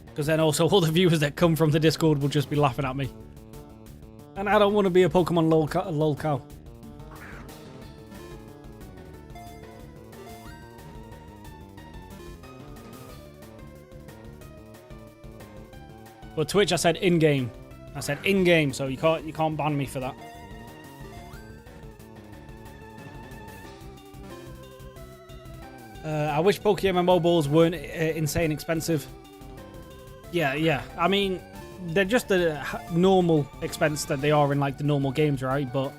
Because then also all the viewers that come from the Discord will just be laughing at me. And I don't want to be a Pokemon lol cow. But Twitch, I said in-game. I said in-game, so you can't ban me for that. I wish PokeMMO balls weren't insane expensive. Yeah. I mean, they're just the normal expense that they are in like the normal games, right? But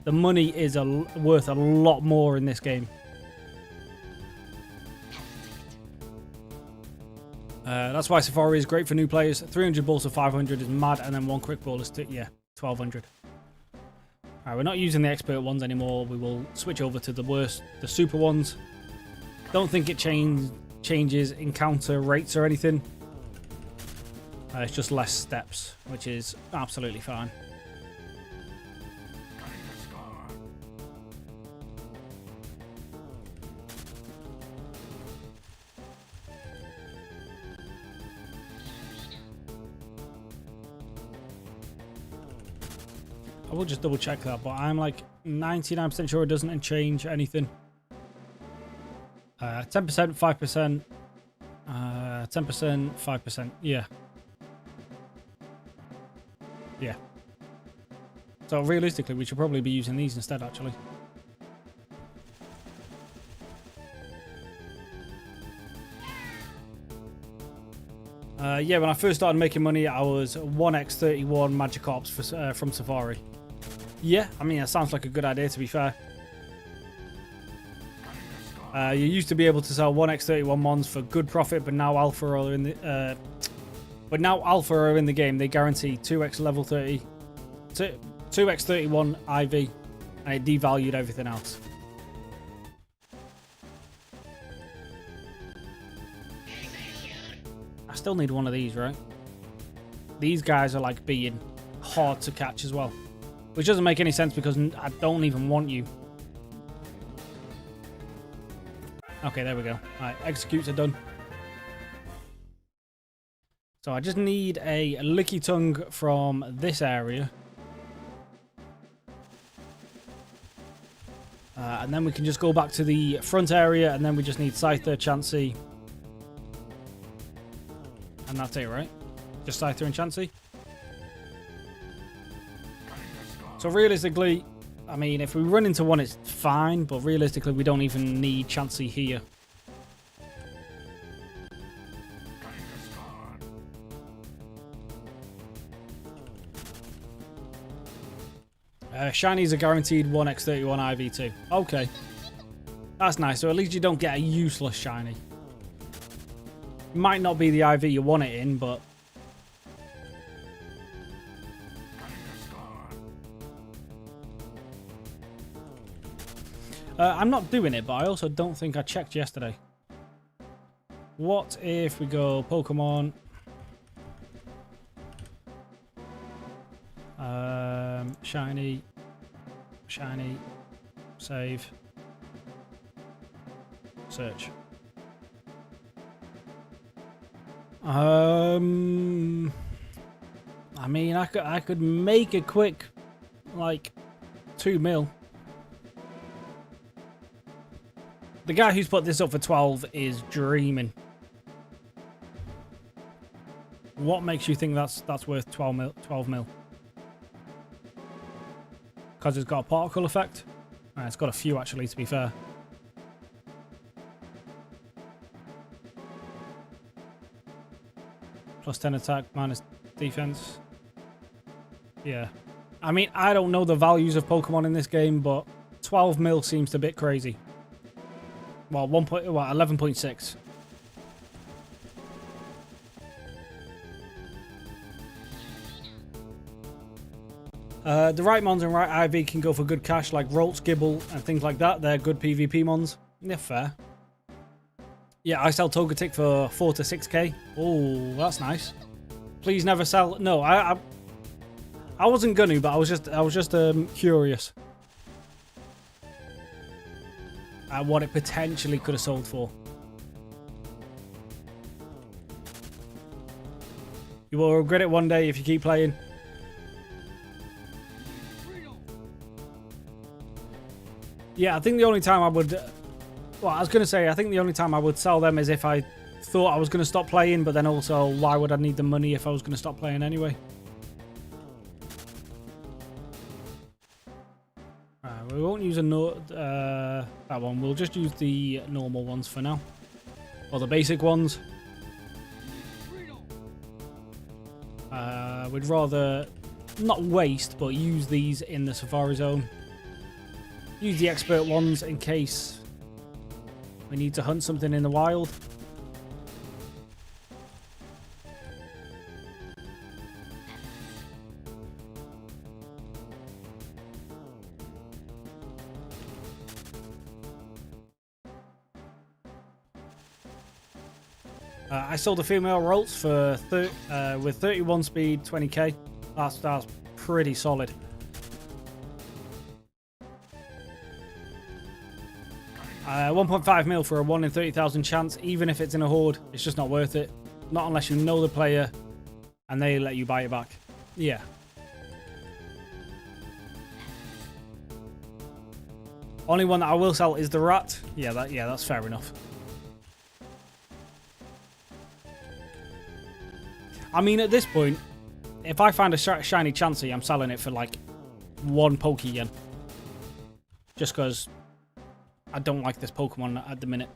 the money is worth a lot more in this game. That's why Safari is great for new players. 300 balls for 500 is mad, and then 1 quick ball is 1200. Alright, we're not using the expert ones anymore. We will switch over to the super ones. Don't think it changes encounter rates or anything. It's just less steps, which is absolutely fine. I will just double check that, but I'm like 99% sure it doesn't change anything. 10%, 5%, 10%, 5%. Yeah. Yeah. So realistically, we should probably be using these instead, actually. Yeah, when I first started making money, I was 1x31 Magikarps from Safari. Yeah, I mean, that sounds like a good idea, to be fair. You used to be able to sell 1x31 mons for good profit, but now Alpha are in the game. They guarantee 2x level 30, 2x31 IV, and it devalued everything else. I still need one of these, right? These guys are like being hard to catch as well, which doesn't make any sense because I don't even want you. Okay, there we go. Alright, executes are done. So I just need a Licky Tongue from this area. And then we can just go back to the front area, and then we just need Scyther, Chansey. And that's it, right? Just Scyther and Chansey. So realistically, I mean, if we run into one, it's fine, but realistically, we don't even need Chansey here. Shinies are guaranteed 1x31 IV2. Okay. That's nice. So at least you don't get a useless shiny. Might not be the IV you want it in, but... I'm not doing it, but I also don't think I checked yesterday. What if we go Pokemon... shiny, save, search. I mean, I could make a quick, like, 2 mil. The guy who's put this up for 12 is dreaming. What makes you think that's worth 12 mil? Because it's got a particle effect? It's got a few, actually, to be fair. Plus 10 attack, minus defense. Yeah. I mean, I don't know the values of Pokemon in this game, but 12 mil seems a bit crazy. Well, 11.6. The right mons and right IV can go for good cash, like Roltz, Gibble, and things like that. They're good PvP mons. Yeah, fair. Yeah, I sell Togetic for 4 to 6k. Oh, that's nice. Please never sell. No, I wasn't gonna, but I was just curious at what it potentially could have sold for. You will regret it one day if you keep playing. Yeah, I think the only time I would... Well, I was going to say, I think the only time I would sell them is if I thought I was going to stop playing, but then also, why would I need the money if I was going to stop playing anyway? We won't use that one. We'll just use the normal ones for now. Or the basic ones. We'd rather not waste, but use these in the Safari Zone. Use the expert ones in case we need to hunt something in the wild. I sold a female Roltz for with 31 speed, 20k. That's pretty solid. $1.5 mil for a 1 in 30,000 chance, even if it's in a horde. It's just not worth it. Not unless you know the player and they let you buy it back. Yeah. Only one that I will sell is the rat. Yeah, that's fair enough. I mean, at this point, if I find a shiny Chansey, I'm selling it for like 1 Poke Yen. Just because I don't like this Pokemon at the minute.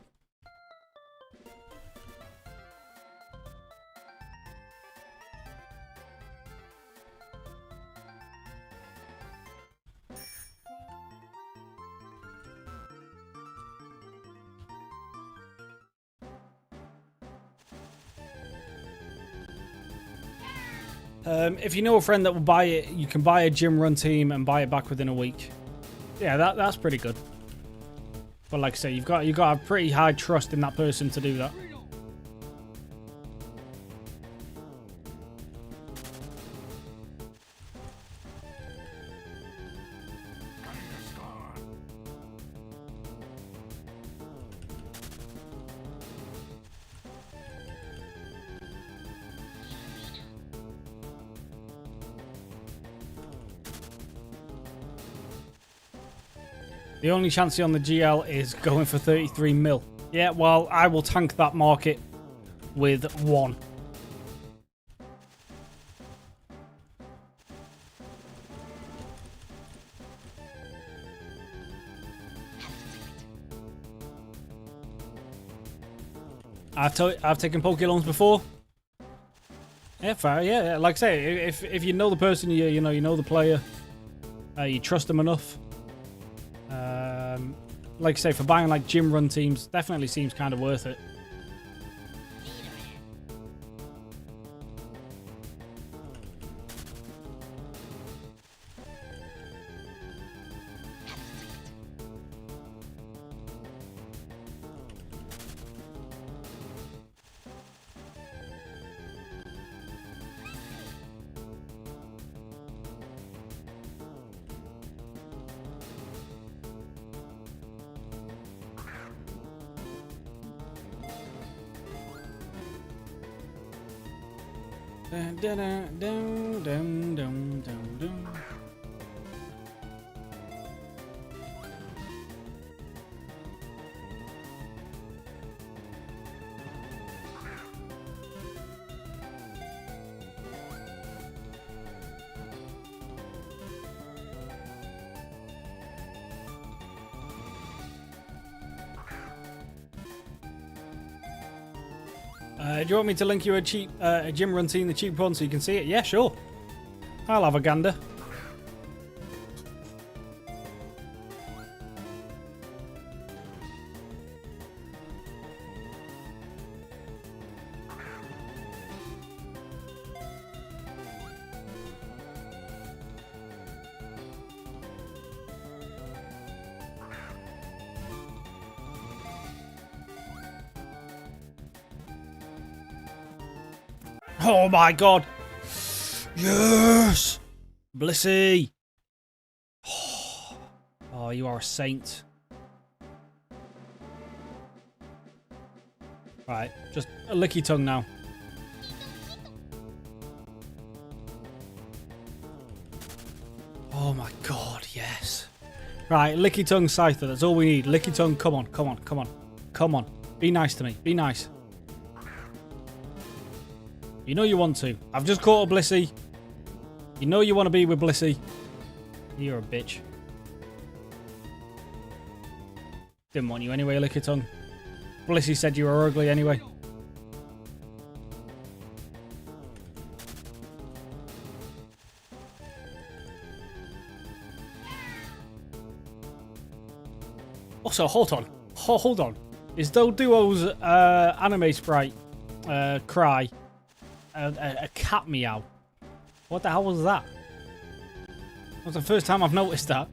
If you know a friend that will buy it, you can buy a gym run team and buy it back within a week. Yeah, that's pretty good. But like I say, you've got to have pretty high trust in that person to do that. The only chance on the GL is going for 33 mil. Yeah, well, I will tank that market with 1. I've taken Poke loans before. Yeah, fair. Yeah, like I say, if you know the person, you know the player. You trust them enough. Like I say, for buying like gym run teams, definitely seems kind of worth it. Dun, dun, dun, dun, dun, dun, dun. Do you want me to link you a cheap a gym run team, the cheap one, so you can see it? Yeah, sure. I'll have a gander. Oh my god! Yes! Blissey! Oh, you are a saint. Right, just a licky tongue now. Oh my god, yes. Right, licky tongue Scyther, that's all we need. Licky tongue, come on, come on, come on. Come on. Be nice to me, be nice. You know you want to. I've just caught a Blissey. You know you want to be with Blissey. You're a bitch. Didn't want you anyway, lick your tongue. Blissey said you were ugly anyway. Also, hold on. Hold on. Is Doduo's anime sprite cry a cat meow? What the hell was that? That was the first time I've noticed that.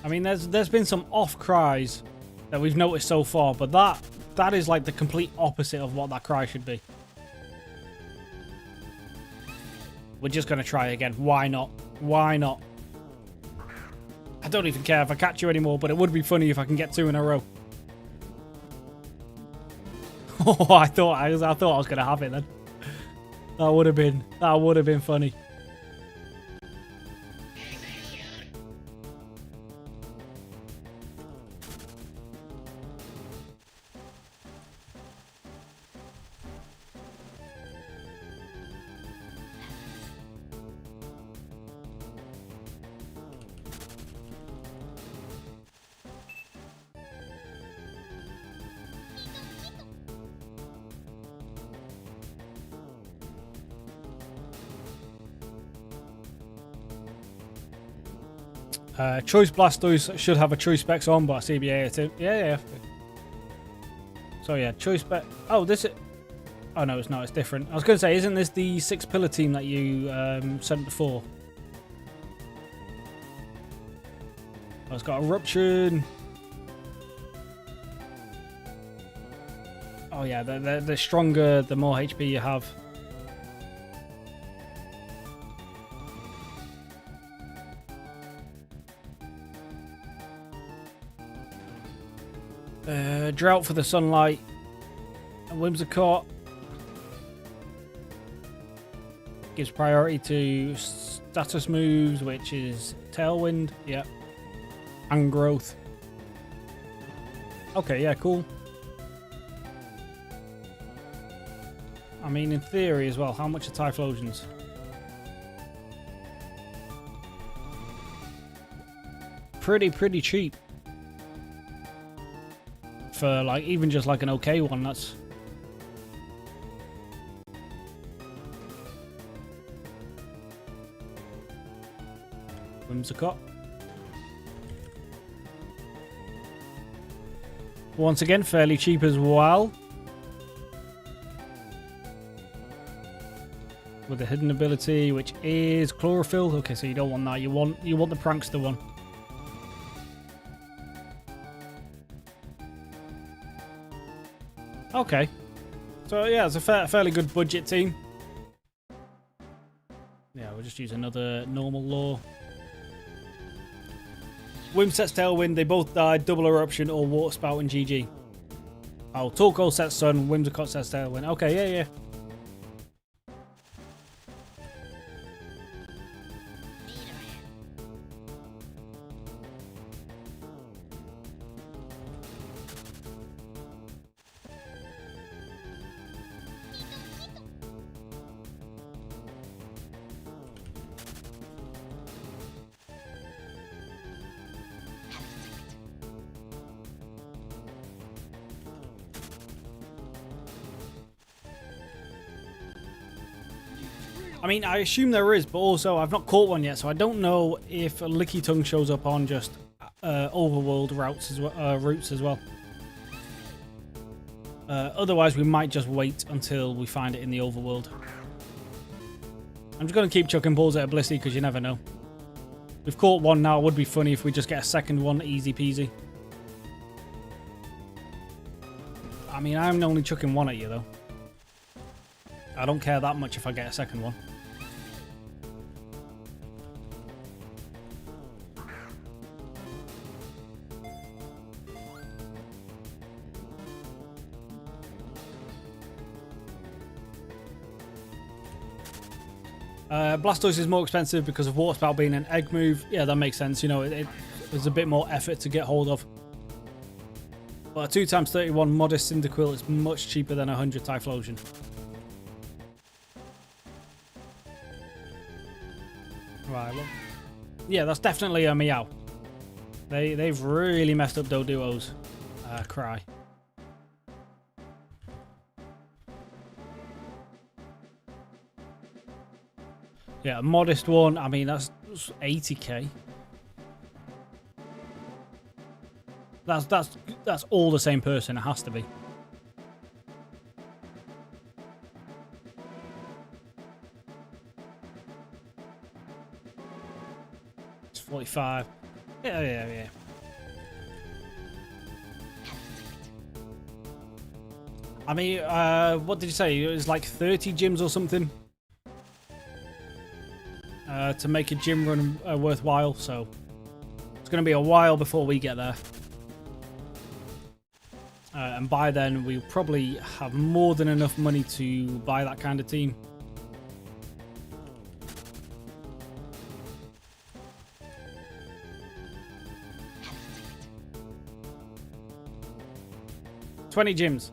I mean, there's been some off cries that we've noticed so far, but that is like the complete opposite of what that cry should be. We're just going to try again. Why not? Why not? I don't even care if I catch you anymore, but it would be funny if I can get 2 in a row. Oh, I thought I was going to have it then. That would have been funny. Choice Blastoise should have a True Specs on, but CBA it. Yeah. So yeah, Choice Spec. Oh, this is. Oh no, it's not. It's different. I was going to say, isn't this the 6-pillar team that you sent before? Oh, it's got Eruption. Oh yeah, the stronger, the more HP you have. Drought for the sunlight. And Whimsicott gives priority to status moves, which is Tailwind, yeah, and Growth. Okay, yeah, cool. I mean, in theory as well, how much are Typhlosions? Pretty cheap. For like even just like an okay one, that's Whimsicott. Once again, fairly cheap as well. With a hidden ability, which is Chlorophyll. Okay, so you don't want that. You want the Prankster one. Okay. So yeah, it's a fairly good budget team. Yeah, we'll just use another normal law. Whim sets Tailwind, they both died, double eruption or water spout and GG. Oh, Torkoal sets Sun, Whimsicott sets Tailwind. Okay, yeah. I mean, I assume there is, but also I've not caught one yet, so I don't know if a Licky Tongue shows up on just overworld routes as well. Otherwise, we might just wait until we find it in the overworld. I'm just going to keep chucking balls at a Blissey because you never know. We've caught one now. It would be funny if we just get a second one, easy peasy. I mean, I'm only chucking one at you, though. I don't care that much if I get a second one. Blastoise is more expensive because of Water Spout being an egg move. Yeah, that makes sense. You know, there's a bit more effort to get hold of. But a 2x31 Modest Cyndaquil is much cheaper than 100 Typhlosion. Right, well, yeah, that's definitely a Meow. They've really messed up Doduos. Cry. Yeah, a modest one. I mean, that's 80k. That's all the same person. It has to be. It's 45. Yeah. I mean, what did you say? It was like 30 gyms or something to make a gym run worthwhile. So it's going to be a while before we get there. And by then, we'll probably have more than enough money to buy that kind of team. $20 gyms.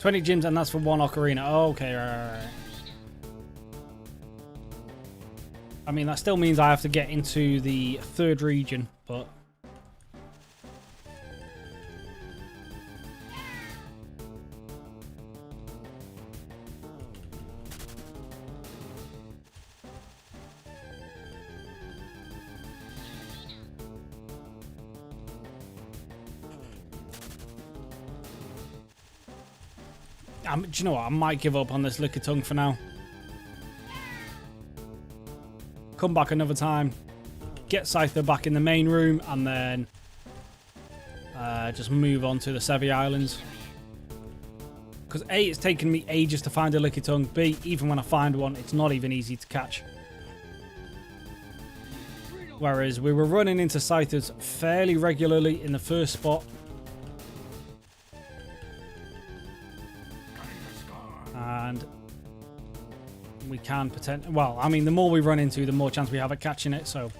20 gyms, and that's for one ocarina. Oh, okay, right. I mean, that still means I have to get into the third region, but... do you know what? I might give up on this Lickitung for now. Come back another time. Get Scyther back in the main room. And then just move on to the Sevi Islands. Because A, it's taken me ages to find a Lickitung. B, even when I find one, it's not even easy to catch. Whereas we were running into Scythers fairly regularly in the first spot. And we can potentially... Well, I mean, the more we run into, the more chance we have at catching it, so...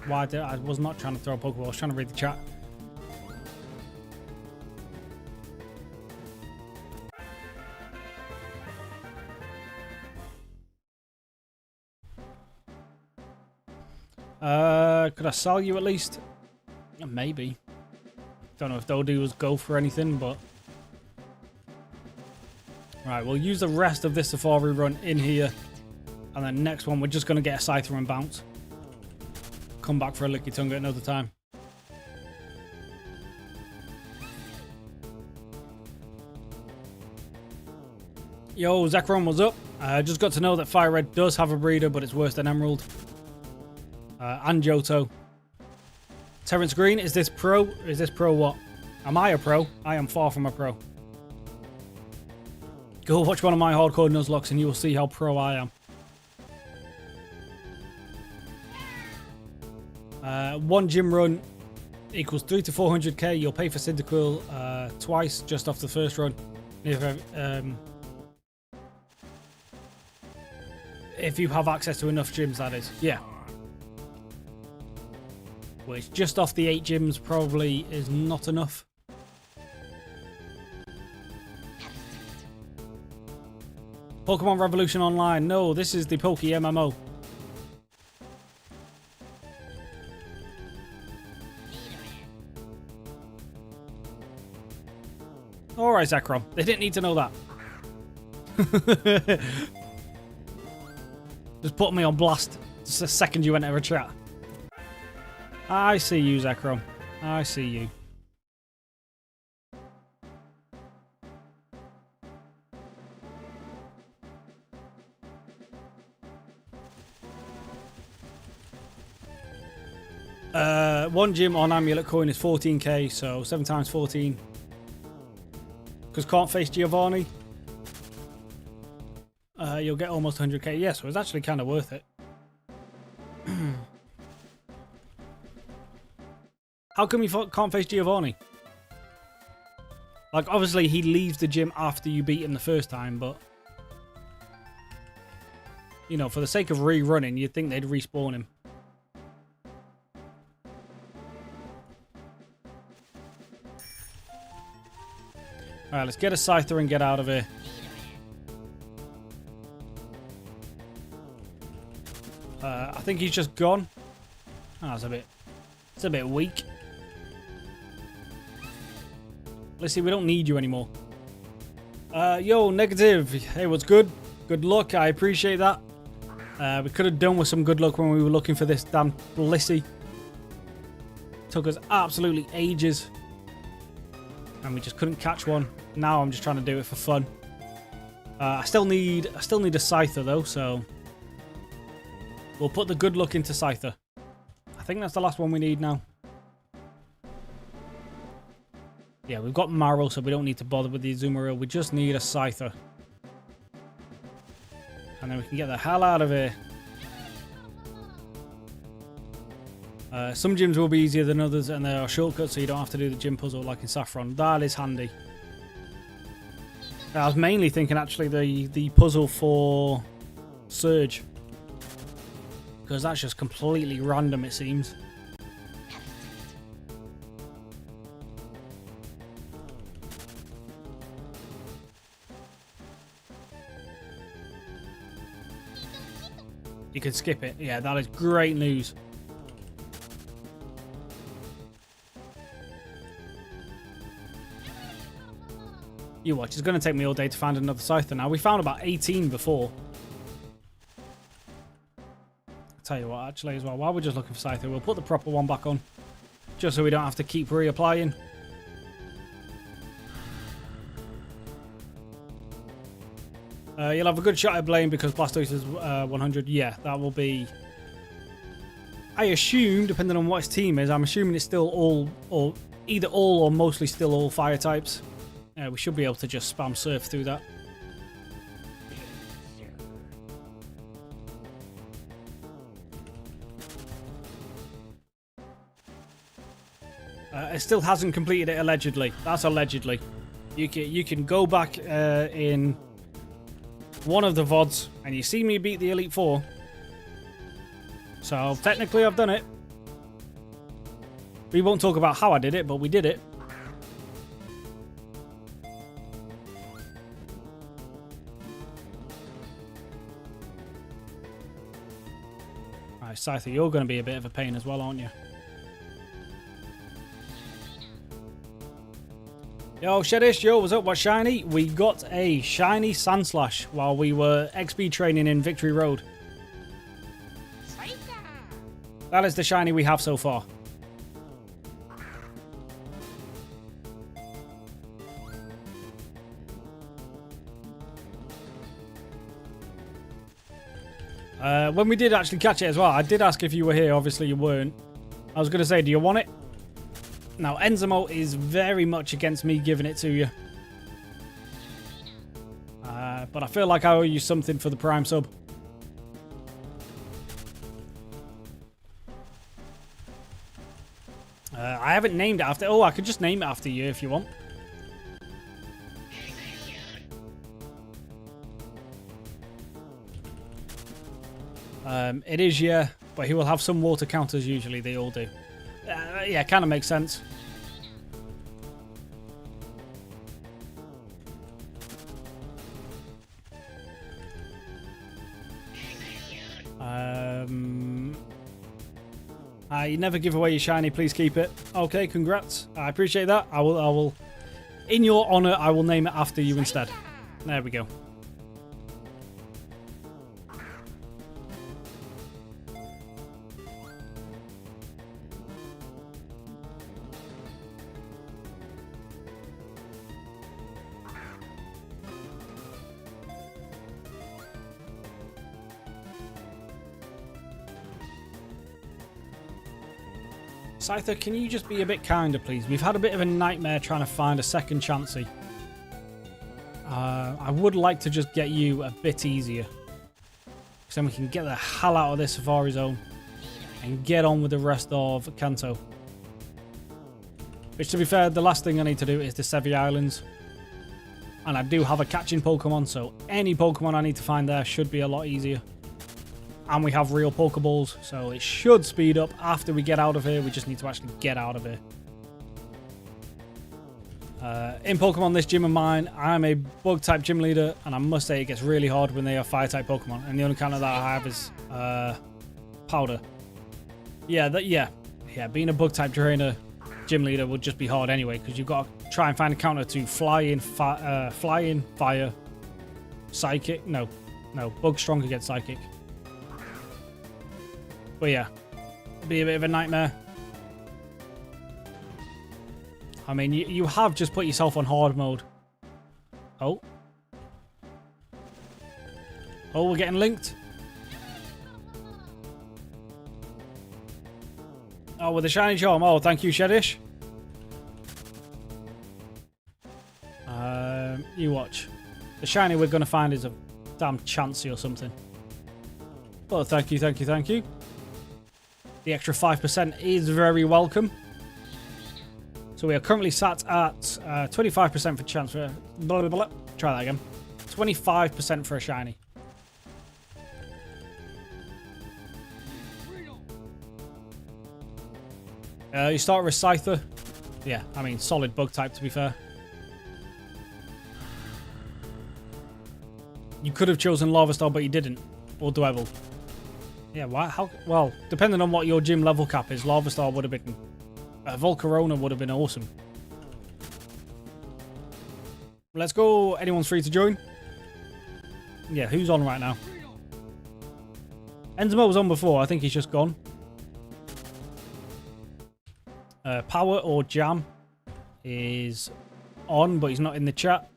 Why did I was not trying to throw a Pokeball, I was trying to read the chat. Could I sell you at least? Maybe. Don't know if they'll do is go for anything, but... Right, we'll use the rest of this safari run in here. And then next one, we're just going to get a Scyther and bounce. Come back for a Licky Tongue at another time. Yo, Zekrom, what's up? I just got to know that Fire Red does have a breeder, but it's worse than Emerald. And Johto. Terrence Green, is this pro? Is this pro what? Am I a pro? I am far from a pro. Go watch one of my hardcore Nuzlocks and you will see how pro I am. One gym run equals 300 to 400k. You'll pay for Cyndaquil twice just off the first run. If you have access to enough gyms, that is. Yeah. Which just off the 8 gyms probably is not enough. Pokemon Revolution Online. No, this is the PokeMMO. Alright, Zekrom. They didn't need to know that. Just put me on blast just the second you enter a chat. I see you, Zekrom. I see you. One gym on Amulet Coin is 14k, so 7 times 14. Because can't face Giovanni. You'll get almost 100k. Yeah, so it's actually kind of worth it. How come you can't face Giovanni? Like, obviously, he leaves the gym after you beat him the first time, but... You know, for the sake of rerunning, you'd think they'd respawn him. Alright, let's get a Scyther and get out of here. I think he's just gone. Oh, it's a bit weak. Let's see, we don't need you anymore. Yo, Negative. Hey, what's good? Good luck, I appreciate that. We could have done with some good luck when we were looking for this damn Blissey. Took us absolutely ages. And we just couldn't catch one. Now I'm just trying to do it for fun. I still need a Scyther though, so we'll put the good luck into Scyther. I think that's the last one we need now. Yeah, we've got Marrow, so we don't need to bother with the Azumarill. We just need a Scyther. And then we can get the hell out of here. Some gyms will be easier than others, and there are shortcuts, so you don't have to do the gym puzzle like in Saffron. That is handy. I was mainly thinking, actually, the puzzle for Surge. Because that's just completely random, it seems. You can skip it. Yeah, that is great news. You watch, it's going to take me all day to find another Scyther now. We found about 18 before. I'll tell you what, actually, as well, while we're just looking for Scyther, we'll put the proper one back on. Just so we don't have to keep reapplying. You'll have a good shot at Blame because Blastoise is 100. Yeah, that will be... I assume, depending on what his team is, I'm assuming it's still all, or either all or mostly still all fire types. We should be able to just spam surf through that. It still hasn't completed it, allegedly. That's allegedly. You can go back in one of the VODs and you see me beat the Elite Four. So technically I've done it. We won't talk about how I did it, but we did it. Alright, Scyther, you're going to be a bit of a pain as well, aren't you? Yo, Shedish, yo, what's up? What's shiny? We got a shiny Sandslash while we were XP training in Victory Road. That is the shiny we have so far. When we did actually catch it as well, I did ask if you were here. Obviously, you weren't. I was going to say, do you want it? Now, Enzimo is very much against me giving it to you. But I feel like I owe you something for the Prime sub. I haven't named it after... Oh, I could just name it after you if you want. It is, yeah. But he will have some water counters usually. They all do. Yeah, kind of makes sense. You never give away your shiny. Please keep it. Okay, congrats. I appreciate that. I will. In your honor, I will name it after you instead. There we go. Scyther, can you just be a bit kinder, please? We've had a bit of a nightmare trying to find a second chancey. I would like to just get you a bit easier. Because then we can get the hell out of this Safari Zone. And get on with the rest of Kanto. Which, to be fair, the last thing I need to do is the Sevi Islands. And I do have a catching Pokemon, so any Pokemon I need to find there should be a lot easier. And we have real Pokeballs, so it should speed up after we get out of here. We just need to actually get out of here. In Pokemon, this gym of mine, I'm a Bug-type gym leader, and I must say it gets really hard when they are Fire-type Pokemon. And the only counter that I have is Powder. Yeah, being a Bug-type trainer, gym leader would just be hard anyway, because you've got to try and find a counter to Fire, Psychic. No, Bug strong against Psychic. But yeah, it'd be a bit of a nightmare. I mean, you have just put yourself on hard mode. Oh. Oh, we're getting linked. Oh, with a shiny charm. Oh, thank you, Shedish. You watch. The shiny we're going to find is a damn Chansey or something. Oh, thank you, thank you, thank you. The extra 5% is very welcome. So we are currently sat at 25% for chance for... Blah, blah, blah. Try that again. 25% for a shiny. You start with Scyther. Yeah, I mean, solid bug type to be fair. You could have chosen Larvastar, but you didn't. Or Dwebble. Yeah, why? How? Well, depending on what your gym level cap is, Larvastar would have been... Volcarona would have been awesome. Let's go. Anyone's free to join? Yeah, who's on right now? Enzimo was on before. I think he's just gone. Power or Jam is on, but he's not in the chat.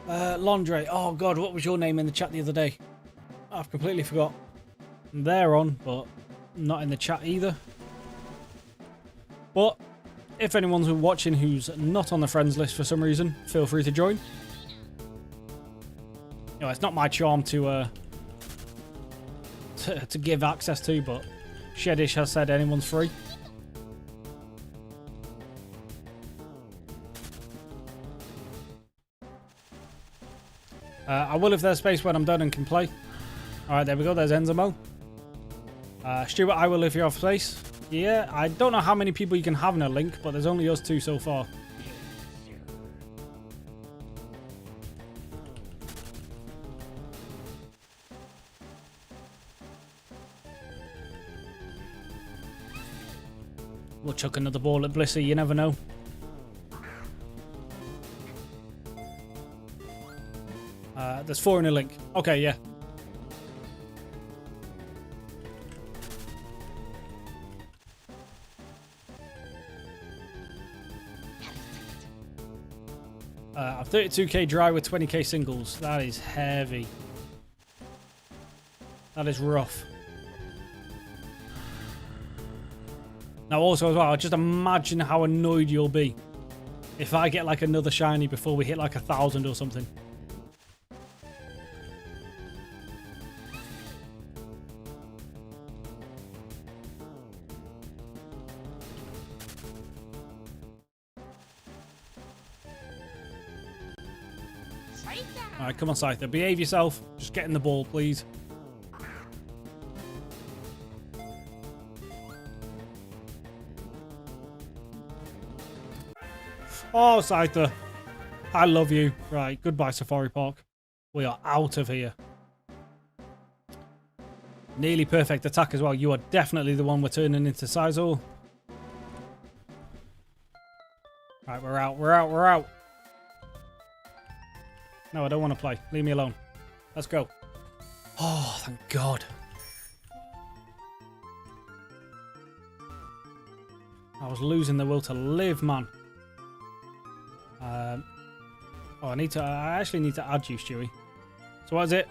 Londre. Oh, God, what was your name in the chat the other day? I've completely forgot. They're on, but not in the chat either. But if anyone's watching who's not on the friends list for some reason, feel free to join. You know, it's not my charm to give access to, but Shedish has said anyone's free. I will if there's space when I'm done and can play. Alright, there we go. There's Enzimo. Stuart, I will if you have space. Yeah, I don't know how many people you can have in a link, but there's only us two so far. We'll chuck another ball at Blissey, you never know. There's 4 in a link. Okay, yeah. I'm 32k dry with 20k singles. That is heavy. That is rough. Now also as well, just imagine how annoyed you'll be if I get like another shiny before we hit like 1,000 or something. Alright, come on, Scyther. Behave yourself. Just get in the ball, please. Oh, Scyther. I love you. Right, goodbye, Safari Park. We are out of here. Nearly perfect attack as well. You are definitely the one we're turning into Sizor. Right, we're out, we're out, we're out. No, I don't want to play. Leave me alone. Let's go. Oh, thank God. I was losing the will to live, man. Oh, I actually need to add you, Stewie. So what is it?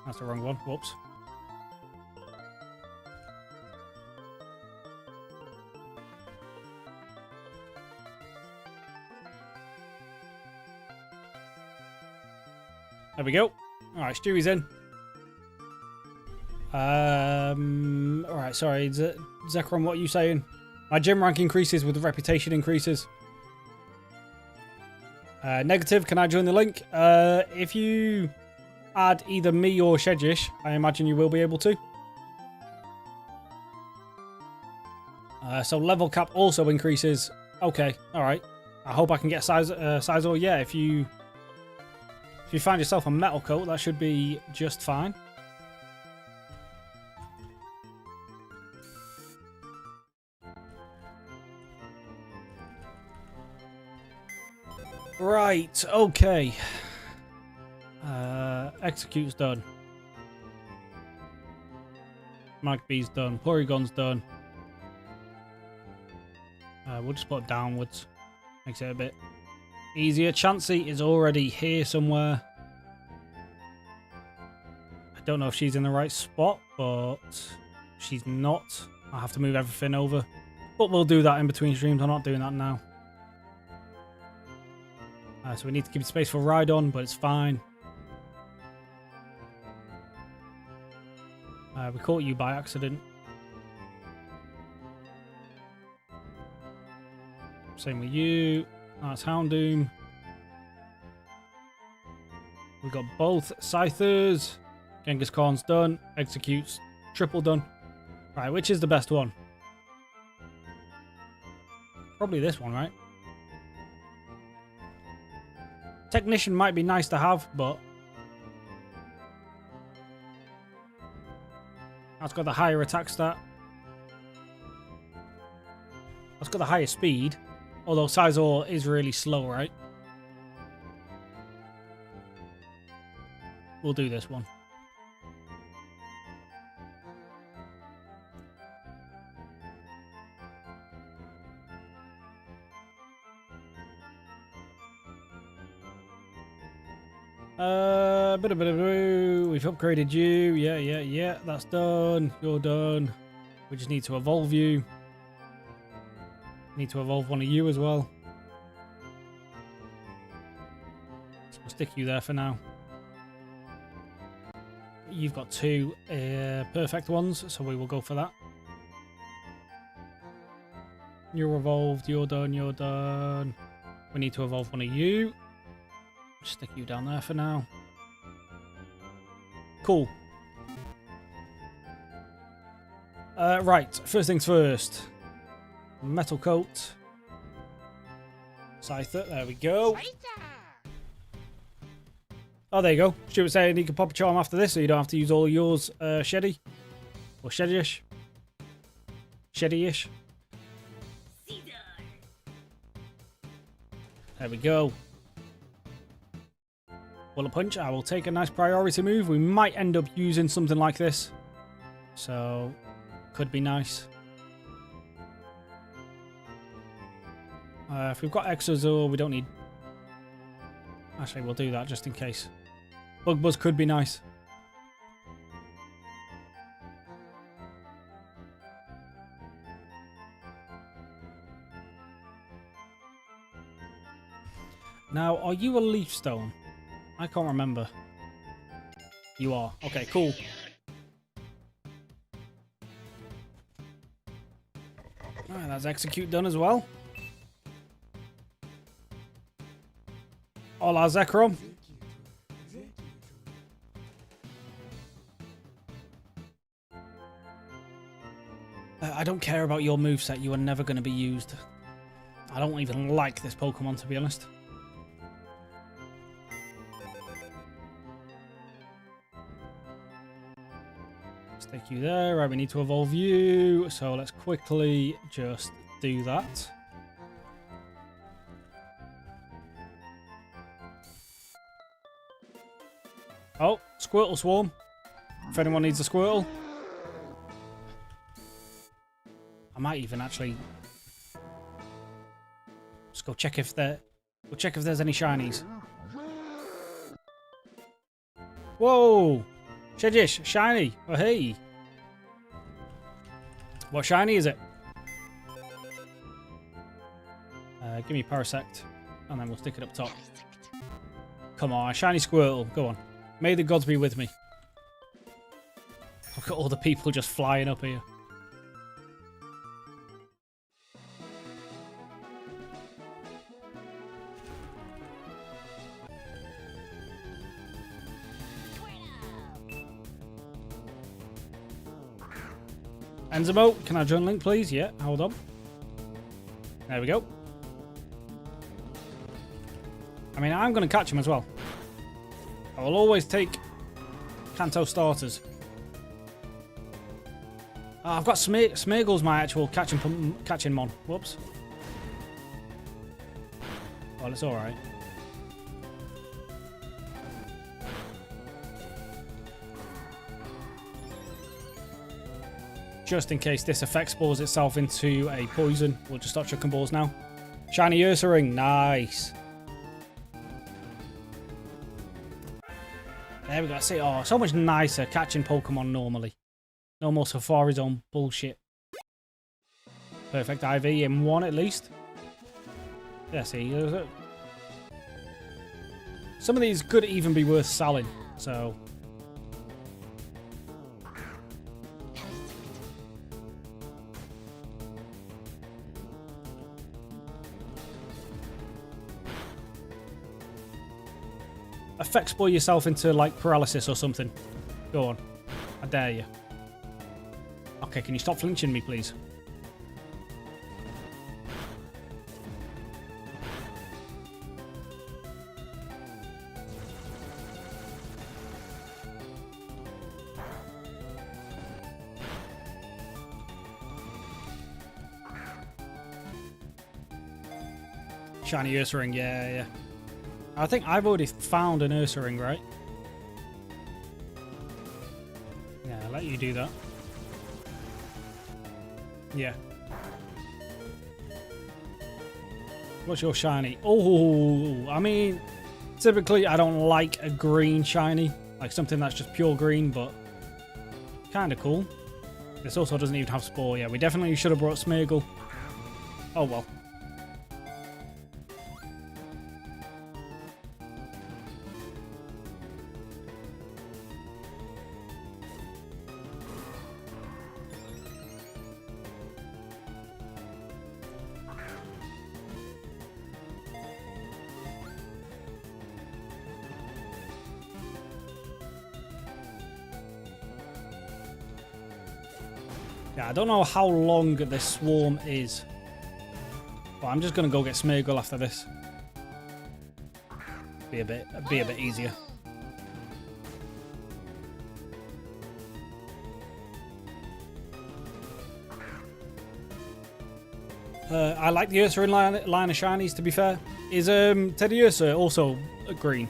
That's the wrong one. Whoops. There we go. Alright, Stewie's in. Alright, sorry. Zekrom, what are you saying? My gym rank increases with reputation increases. Negative, can I join the link? If you add either me or Shedgish, I imagine you will be able to. So level cap also increases. Okay, alright. I hope I can get Sizor. Yeah, if you find yourself a metal coat, that should be just fine. Right, okay. Execute's done. Magbee's done. Porygon's done. We'll just put it downwards. Makes it a bit easier. Chansey is already here somewhere. I don't know if she's in the right spot, but she's not. I'll have to move everything over. But we'll do that in between streams. I'm not doing that now. So we need to keep space for Rhydon, but it's fine. We caught you by accident. Same with you. That's Houndoom. We've got both Scythers. Genghis Khan's done. Executes triple done. Right, which is the best one? Probably this one, right? Technician might be nice to have, but that's got the higher attack stat. That's got the higher speed. Although Sizor is really slow, right? We'll do this one. We've upgraded you. Yeah. That's done. You're done. We just need to evolve you. Need to evolve one of you as well. So we'll stick you there for now. You've got 2 perfect ones, so we will go for that. You're evolved. You're done. You're done. We need to evolve one of you. Stick you down there for now. Cool. Right, first things first. Metal coat. Scyther, there we go. Oh, there you go. Stuart saying you can pop a charm after this, so you don't have to use all yours, Sheddy. Or Sheddish. Sheddy-ish. There we go. Bullet Punch. I will take a nice priority move. We might end up using something like this. So, could be nice. If we've got Exozor, we don't need... Actually, we'll do that just in case. Bug Buzz could be nice. Now, are you a Leaf Stone? I can't remember. You are. Okay, cool. Alright, that's Execute done as well. Hola, Zekrom. I don't care about your moveset. You are never going to be used. I don't even like this Pokemon, to be honest. Stick you there. Right, we need to evolve you. So let's quickly just do that. Oh, Squirtle Swarm. If anyone needs a Squirtle. I might even actually just go check if we'll check if there's any shinies. Whoa! Shedish, shiny. Oh hey. What shiny is it? Give me Parasect, and then we'll stick it up top. Come on, shiny Squirtle. Go on. May the gods be with me. Look at all the people just flying up here. Enzimo, can I join Link, please? Yeah, hold on. There we go. I mean, I'm going to catch him as well. I will always take Kanto starters. Oh, I've got Smeargle's my actual catching mon. Whoops. Well, it's alright. Just in case this effect spores itself into a poison, we'll just start chucking balls now. Shiny Ursaring, nice. There we go. See, oh, so much nicer catching Pokemon normally. No more Safari Zone bullshit. Perfect IV in one at least. Yeah, see. Some of these could even be worth selling, so... Effect spoil yourself into, like, paralysis or something. Go on. I dare you. Okay, can you stop flinching me, please? Shiny Ursaring, yeah. I think I've already found an Ursaring, right? Yeah, I'll let you do that. Yeah. What's your shiny? Oh, I mean, typically I don't like a green shiny. Like something that's just pure green, but kind of cool. This also doesn't even have Spore. Yeah, we definitely should have brought Smeargle. Oh, well. Yeah, I don't know how long this swarm is, but I'm just gonna go get Smeargle after this. Be a bit easier. I like the Ursa in line of shinies, to be fair. Is Teddy Ursa also green?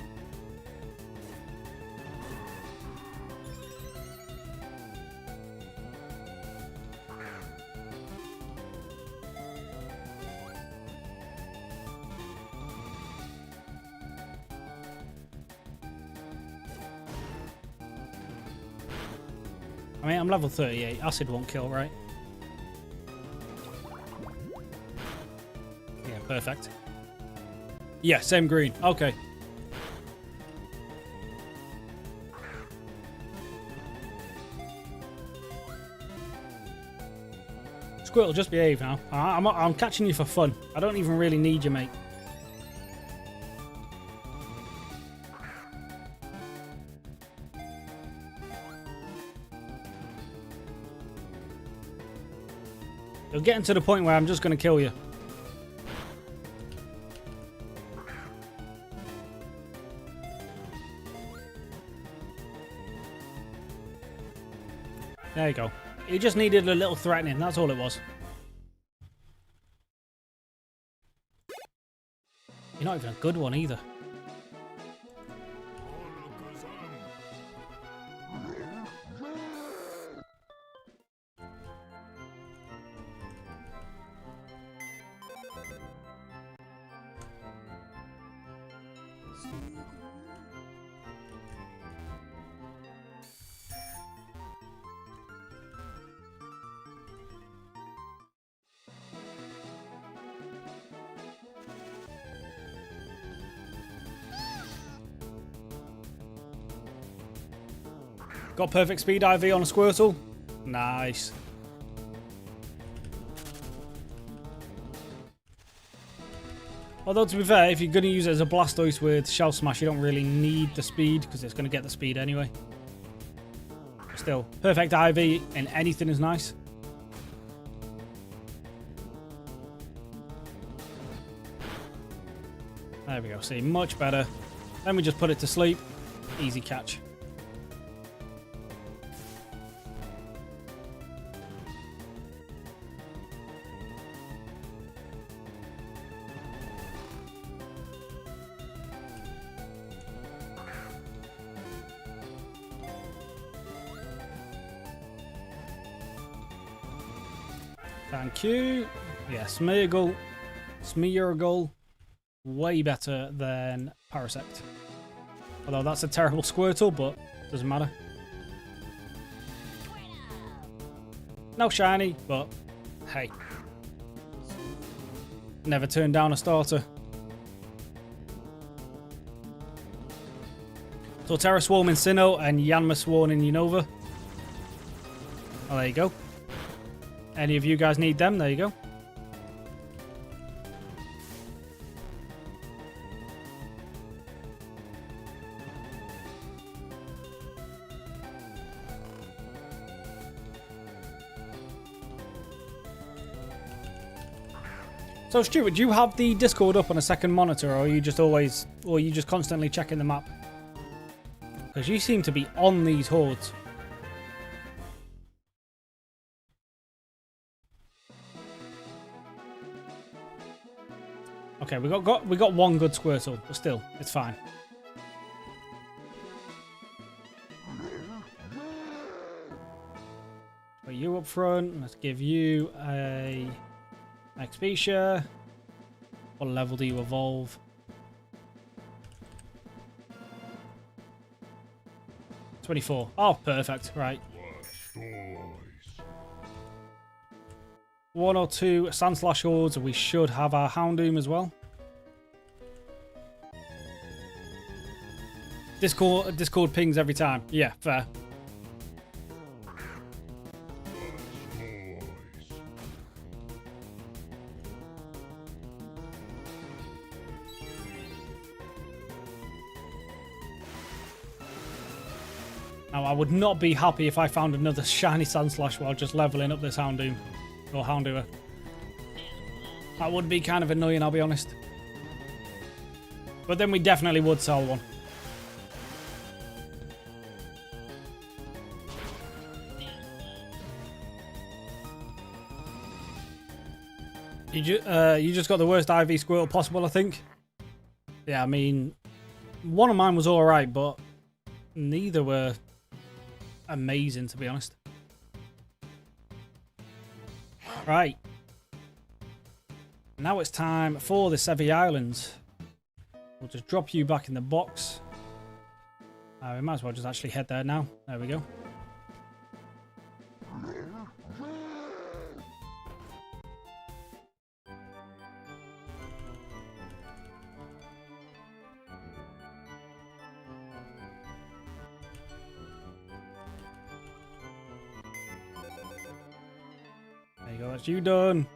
I mean, I'm level 38. Acid won't kill, right? Yeah, perfect. Yeah, same green. Okay. Squirtle, just behave now. I'm catching you for fun. I don't even really need you, mate. You're getting to the point where I'm just going to kill you. There you go. You just needed a little threatening. That's all it was. You're not even a good one either. Got perfect speed IV on a Squirtle. Nice. Although, to be fair, if you're going to use it as a Blastoise with Shell Smash, you don't really need the speed because it's going to get the speed anyway. Still, perfect IV in anything is nice. There we go. See, much better. Then we just put it to sleep. Easy catch. Thank you. Yeah, Smeargle, way better than Parasect. Although that's a terrible Squirtle, but doesn't matter. No shiny, but hey. Never turn down a starter. So Terra Swarm in Sinnoh and Yanma Swarm in Unova. Oh, there you go. Any of you guys need them? There you go. So Stuart, do you have the Discord up on a second monitor, or are you just always, or are you just constantly checking the map? Because you seem to be on these hordes. Okay, we got one good Squirtle, but still, it's fine. Put you up front. Let's give you a Expedia. What level do you evolve? 24. Oh, perfect. Right. 1 or 2 Sandslash hordes, and we should have our Houndoom as well. Discord pings every time. Yeah, fair. Now, I would not be happy if I found another shiny Sandslash while just leveling up this Houndoom. Or Houndour. That would be kind of annoying, I'll be honest. But then we definitely would sell one. You just got the worst IV Squirtle possible, I think. Yeah, I mean, one of mine was alright, but neither were amazing, to be honest. Right. Now it's time for the Sevi Islands. We'll just drop you back in the box. We might as well just actually head there now. There we go. There you go, that's you done.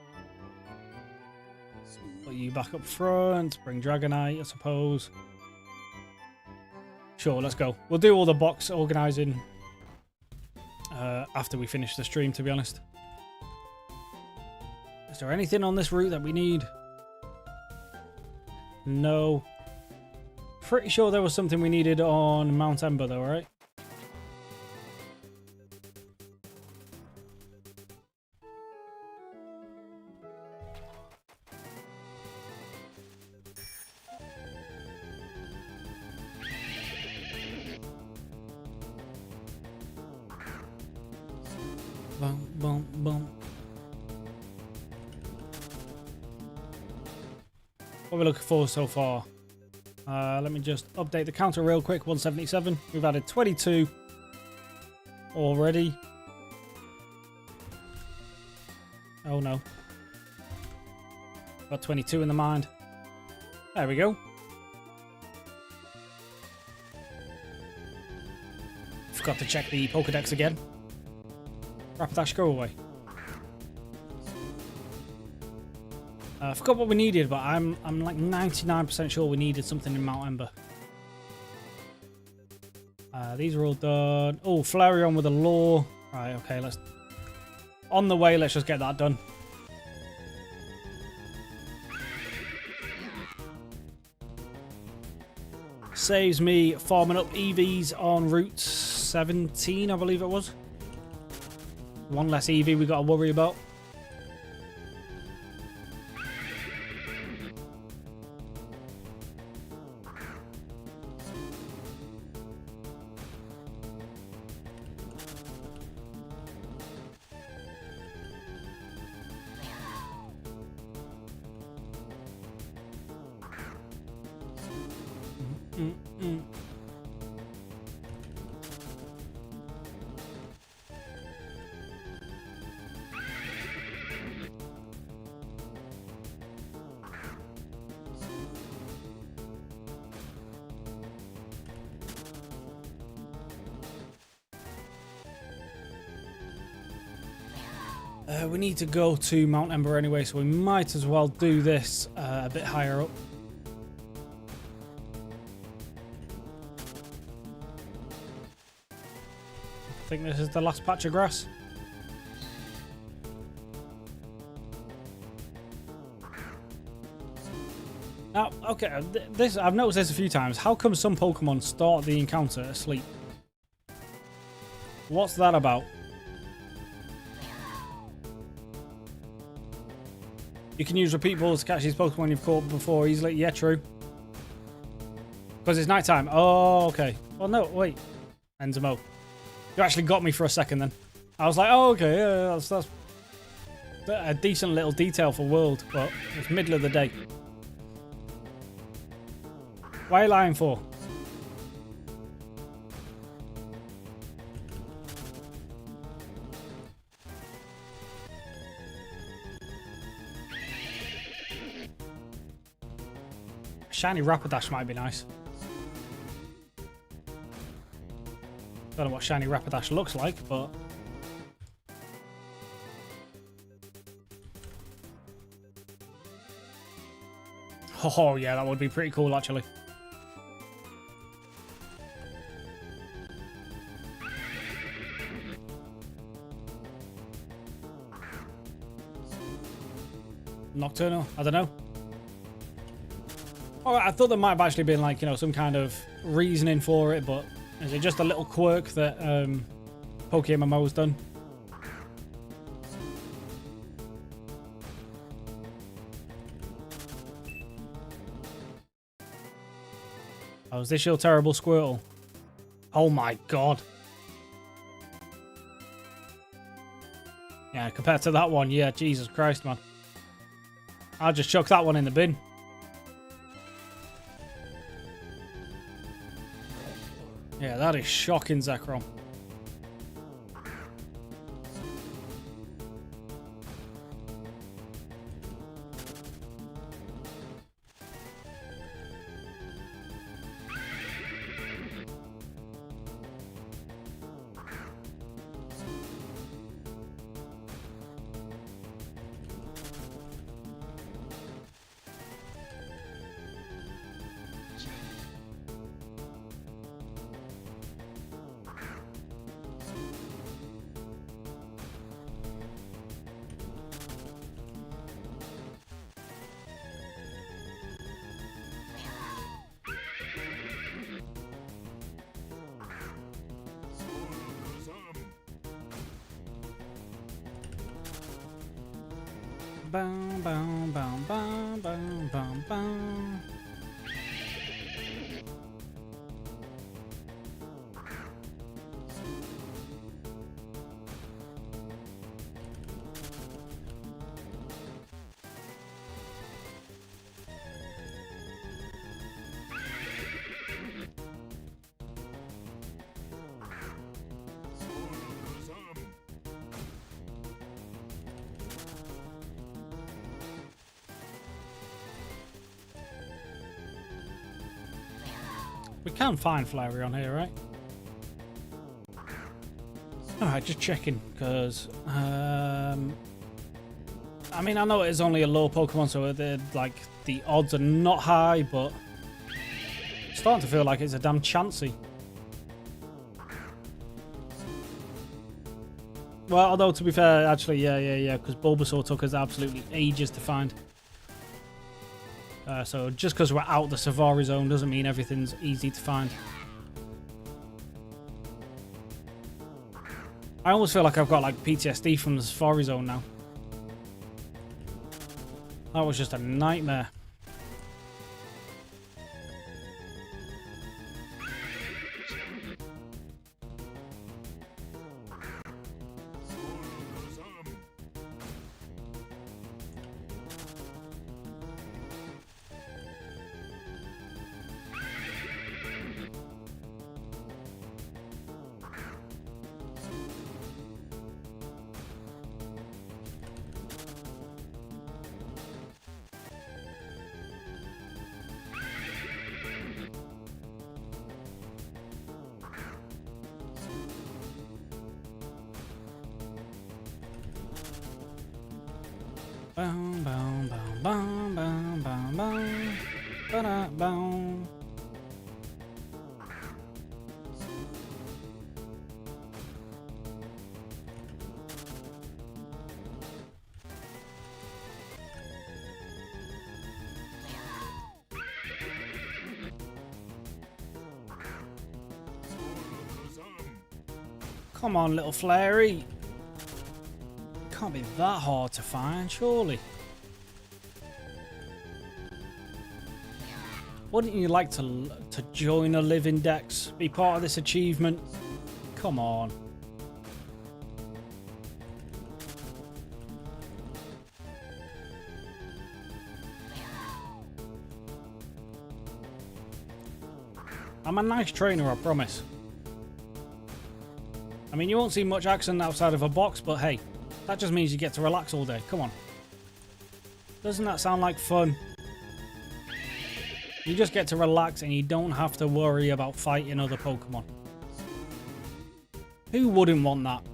Put you back up front, bring Dragonite, I suppose. Sure, let's go. We'll do all the box organising after we finish the stream, to be honest. Is there anything on this route that we need? No. Pretty sure there was something we needed on Mount Ember though, right? Boom, boom, boom. What are we looking for so far? Let me just update the counter real quick. 177. We've added 22 already. Oh no. Got 22 in the mind. There we go. Forgot to check the Pokedex again. Rapidash, go away. I forgot what we needed, but I'm like 99% sure we needed something in Mount Ember. These are all done. Oh, Flareon with a lure. Right, okay, let's... On the way, let's just get that done. Saves me farming up EVs on Route 17, I believe it was. One less EV we got to worry about. We need to go to Mount Ember anyway, so we might as well do this a bit higher up. I think this is the last patch of grass. Now, okay, this I've noticed this a few times. How come some Pokemon start the encounter asleep? What's that about? You can use repeat balls to catch these Pokemon you've caught before easily. Yeah, true. Because it's nighttime. Oh, okay. Well, no, wait. Enzimo. You actually got me for a second then. I was like, oh, okay. Yeah, that's a decent little detail for World, but it's middle of the day. Why are you lying for? Shiny Rapidash might be nice. Don't know what shiny Rapidash looks like, but... Oh, yeah, that would be pretty cool, actually. Nocturnal? I don't know. Oh, I thought there might have actually been, like, you know, some kind of reasoning for it, but is it just a little quirk that PokeMMO has done? Oh, is this your terrible Squirtle? Oh my god. Yeah, compared to that one, yeah, Jesus Christ, man. I'll just chuck that one in the bin. Yeah, that is shocking, Zekrom. Bam, bam, bam, bam, bam, bam, bam. We can find Flareon here, right? Alright, just checking, because... I mean, I know it is only a low Pokemon, so like the odds are not high, but... It's starting to feel like it's a damn chancy. Well, although, to be fair, actually, yeah, because Bulbasaur took us absolutely ages to find. So just because we're out the Safari Zone doesn't mean everything's easy to find. I almost feel like I've got like PTSD from the Safari Zone now. That was just a nightmare. Boom, boom, boom, boom, boom, boom, boom, ba-da, boom. Come on, little Flary. Can't be that hard to find, surely. Wouldn't you like to join a live index? Be part of this achievement? Come on. I'm a nice trainer, I promise. I mean, you won't see much action outside of a box, but hey, that just means you get to relax all day. Come on. Doesn't that sound like fun? You just get to relax and you don't have to worry about fighting other Pokemon. Who wouldn't want that?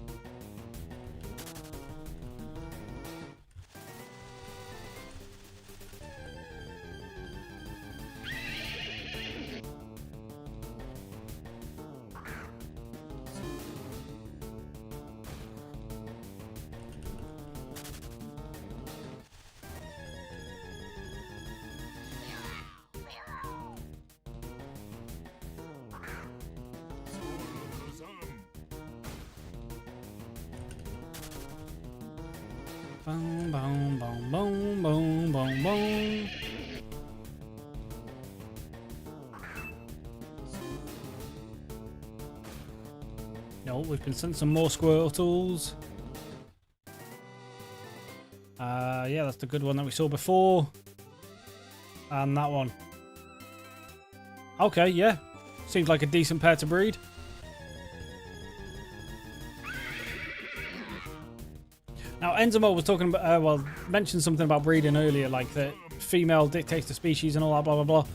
Boom, boom, boom, boom, boom, boom, boom. Oh, we've been sent some more Squirtles. Yeah, that's the good one that we saw before. And that one. Okay, yeah. Seems like a decent pair to breed. Now, Enzimo was talking about, well, mentioned something about breeding earlier, like that female dictates the species and all that, blah, blah, blah.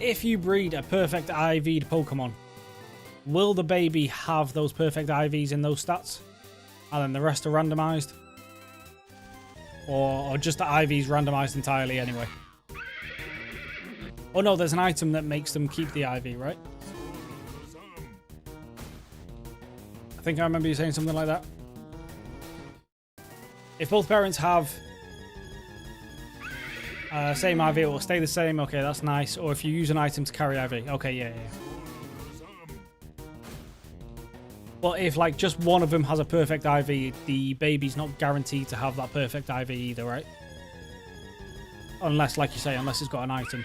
If you breed a perfect IV'd Pokemon, will the baby have those perfect IVs in those stats? And then the rest are randomized? Or just the IVs randomized entirely anyway? Oh no, there's an item that makes them keep the IV, right? I think I remember you saying something like that. If both parents have same IV, it will stay the same. Okay, that's nice. Or if you use an item to carry IV. Okay, yeah. But if like just one of them has a perfect IV, the baby's not guaranteed to have that perfect IV either, right? Unless, like you say, unless it's got an item.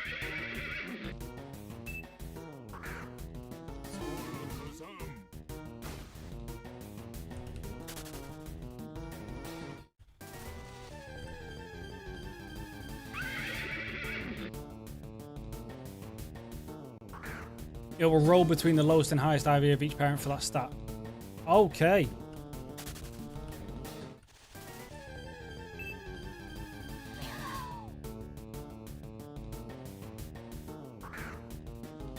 It will roll between the lowest and highest IV of each parent for that stat. Okay.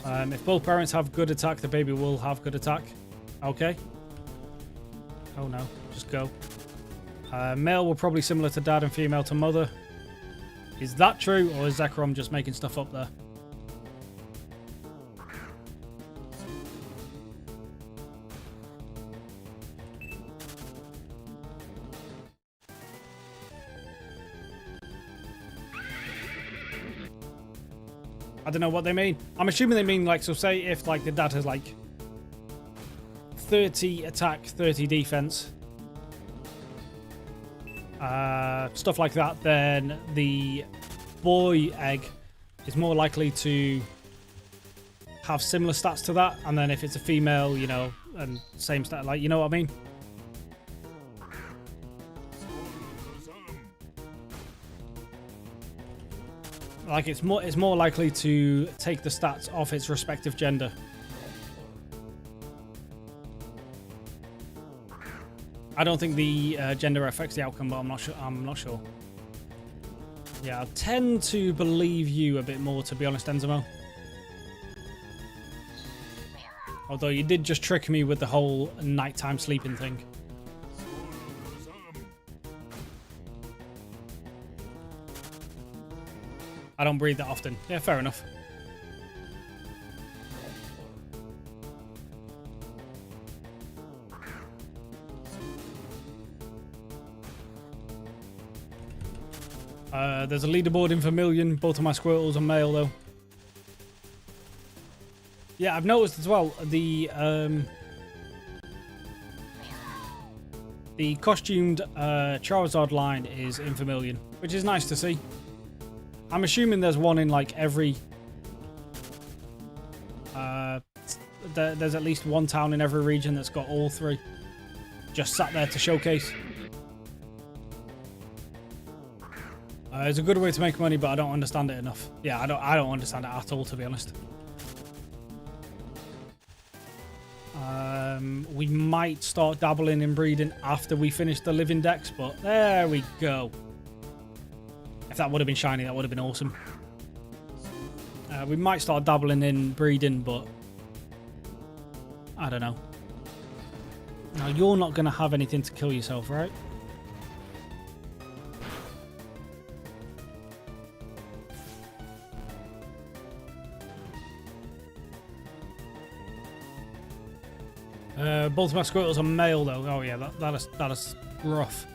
If both parents have good attack, the baby will have good attack. Okay. Oh no, just go. Male will probably similar to dad and female to mother. Is that true, or is Zekrom just making stuff up there? I don't know what they mean. I'm assuming they mean like, so say if like the dad has like 30 attack, 30 defense, stuff like that, then the boy egg is more likely to have similar stats to that. And then if it's a female, you know, and same stat, like, you know what I mean? Like it's more likely to take the stats off its respective gender. I don't think the gender affects the outcome, but I'm not sure. Yeah, I tend to believe you a bit more, to be honest, Enzimo. Although you did just trick me with the whole nighttime sleeping thing. I don't breathe that often. Yeah, fair enough. There's a leaderboard in Vermilion. Both of my Squirtles are male, though. Yeah, I've noticed as well, the costumed Charizard line is in Vermilion, which is nice to see. I'm assuming there's one in like every... there's at least one town in every region that's got all three. Just sat there to showcase. It's a good way to make money, but I don't understand it enough. Yeah, I don't understand it at all, to be honest. We might start dabbling in breeding after we finish the living decks, but there we go. If that would have been shiny, that would have been awesome. We might start dabbling in breeding, but I don't know. Now, you're not going to have anything to kill yourself, right? Both of my Squirtles are male, though. Oh, yeah, that is rough.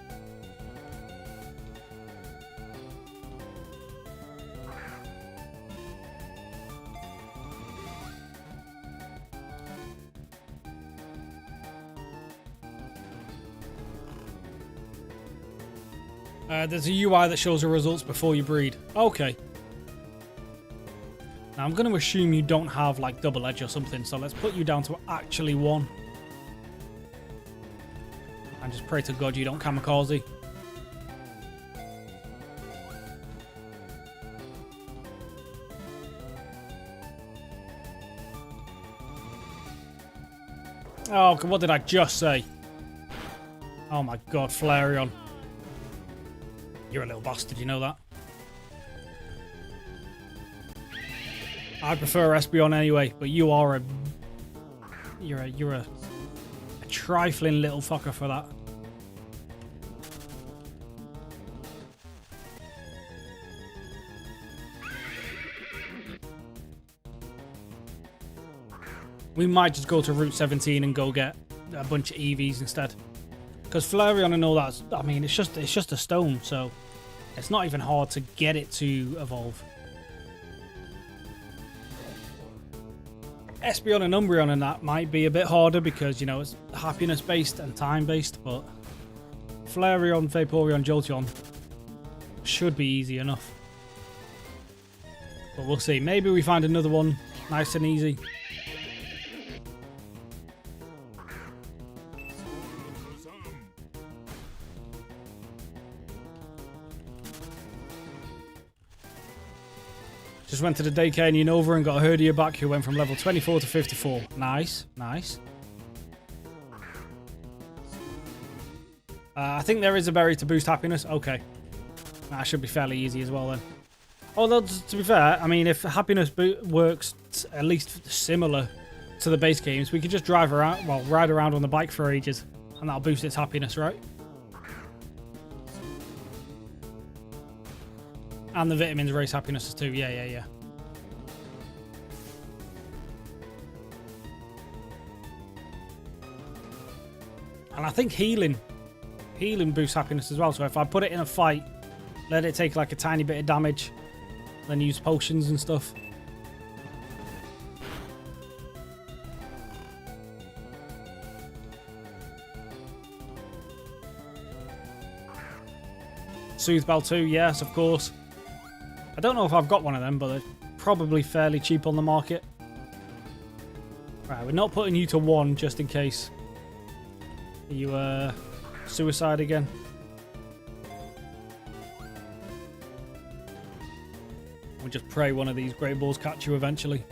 There's a UI that shows the results before you breed. Okay. Now, I'm going to assume you don't have, like, double edge or something, so let's put you down to actually one. And just pray to God you don't kamikaze. Oh, what did I just say? Oh my God, Flareon. You're a little bastard, you know that? I prefer Espeon anyway, but you are a... You're a trifling little fucker for that. We might just go to Route 17 and go get a bunch of EVs instead. Because Flareon and all that, I mean, it's just a stone, so it's not even hard to get it to evolve. Espeon and Umbreon and that might be a bit harder because, you know, it's happiness based and time based, but Flareon, Vaporeon, Jolteon should be easy enough. But we'll see. Maybe we find another one nice and easy. Just went to the daycare in Unova and got a Herdia back who went from level 24 to 54. Nice, nice. I think there is a berry to boost happiness. Okay. That should be fairly easy as well then. Although, to be fair, I mean, if happiness works at least similar to the base games, we could just drive around, well, ride around on the bike for ages, and that'll boost its happiness, right? And the vitamins raise happiness too. Yeah. And I think healing boosts happiness as well. So if I put it in a fight, let it take like a tiny bit of damage, then use potions and stuff. Soothe Bell 2, yes, of course. I don't know if I've got one of them, but they're probably fairly cheap on the market. Right, we're not putting you to 1 just in case you suicide again. We'll just pray one of these Great Balls catch you eventually.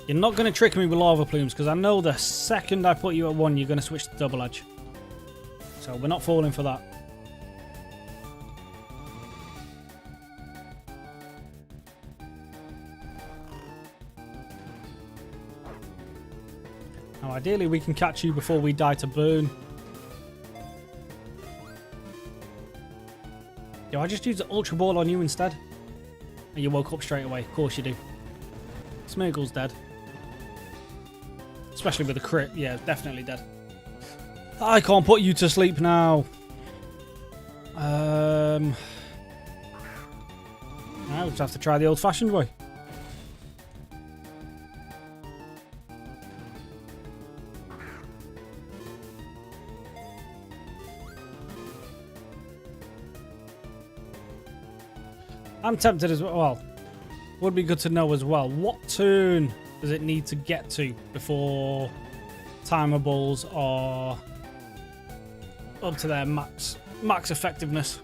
You're not going to trick me with Lava Plumes, because I know the second I put you at 1, you're going to switch to Double Edge. So we're not falling for that. Now, ideally, we can catch you before we die to burn. Yo, I just used the Ultra Ball on you instead. And you woke up straight away. Of course you do. Smeargle's dead. Especially with a crit. Yeah, definitely dead. I can't put you to sleep now. I just have to try the old-fashioned way. I'm tempted as well. Well, would be good to know as well. What turn does it need to get to before timer balls are up to their max effectiveness?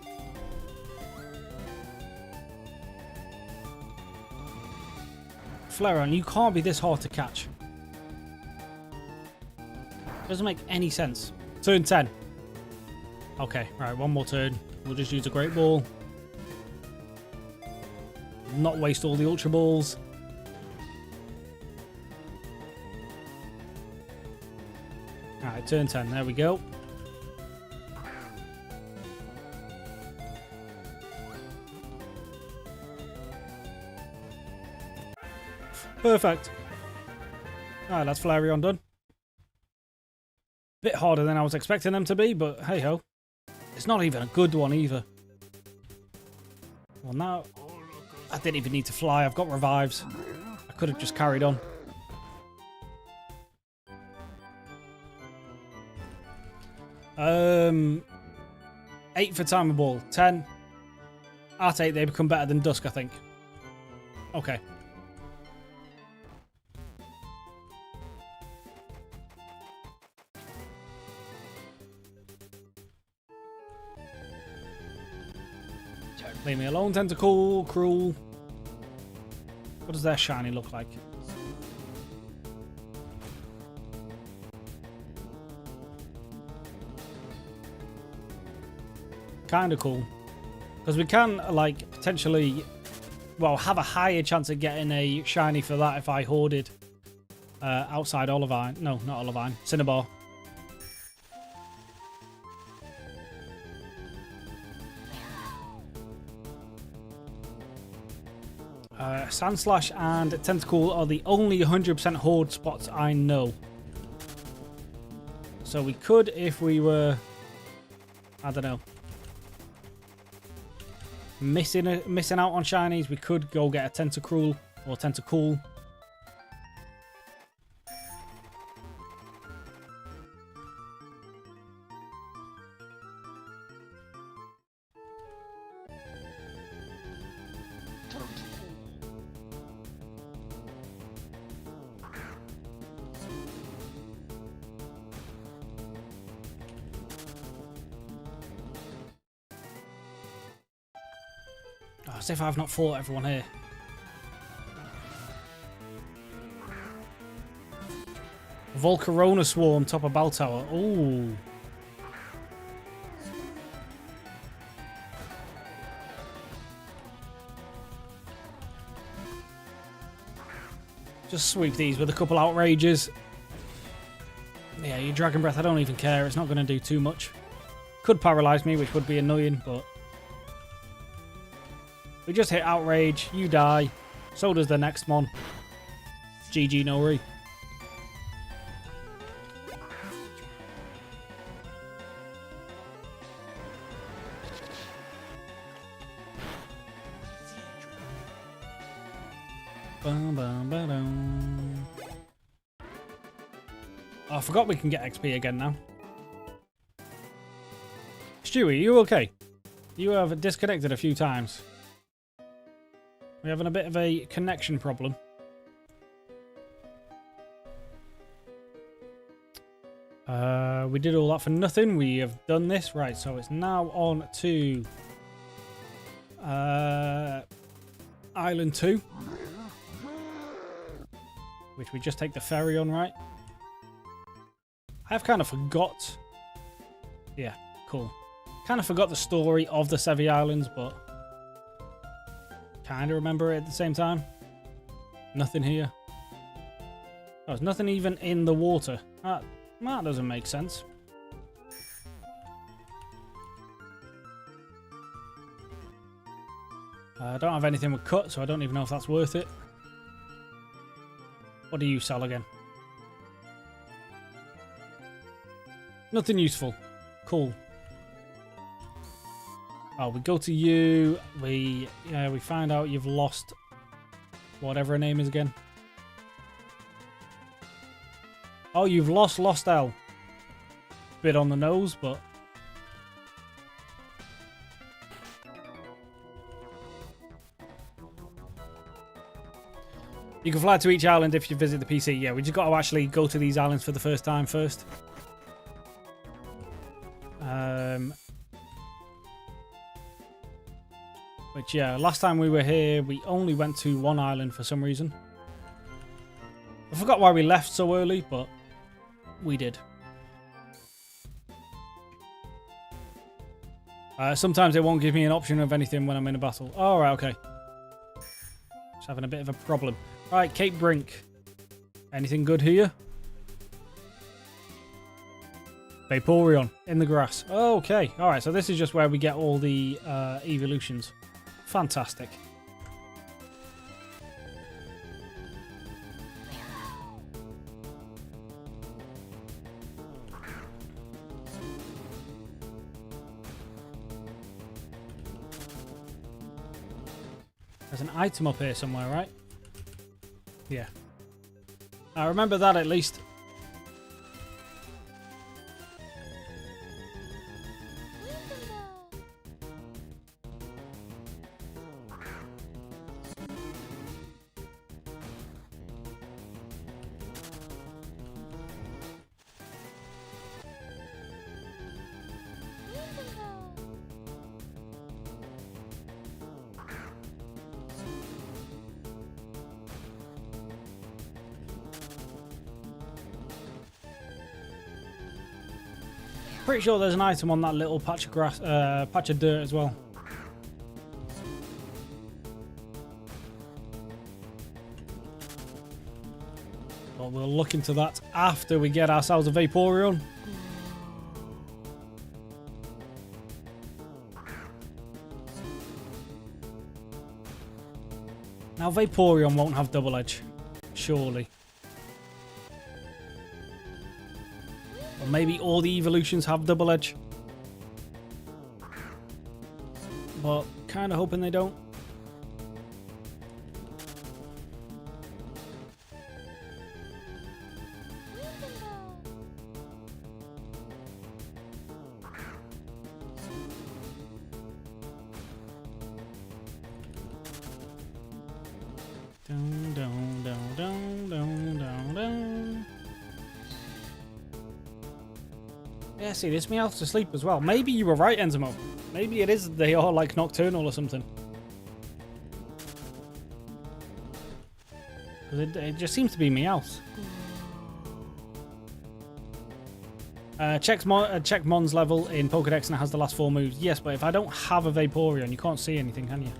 Flareon, you can't be this hard to catch. Doesn't make any sense. Turn 10. Okay, right, one more turn. We'll just use a Great Ball. Not waste all the Ultra Balls. Alright, turn 10. There we go. Perfect. Alright, that's Flareon done. Bit harder than I was expecting them to be, but hey ho. It's not even a good one either. Well, now I didn't even need to fly. I've got revives. I could have just carried on. Um, 8 for Timer Ball. 10. At 8, they become better than Dusk, I think. Okay. Leave me alone, Tentacool. Cruel. What does their shiny look like? Kind of cool. Because we can, like, potentially, well, have a higher chance of getting a shiny for that if I hoarded outside Olivine. No, not Olivine. Cinnabar. Sandslash and Tentacool are the only 100% hoard spots I know. So we could, if we were, I don't know, missing out on shinies, we could go get a Tentacruel or Tentacool. Oh, as if I've not fought everyone here. Volcarona Swarm, top of Bell Tower. Ooh. Just sweep these with a couple outrages. Yeah, your Dragon Breath, I don't even care. It's not going to do too much. Could paralyze me, which would be annoying, but we just hit outrage. You die. So does the next one. GG, Nori. Oh, I forgot we can get XP again now. Stewie, are you okay? You have disconnected a few times. We're having a bit of a connection problem. We did all that for nothing. We have done this. Right, so it's now on to Island 2. Which we just take the ferry on, right? I've kind of forgot. Yeah, cool. Kind of forgot the story of the Sevi Islands, but kind of remember it at the same time. Nothing here. Oh, there's nothing even in the water. That doesn't make sense. I don't have anything with cut, so I don't even know if that's worth it. What do you sell again? Nothing useful. Cool. Oh, we go to you. We find out you've lost whatever her name is again. Oh, you've lost L. Bit on the nose, but you can fly to each island if you visit the PC. Yeah, we just got to actually go to these islands for the first time first. Which, yeah, last time we were here, we only went to one island for some reason. I forgot why we left so early, but we did. Sometimes it won't give me an option of anything when I'm in a battle. Oh, right, okay. Just having a bit of a problem. Right, Cape Brink. Anything good here? Vaporeon in the grass. Okay, alright, so this is just where we get all the evolutions. Fantastic. There's an item up here somewhere, right? Yeah. I remember that at least. Pretty sure there's an item on that little patch of grass, patch of dirt as well. But we'll look into that after we get ourselves a Vaporeon. Now Vaporeon won't have double edge, surely. Or maybe all the evolutions have double edge. But kind of hoping they don't. Dun, dun, dun, dun, dun, dun, dun. Yeah, see, this Meowth's asleep as well. Maybe you were right, Enzimo. Maybe it is, they are like nocturnal or something. Because it just seems to be Meowth. Check Mon's level in Pokedex and it has the last 4 moves. Yes, but if I don't have a Vaporeon, you can't see anything, can you?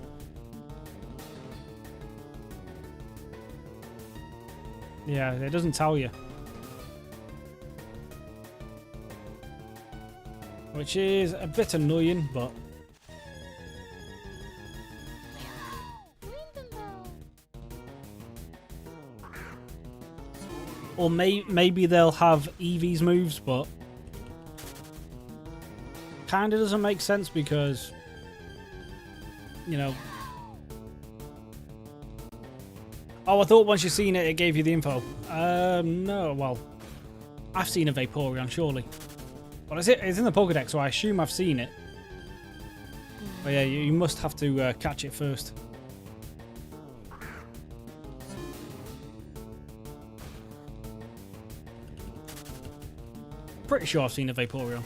Yeah, it doesn't tell you. Which is a bit annoying, but... Or maybe they'll have Eevee's moves, but... Kinda doesn't make sense because... You know... Oh, I thought once you've seen it, it gave you the info. No, well... I've seen a Vaporeon, surely. Well, it's in the Pokedex, so I assume I've seen it. But yeah, you must have to catch it first. Pretty sure I've seen a Vaporeon.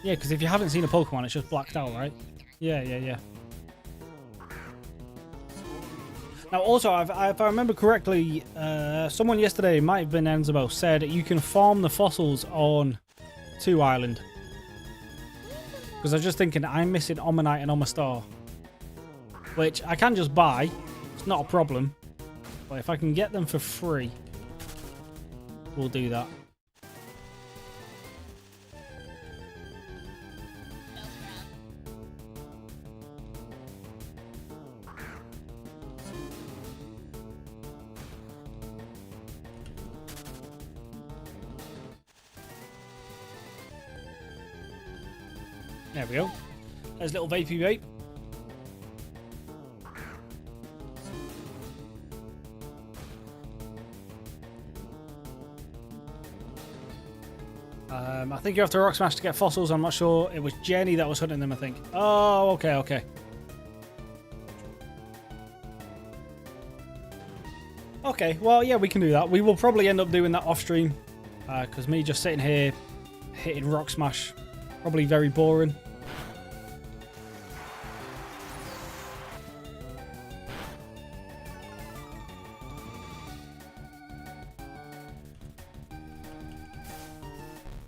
Yeah, because if you haven't seen a Pokemon, it's just blacked out, right? Yeah. Now, also, if I remember correctly, someone yesterday, might have been Enzimo, said you can farm the fossils on 2 Island. Because I was just thinking, I'm missing Omanite and Omastar. Which I can just buy. It's not a problem. But if I can get them for free, we'll do that. There we go. There's little Vapey Vape. I think you have to Rock Smash to get fossils. I'm not sure. It was Jenny that was hunting them, I think. Oh, okay. Okay, well, yeah, we can do that. We will probably end up doing that off stream. Because me just sitting here hitting Rock Smash, probably very boring.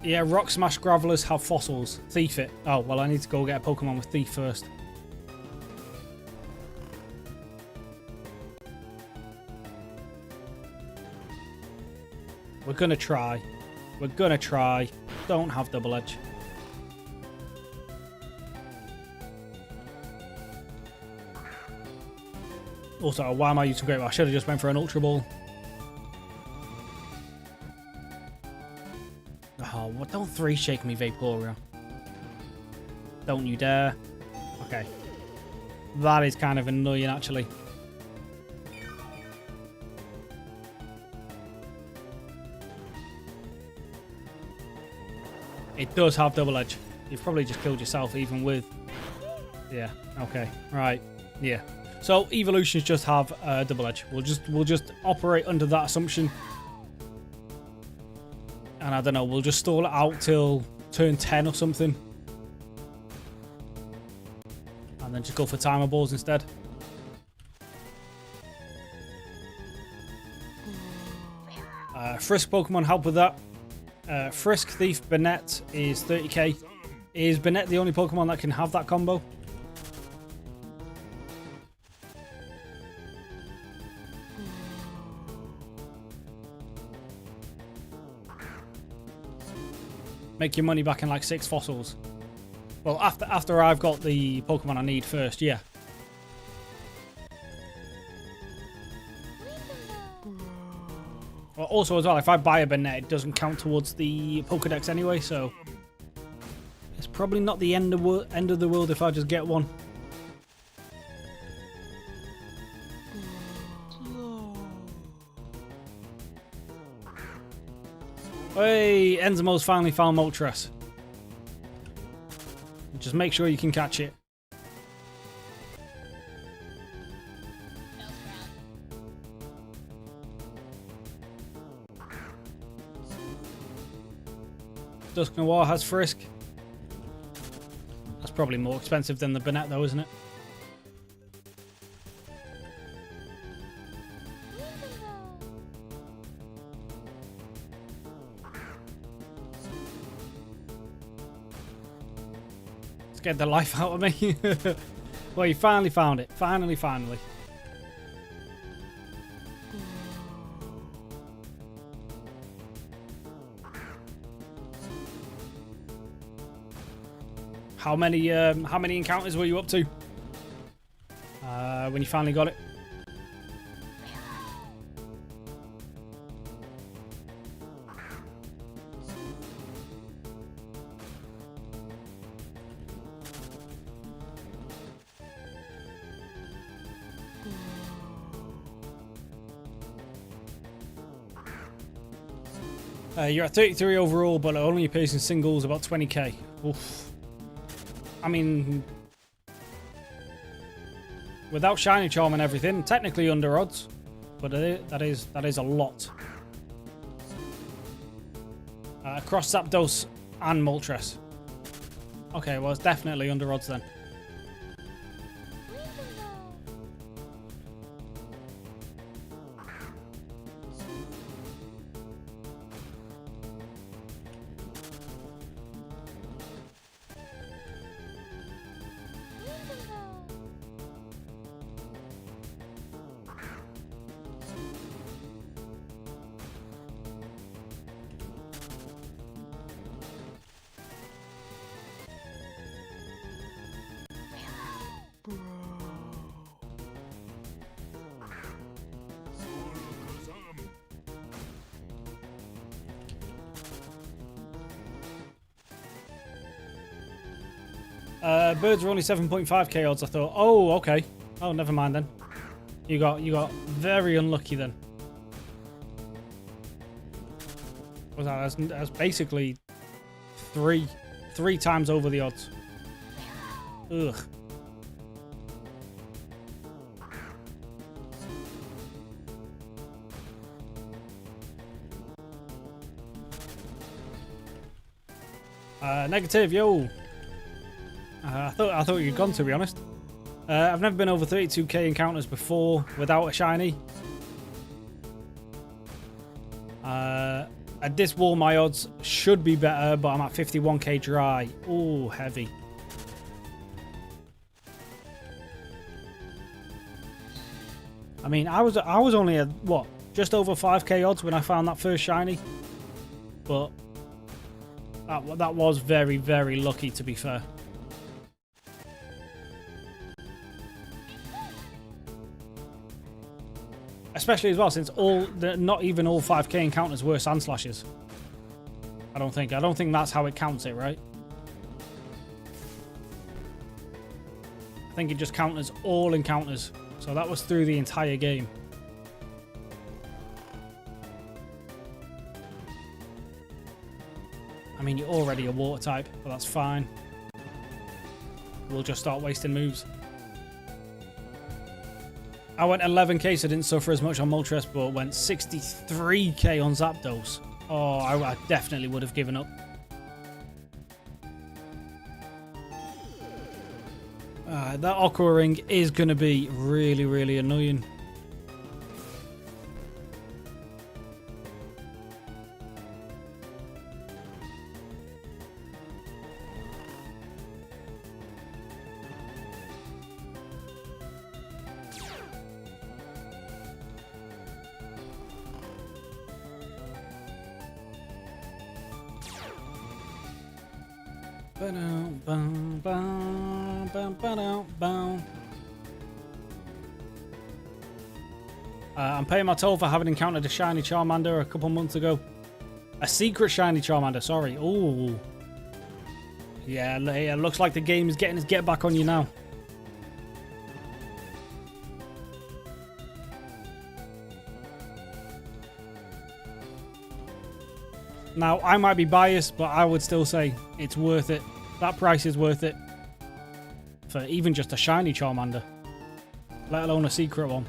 Yeah, Rock Smash Gravelers have fossils. Thief it. Oh, well, I need to go get a Pokemon with Thief first. We're gonna try. Don't have double edge. Also, why am I using Great Ball? I should have just went for an Ultra Ball. Oh, well, don't 3-shake me, Vaporeon. Don't you dare. Okay. That is kind of annoying, actually. It does have double edge. You've probably just killed yourself even with... Yeah, okay, right, yeah. So evolutions just have double edge. We'll just operate under that assumption. And I don't know, we'll just stall it out till turn 10 or something. And then just go for timer balls instead. Frisk Pokemon help with that. Frisk, Thief, Banette is 30k. Is Banette the only Pokemon that can have that combo? Make your money back in like 6 fossils. Well, after I've got the Pokemon I need first, yeah. Well, also as well, if I buy a Banette, it doesn't count towards the Pokedex anyway, so it's probably not the end of the world if I just get one. Hey, Enzamo's finally found Moltres. Just make sure you can catch it. Dusk Noir has Frisk. That's probably more expensive than the Banette though, isn't it? Scared the life out of me. Well, you finally found it. Finally. How many encounters were you up to when you finally got it? You're at 33 overall, but only pacing singles about 20k. Oof. I mean, without shiny charm and everything, technically under odds, but that is a lot. Across Zapdos and Moltres. Okay, well it's definitely under odds then. Birds are only 7.5k odds, I thought. Oh, okay. Oh, never mind then. You got very unlucky then. What was that? That's basically three times over the odds. Ugh. Negative, yo. I thought you'd gone, to be honest. I've never been over 32k encounters before without a shiny. At this wall, my odds should be better, but I'm at 51k dry. Oh, heavy. I mean, I was only at what, just over 5k odds when I found that first shiny, but that was very, very lucky, to be fair. Especially as well, since not even all 5k encounters were Sand Slashes. I don't think that's how it counts it, right? I think it just counts as all encounters. So that was through the entire game. I mean, you're already a water type, but that's fine. We'll just start wasting moves. I went 11k, so I didn't suffer as much on Moltres, but went 63k on Zapdos. Oh, I definitely would have given up. That Aqua Ring is going to be really, really annoying. I'm paying my toll for having encountered a shiny Charmander a couple months ago. A secret shiny Charmander, sorry. Ooh. Yeah, it looks like the game is getting its get back on you now. Now, I might be biased, but I would still say it's worth it. That price is worth it. For even just a shiny Charmander. Let alone a secret one.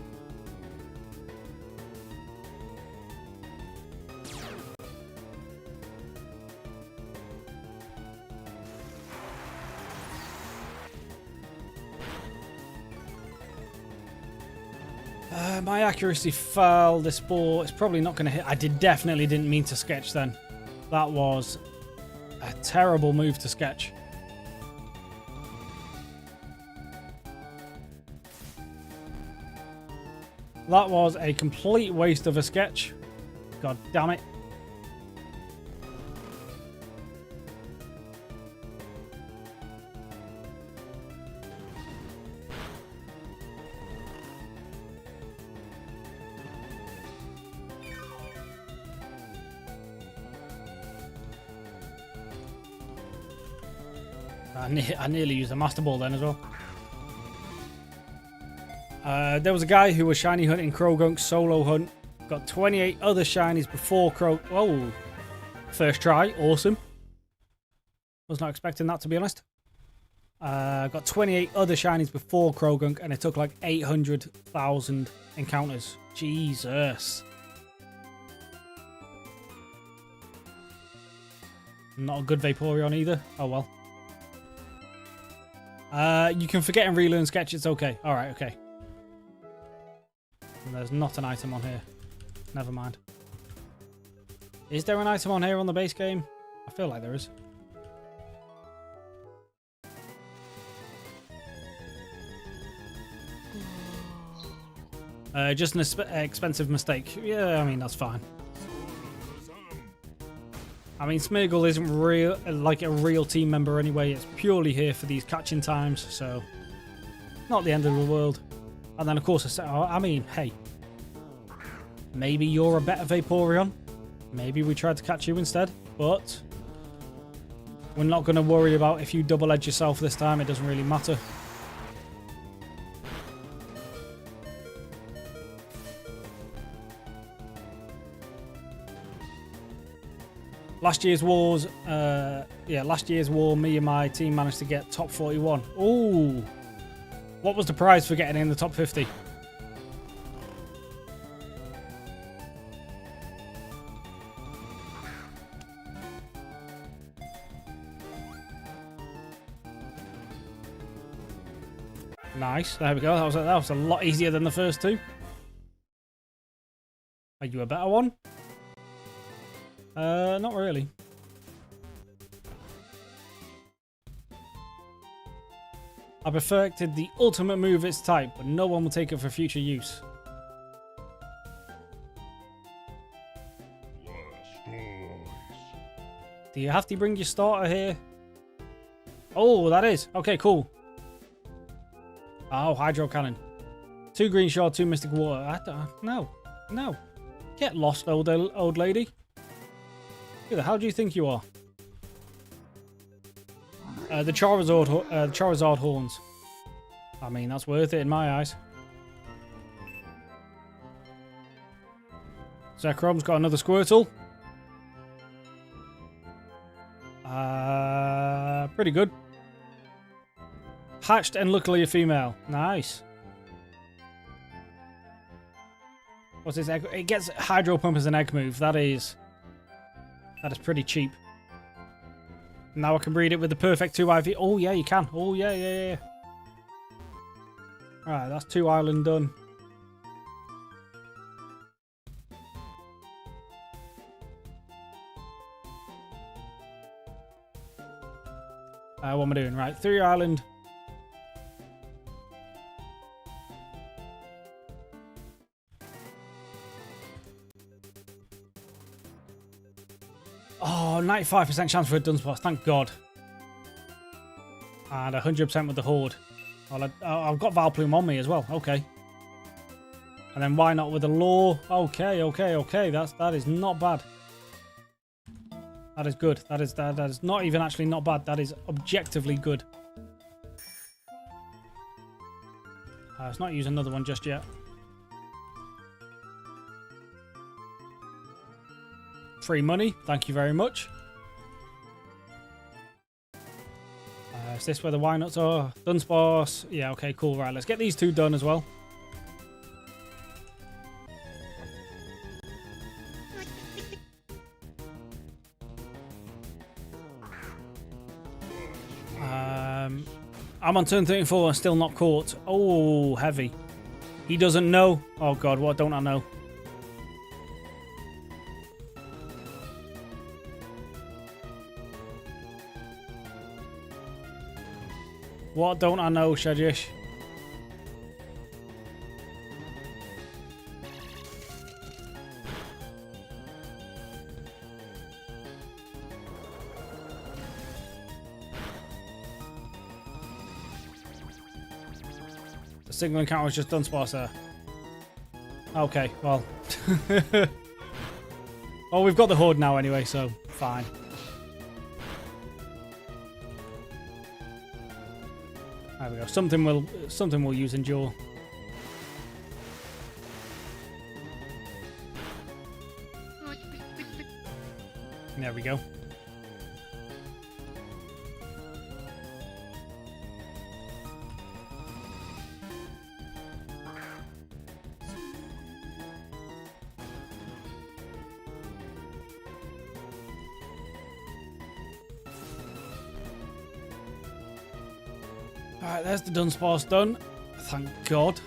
My accuracy fell. This ball is probably not going to hit. I definitely didn't mean to sketch then. That was a terrible move to sketch. That was a complete waste of a sketch. God damn it. I nearly used a Master Ball then as well. There was a guy who was shiny hunting Croagunk solo hunt. Got 28 other shinies before Whoa. First try. Awesome. Was not expecting that, to be honest. Got 28 other shinies before Croagunk, and it took like 800,000 encounters. Jesus. Not a good Vaporeon either. Oh well. You can forget and relearn sketch. It's okay. Alright, okay. And there's not an item on here. Never mind. Is there an item on here on the base game? I feel like there is. Just an expensive mistake. Yeah, I mean, that's fine. I mean, Smeargle isn't real, like a real team member anyway. It's purely here for these catching times, so not the end of the world. And then, of course, I mean, hey, maybe you're a better Vaporeon. Maybe we tried to catch you instead, but we're not going to worry about if you double edge yourself this time. It doesn't really matter. Last year's war, me and my team managed to get top 41. Ooh. What was the prize for getting in the top 50? Nice. There we go. That was a lot easier than the first two. Are you a better one? Not really. I perfected the ultimate move of its type, but no one will take it for future use. Do you have to bring your starter here? Oh, that is. Okay, cool. Oh, Hydro Cannon. 2 Green Shard, 2 Mystic Water. No. Get lost, old lady. Who the hell do you think you are? The Charizard horns. I mean, that's worth it in my eyes. Zekrom's got another Squirtle. Pretty good. Hatched and luckily a female. Nice. What's this egg? It gets Hydro Pump as an egg move. That is pretty cheap. Now I can breed it with the perfect 2 IV. Oh yeah, you can. Oh yeah. Alright, that's 2 island done. What am I doing? Right, 3 island. Oh, 95% chance for a Dunsparce, thank God. And 100% with the Horde. Well, I've got Valplume on me as well. Okay. And then why not with the Law? Okay. That is not bad. That is good. That is not even actually not bad. That is objectively good. Let's not use another one just yet. Free money. Thank you very much. Is this where the why nots are? Dunsparce. Yeah, okay, cool. Right, let's get these two done as well. I'm on turn 34 and still not caught. Oh, heavy. He doesn't know. Oh, God, what don't I know? What don't I know, Shajish? The signal encounter was just Dunsparce there. Okay, well. Oh, we've got the Horde now anyway, so fine. There we go. Something will use Endure. There we go. Alright, there's the Dunsparce done. Thank God.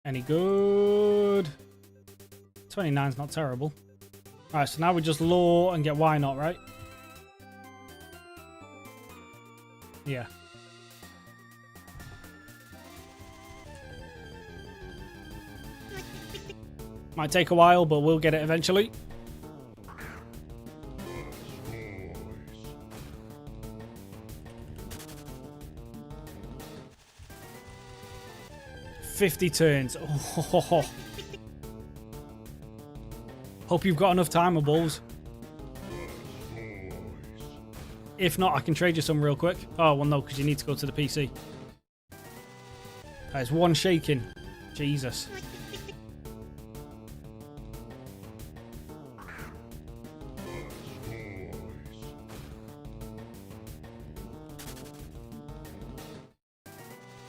Any good? 29's not terrible. Alright, so now we just lure and get why not, right? Yeah. Might take a while, but we'll get it eventually. $50 turns. Oh. Hope you've got enough timer balls. If not, I can trade you some real quick. Oh, well, no, because you need to go to the PC. There's one shaking. Jesus.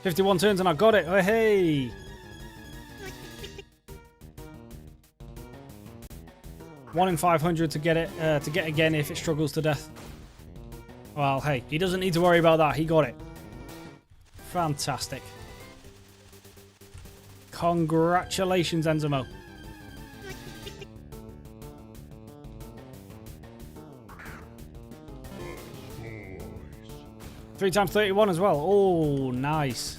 $51 turns and I got it. Oh, hey. One in 500 to get it. To get again if it struggles to death. Well, hey, he doesn't need to worry about that. He got it. Fantastic. Congratulations, Enzimo. Three times 31 as well. Oh, nice.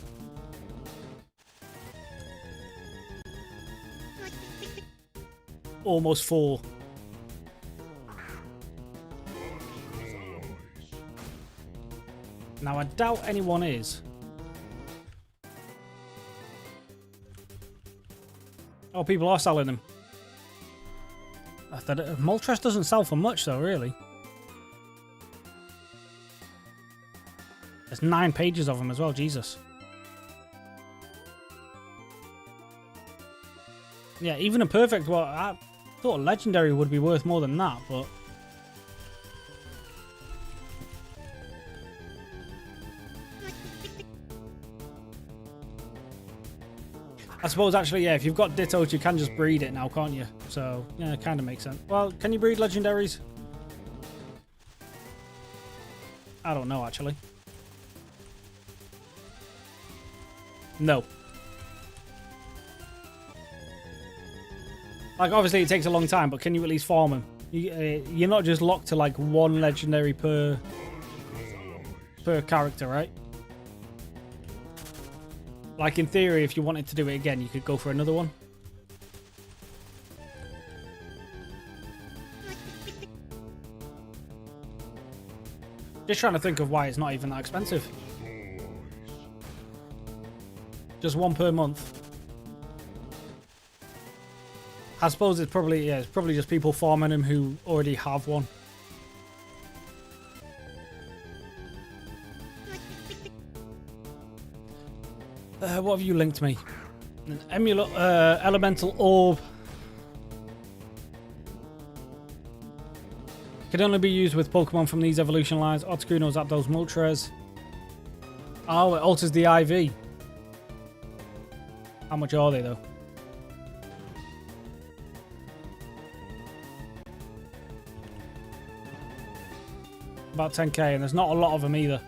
Almost 4. Now, I doubt anyone is. Oh, people are selling them. Moltres doesn't sell for much, though, really. There's 9 pages of them as well, Jesus. Yeah, even a perfect one. I thought a legendary would be worth more than that, but... I suppose, actually, yeah, if you've got Dittos, you can just breed it now, can't you? So, yeah, it kind of makes sense. Well, can you breed legendaries? I don't know, actually. No. Like, obviously, it takes a long time, but can you at least farm them? You're not just locked to like one legendary per character, right? Like in theory, if you wanted to do it again, you could go for another one. Just trying to think of why it's not even that expensive. Just one per month. I suppose it's probably just people farming them who already have one. What have you linked me? An elemental orb. Can only be used with Pokemon from these evolution lines. Articuno, Zapdos, Moltres. Oh, it alters the IV. How much are they though? About 10k, and there's not a lot of them either.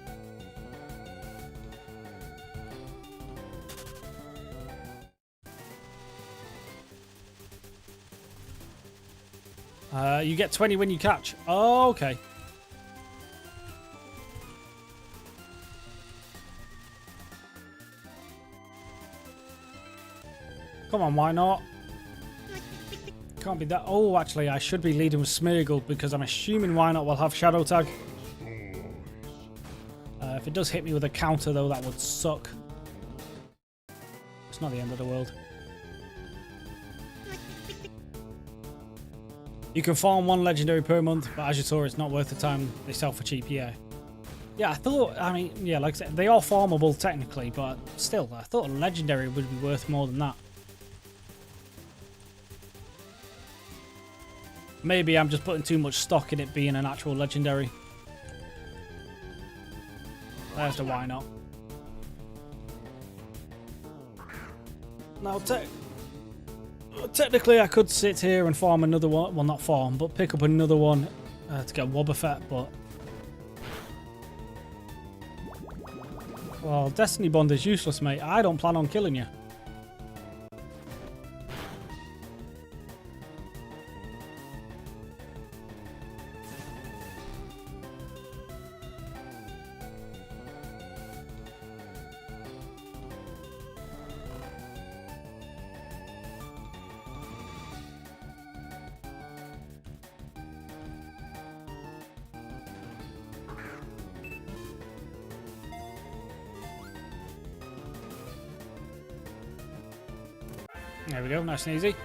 You get 20 when you catch. Oh, okay. Come on, why not? Can't be that. Oh, actually, I should be leading with Smeargle because I'm assuming why not will have Shadow Tag. If it does hit me with a counter, though, that would suck. It's not the end of the world. You can farm one legendary per month, but as you saw, it's not worth the time they sell for cheap, yeah. Yeah, I mean, yeah, like I said, they are farmable technically, but still, I thought a legendary would be worth more than that. Maybe I'm just putting too much stock in it being an actual legendary. There's the why not. Now, technically, I could sit here and farm another one. Well, not farm, but pick up another one to get Wobbuffet, but... Well, Destiny Bond is useless, mate. I don't plan on killing you. There we go, nice and easy.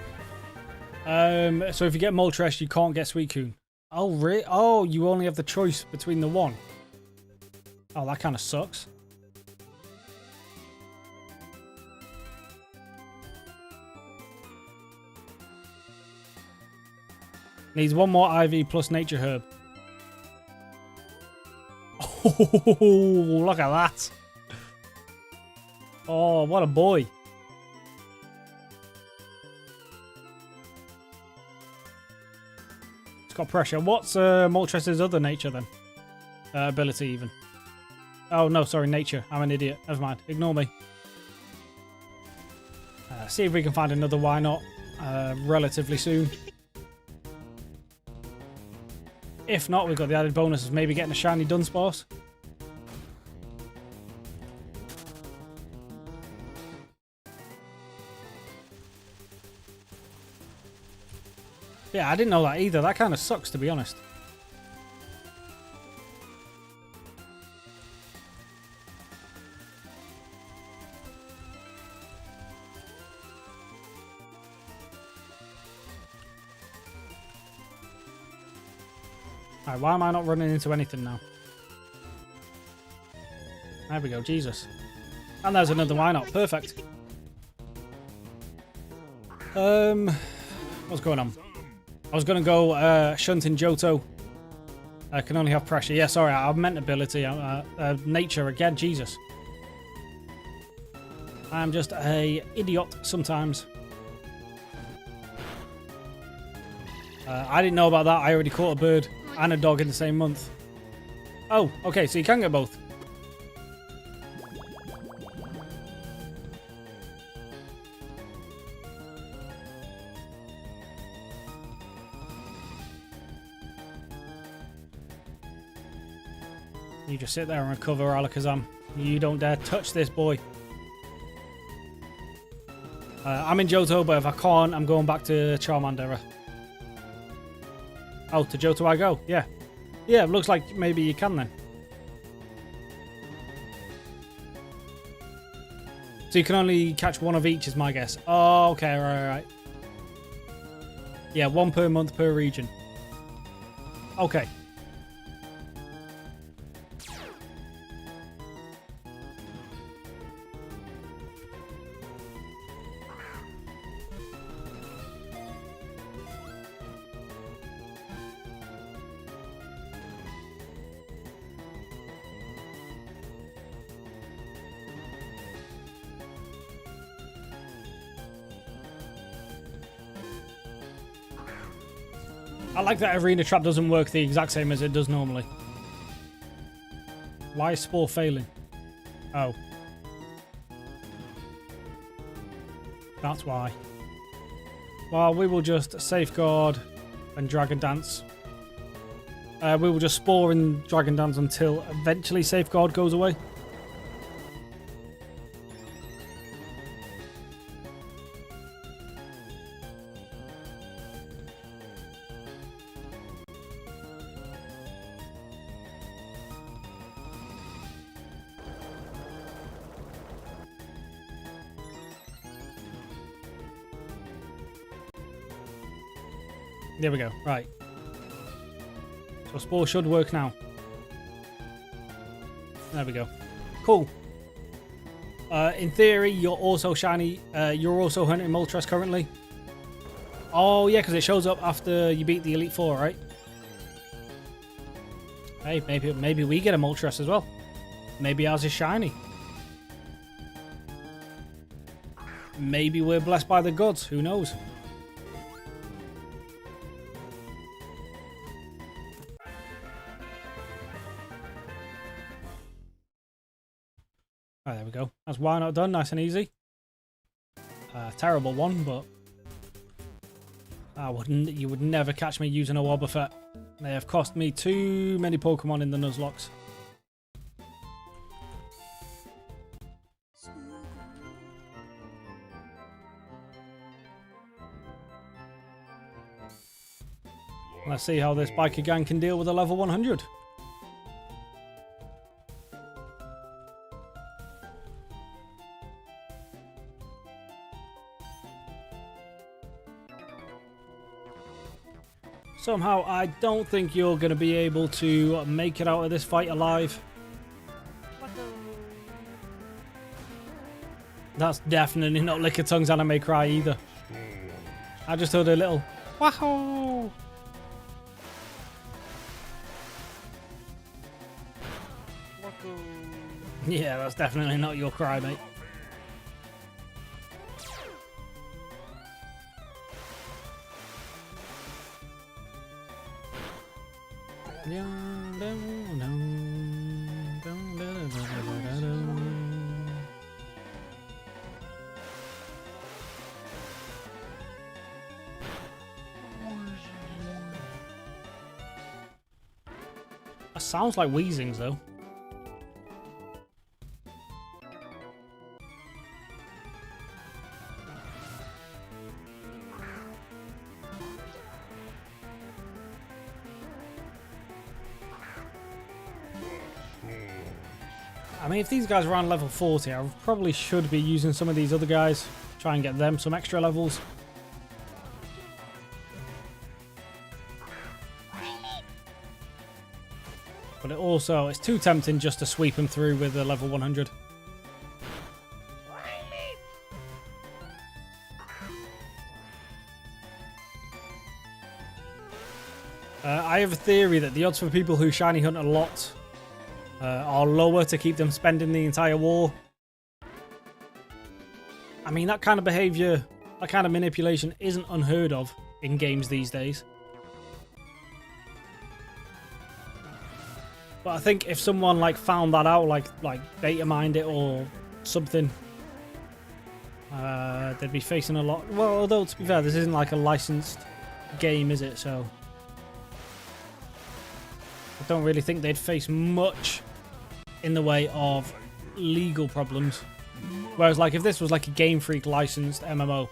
So if you get Moltres, you can't get Suicune. Oh, really? Oh, you only have the choice between the one. Oh, that kind of sucks. Needs one more IV plus Nature Herb. Oh, look at that. Oh, what a boy. Got pressure. What's Moltres' other nature then? Ability even. Oh no, sorry, nature. I'm an idiot. Never mind. Ignore me. See if we can find another why not relatively soon. If not, we've got the added bonus of maybe getting a shiny Dunsparce. Yeah, I didn't know that either. That kind of sucks, to be honest. Alright, why am I not running into anything now? There we go, Jesus. And there's another why not. Perfect. What's going on? I was going to go shunting Johto. I can only have pressure. Yeah, sorry, I meant ability. Nature again, Jesus. I'm just a idiot sometimes. I didn't know about that. I already caught a bird and a dog in the same month. Oh, okay, so you can get both. You just sit there and recover, Alakazam. You don't dare touch this boy. I'm in Johto, but if I can't, I'm going back to Charmander. Oh, to Johto I go. Yeah. Yeah, it looks like maybe you can then. So you can only catch one of each is my guess. Oh, okay, right. Yeah, 1 per month per region. Okay. I like that arena trap doesn't work the exact same as it does normally. Why is Spore failing? Oh. That's why. Well, we will just Safeguard and Dragon Dance. We will just Spore and Dragon Dance until eventually Safeguard goes away. There we go. Right. So Spore should work now. There we go. Cool. In theory, you're also shiny. You're also hunting Moltres currently. Oh, yeah, because it shows up after you beat the Elite Four, right? Hey, maybe we get a Moltres as well. Maybe ours is shiny. Maybe we're blessed by the gods. Who knows? Oh, there we go. That's why not done. Nice and easy. Terrible one, but you would never catch me using a Wobbuffet. They have cost me too many Pokemon in the Nuzlocks. Let's see how this biker gang can deal with a level 100. Somehow, I don't think you're going to be able to make it out of this fight alive. That's definitely not Lickitung's anime cry either. I just heard a little wahoo. Yeah, that's definitely not your cry, mate. That sounds like Weezings, though. I mean, if these guys are around level 40, I probably should be using some of these other guys. Try and get them some extra levels. But it's too tempting just to sweep them through with a level 100. I have a theory that the odds for people who shiny hunt a lot are lower to keep them spending the entire war. I mean, that kind of behavior, that kind of manipulation isn't unheard of in games these days. But I think if someone like found that out, like beta mined it or something, they'd be facing a lot. Well, although to be fair, this isn't like a licensed game, is it? So I don't really think they'd face much in the way of legal problems. Whereas, like, if this was like a Game Freak licensed MMO,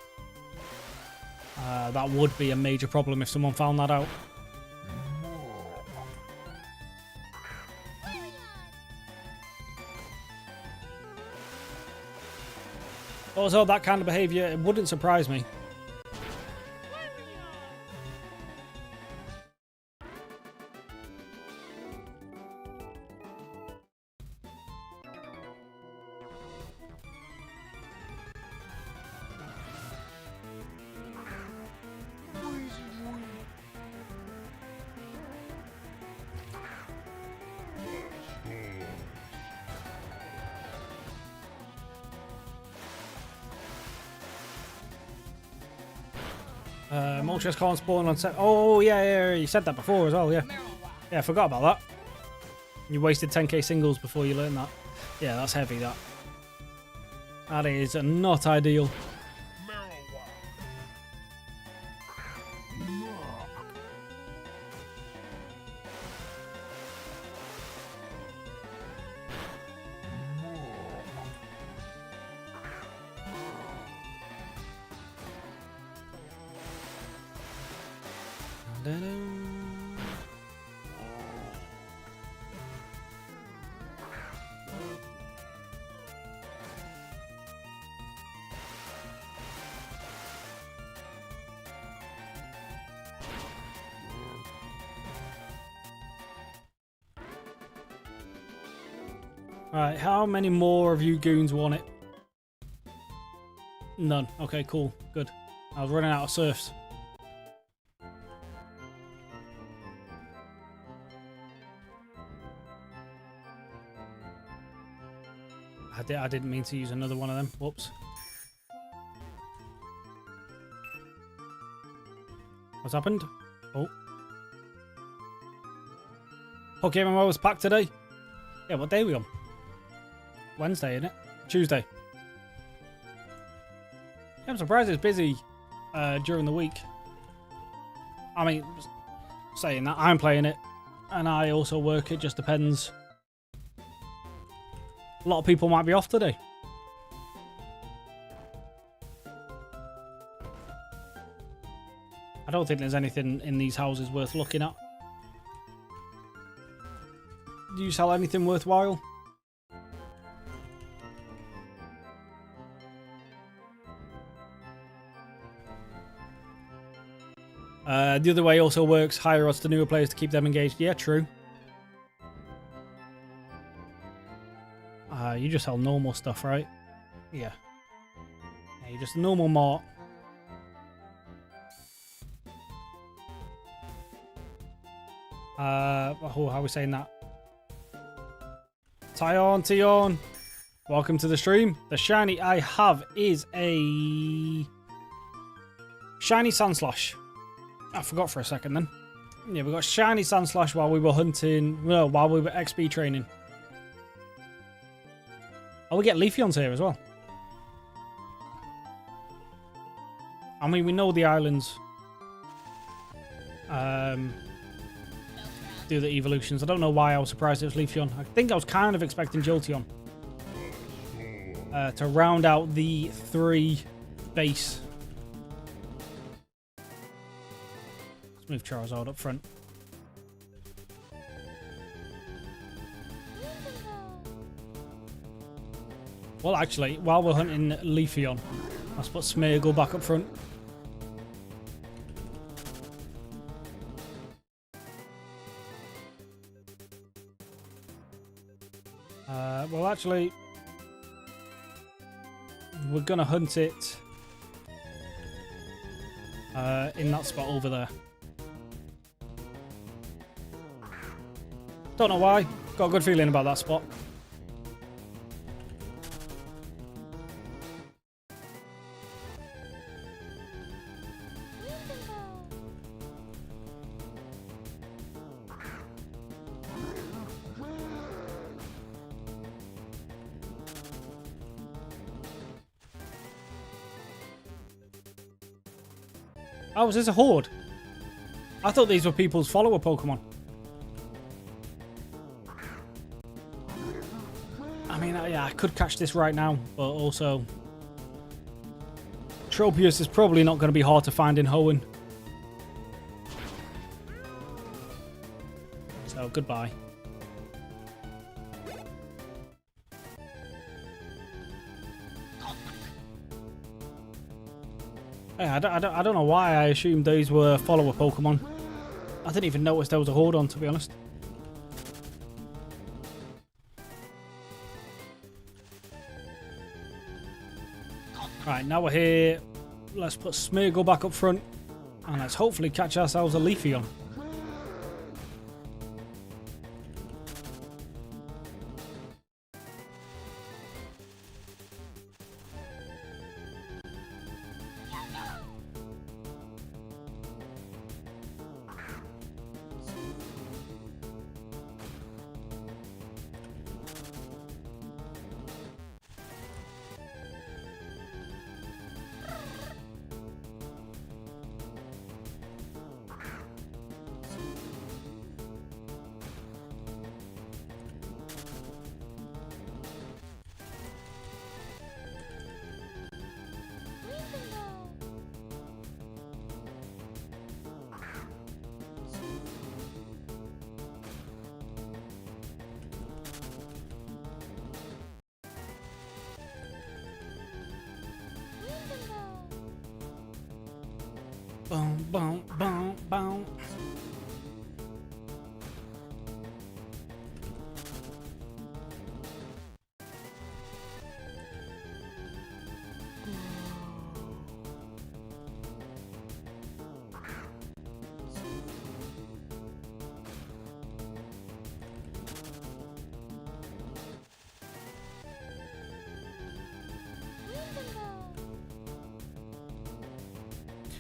that would be a major problem if someone found that out. Also, that kind of behavior, it wouldn't surprise me. Moltres can't spawn on set. Oh, yeah, you said that before as well, yeah. Yeah, I forgot about that. You wasted 10k singles before you learned that. Yeah, that's heavy, that. That is not ideal. Alright, how many more of you goons want it? None. Okay, cool. Good. I was running out of serfs. I didn't mean to use another one of them. Whoops. What's happened? Oh. PokeMMO was packed today? Yeah, what day are we on? Wednesday, isn't it? Tuesday. Yeah, I'm surprised it's busy during the week. I mean, saying that, I'm playing it, and I also work. It just depends. A lot of people might be off today. I don't think there's anything in these houses worth looking at. Do you sell anything worthwhile? The other way also works. Higher odds to newer players to keep them engaged. Yeah, true. You just sell normal stuff, right? Yeah. Yeah, you're just a normal mart. Oh, how are we saying that? Tion. Welcome to the stream. The shiny I have is a shiny Sandslash. I forgot for a second then. Yeah, we got shiny Sandslash while we were hunting. No, while we were XP training. Oh, we get Leafeons here as well. I mean, we know the islands do the evolutions. I don't know why I was surprised it was Leafeon. I think I was kind of expecting Jolteon to round out the 3 base. Let's move Charizard up front. Well, actually, while we're hunting Leafeon, let's put Smeargle back up front. Well, actually, we're going to hunt it in that spot over there. Don't know why. Got a good feeling about that spot. Oh, is this a horde? I thought these were people's follower Pokemon. I mean, yeah, I could catch this right now, but also Tropius is probably not going to be hard to find in Hoenn. So, goodbye. Yeah, I don't know why I assumed these were follower Pokemon. I didn't even notice there was a horde on, to be honest. Right, now we're here. Let's put Smeargle back up front. And let's hopefully catch ourselves a Leafeon. Boom, boom, boom, boom.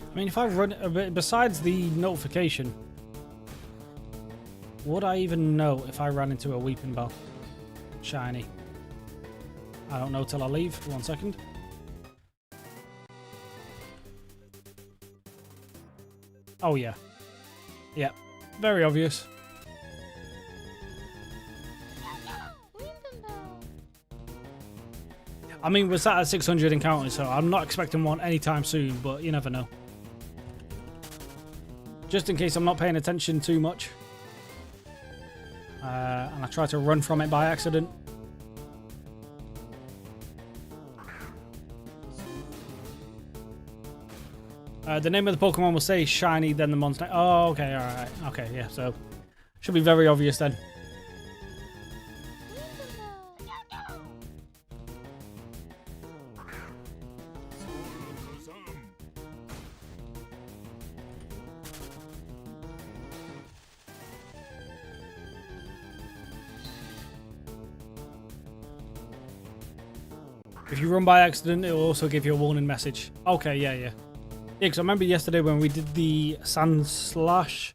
I mean, if I run a bit, besides the notification, would I even know if I ran into a Weeping Bell? Shiny. I don't know till I leave. 1 second. Oh, yeah. Yeah. Very obvious. I mean, we're sat at 600 encounters, so I'm not expecting one anytime soon, but you never know. Just in case I'm not paying attention too much. And I try to run from it by accident. The name of the Pokemon will say shiny, then the monster. Oh, okay, alright. Okay, yeah, so should be very obvious then. If you run by accident, it will also give you a warning message. Okay, yeah. Yeah, because I remember yesterday when we did the Sand Slash,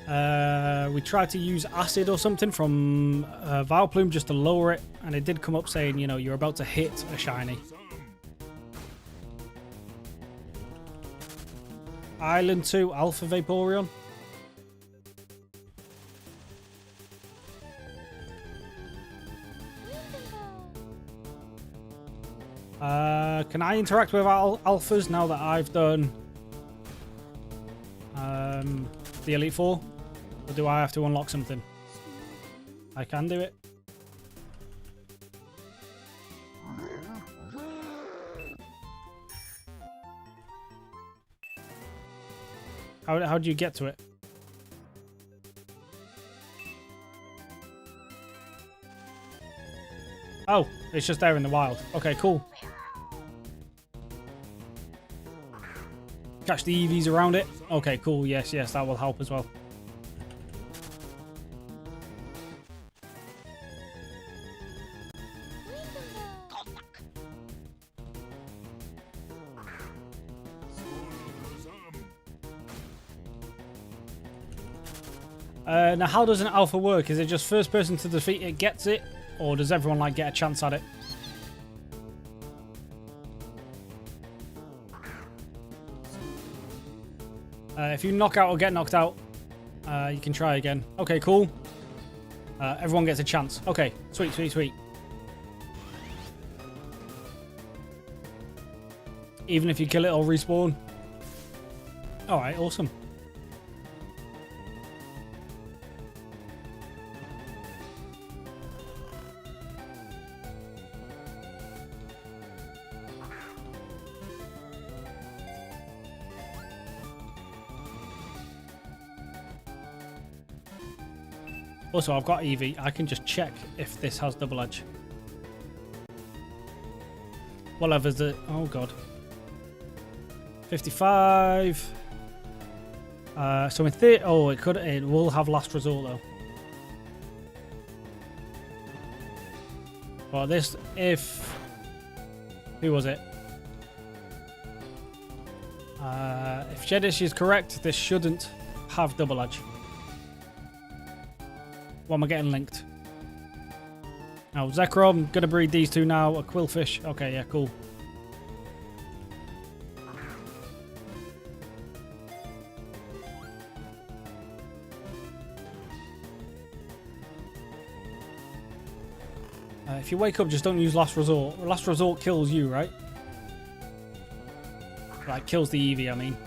we tried to use acid or something from Vileplume just to lower it, and it did come up saying, you know, you're about to hit a shiny. Island 2 Alpha Vaporeon. Can I interact with alphas now that I've done the Elite Four? Or do I have to unlock something? I can do it. How do you get to it? Oh, it's just there in the wild. Okay, cool. Catch the EVs around it. Okay, cool. Yes, that will help as well. Now, how does an alpha work? Is it just first person to defeat it gets it? Or does everyone like get a chance at it? If you knock out or get knocked out, you can try again. Okay, cool. Everyone gets a chance. Okay, sweet. Even if you kill it, it'll respawn. Alright, awesome. Also, I've got Eevee. I can just check if this has double edge. What level is it? Oh, God. 55. So in theory... Oh, it will have last resort, though. Well, this... If... Who was it? If Jedish is correct, this shouldn't have double edge. What am I getting linked? Oh, Zekrom. I'm going to breed these two now. A Quillfish. Okay, yeah, cool. If you wake up, just don't use Last Resort. Last Resort kills you, right? Right, kills the Eevee, I mean.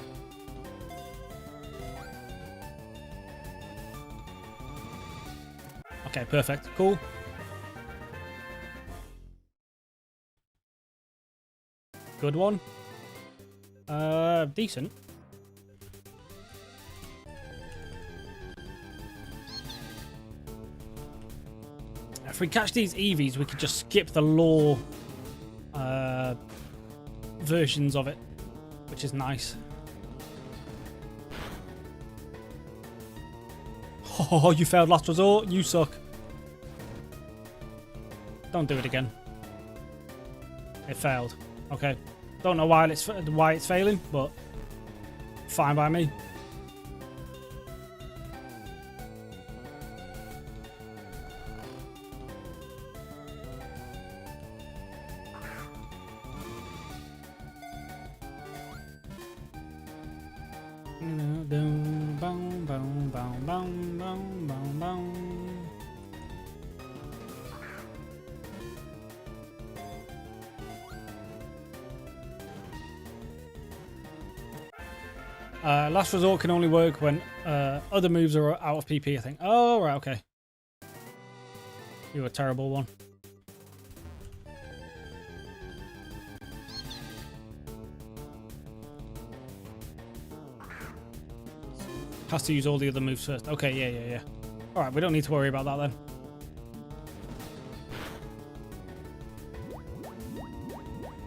Okay, perfect. Cool. Good one. Decent. If we catch these Eevees, we could just skip the lore versions of it, which is nice. Oh, you failed Last Resort. You suck. Don't do it again. It failed. Okay. Don't know why it's failing, but fine by me. Last Resort can only work when other moves are out of PP, I think. Oh, right, okay. You're a terrible one. Has to use all the other moves first. Okay, yeah. Alright, we don't need to worry about that then.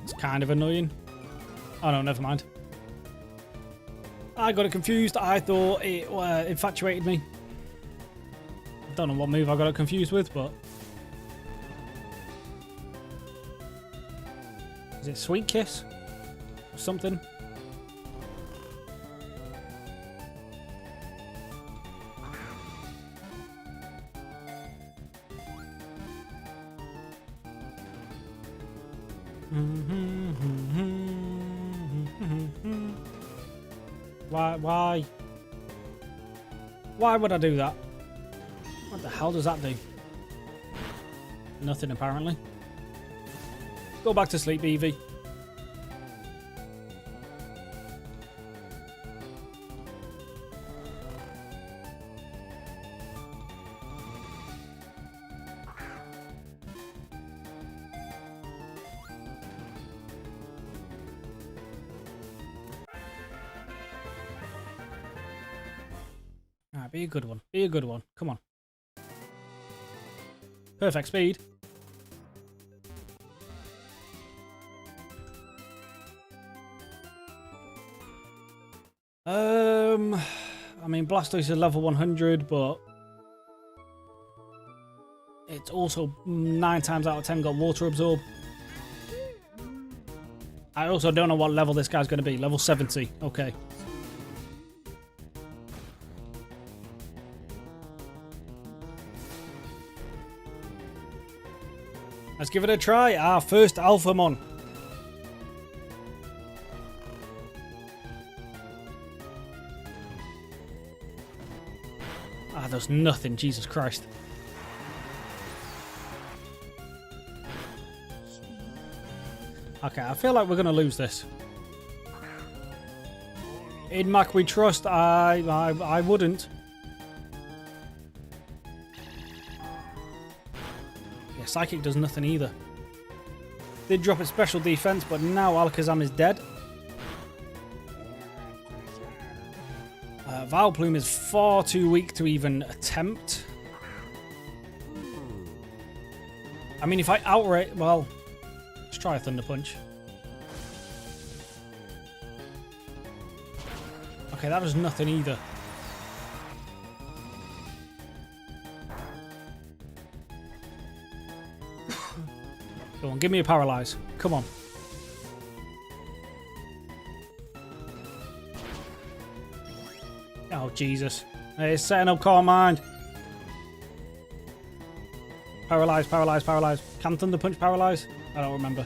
It's kind of annoying. Oh no, never mind. I got it confused. I thought it infatuated me. I don't know what move I got it confused with, but... Is it Sweet Kiss? Or something? Why? Why would I do that? What the hell does that do? Nothing, apparently. Go back to sleep, Eevee. Be a good one. Be a good one. Come on. Perfect speed. I mean, Blastoise is level 100, but it's also 9 times out of 10 got Water Absorb. I also don't know what level this guy's going to be. Level 70. Okay. Let's give it a try. Our first Alphamon. Ah, there's nothing. Jesus Christ. Okay, I feel like we're going to lose this. In Mac we trust. I wouldn't. Yeah, Psychic does nothing either. Did drop its special defense, but now Alakazam is dead. Vileplume is far too weak to even attempt. I mean, if I outright... Well, let's try a Thunder Punch. Okay, that does nothing either. Come on, give me a Paralyze. Come on. Oh, Jesus. It's setting up Calm Mind. Paralyze, paralyze, paralyze. Can Thunder Punch paralyze? I don't remember.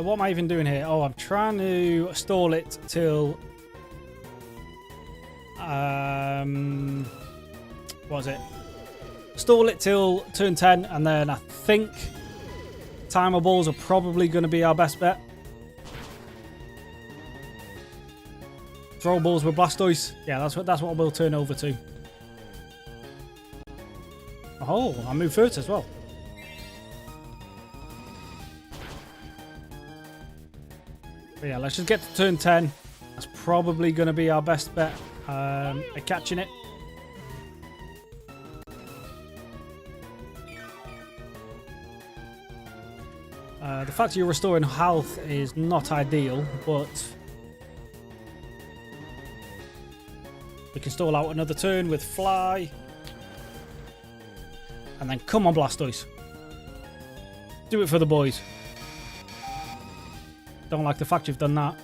What am I even doing here? Oh, I'm trying to stall it till... what was it? Stall it till turn 10, and then I think Timer Balls are probably going to be our best bet. Throw Balls with Blastoise. Yeah, that's what we'll turn over to. Oh, I move first as well. But yeah, let's just get to turn 10. That's probably going to be our best bet at catching it. The fact you're restoring health is not ideal, but we can stall out another turn with Fly. And then come on, Blastoise. Do it for the boys. Don't like the fact you've done that.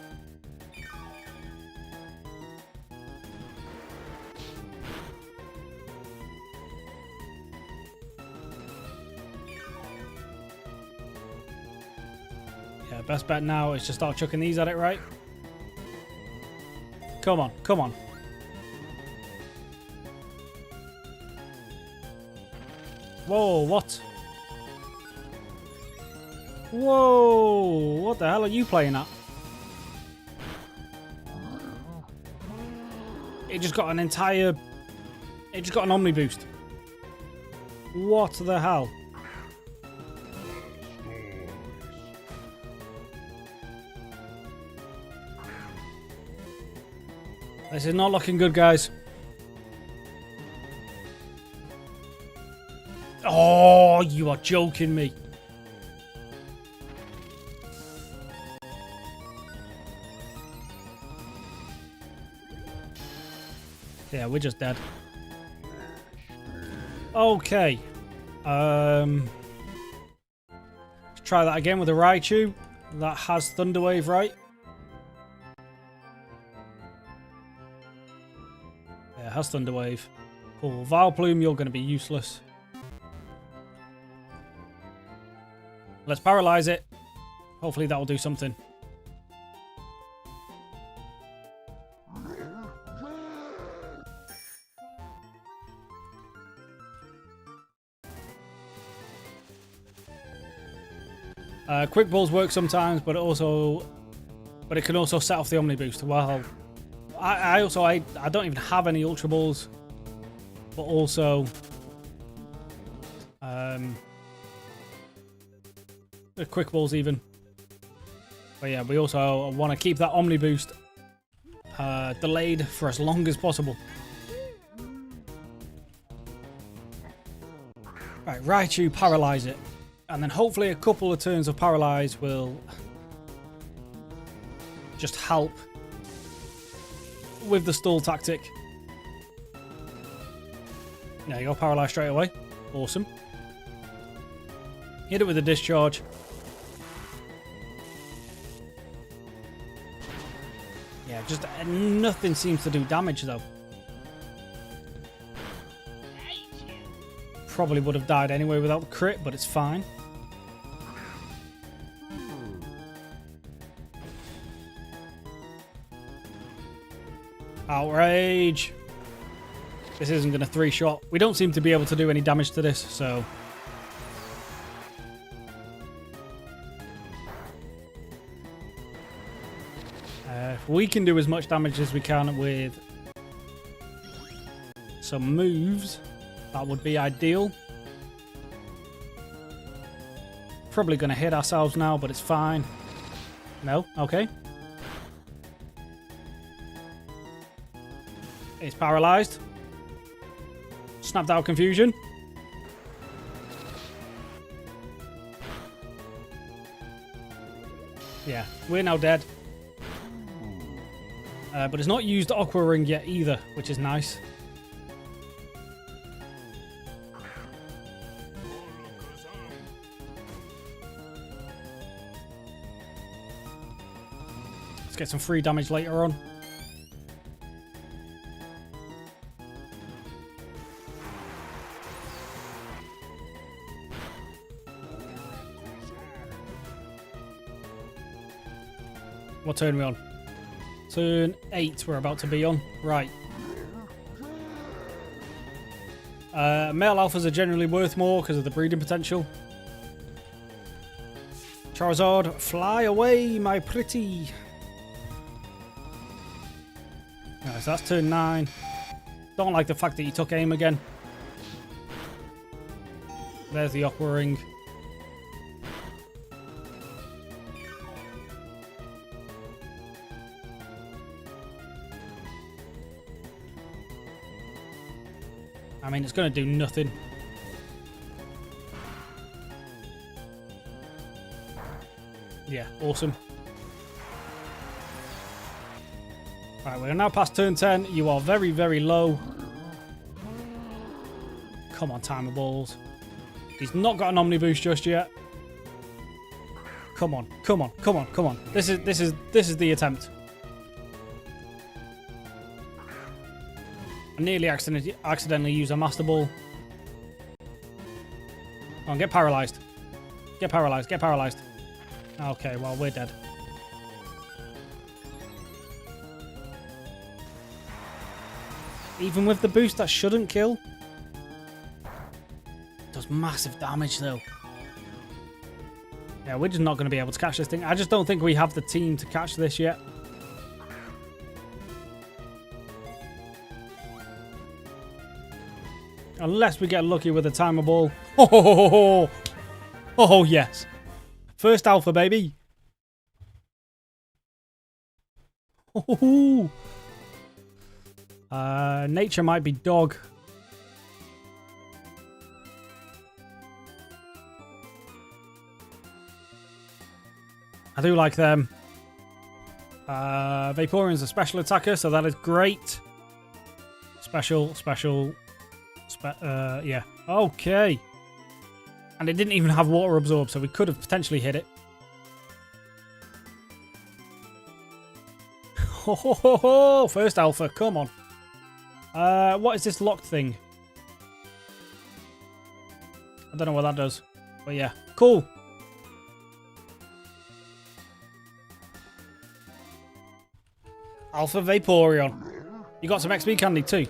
Yeah, best bet now is to start chucking these at it, right? Come on, come on. Whoa, what? Whoa, what the hell are you playing at? It just got an entire... It just got an Omni Boost. What the hell? This is not looking good, guys. Oh, you are joking me. Yeah, we're just dead. Okay. Let's try that again with a Raichu. That has Thunder Wave, right? Yeah, it has Thunder Wave. Cool. Vileplume, you're going to be useless. Let's paralyze it. Hopefully that will do something. Quick balls work sometimes, but it can also set off the Omni Boost. Well, I don't even have any Ultra Balls, but also the Quick Balls even. But yeah, we also want to keep that Omni Boost delayed for as long as possible. Right, Raichu, paralyze it. And then hopefully a couple of turns of Paralyze will just help with the stall tactic. There you go, Paralyze straight away. Awesome. Hit it with a Discharge. Yeah, just nothing seems to do damage though. Probably would have died anyway without the crit, but it's fine. Outrage. This isn't going to 3-shot. We don't seem to be able to do any damage to this, so... if we can do as much damage as we can with some moves, that would be ideal. Probably going to hit ourselves now, but it's fine. No? Okay. It's paralyzed. Snapped out confusion. Yeah, we're now dead. But it's not used Aqua Ring yet either, which is nice. Let's get some free damage later on. What turn are we on? Turn 8 we're about to be on. Right. Male alphas are generally worth more because of the breeding potential. Charizard, fly away, my pretty. Right, so that's turn 9. Don't like the fact that you took aim again. There's the Aqua Ring. I mean, it's going to do nothing. Yeah, awesome. Right, we're now past turn 10. You are very, very low. Come on, timer balls. He's not got an Omni Boost just yet. Come on, come on, come on, come on. This is the attempt. I nearly accidentally used a Master Ball. Come on, get paralyzed. Get paralyzed, get paralyzed. Okay, well, we're dead. Even with the boost, that shouldn't kill. It does massive damage, though. Yeah, we're just not going to be able to catch this thing. I just don't think we have the team to catch this yet. Unless we get lucky with a timer ball. Oh, yes. First alpha, baby. Oh. Nature might be dog. I do like them. Vaporeon's a special attacker, so that is great. Special. Yeah. Okay. And it didn't even have water absorb, so we could have potentially hit it. First alpha, come on. What is this locked thing? I don't know what that does. But yeah, cool. Alpha Vaporeon. You got some XP candy too.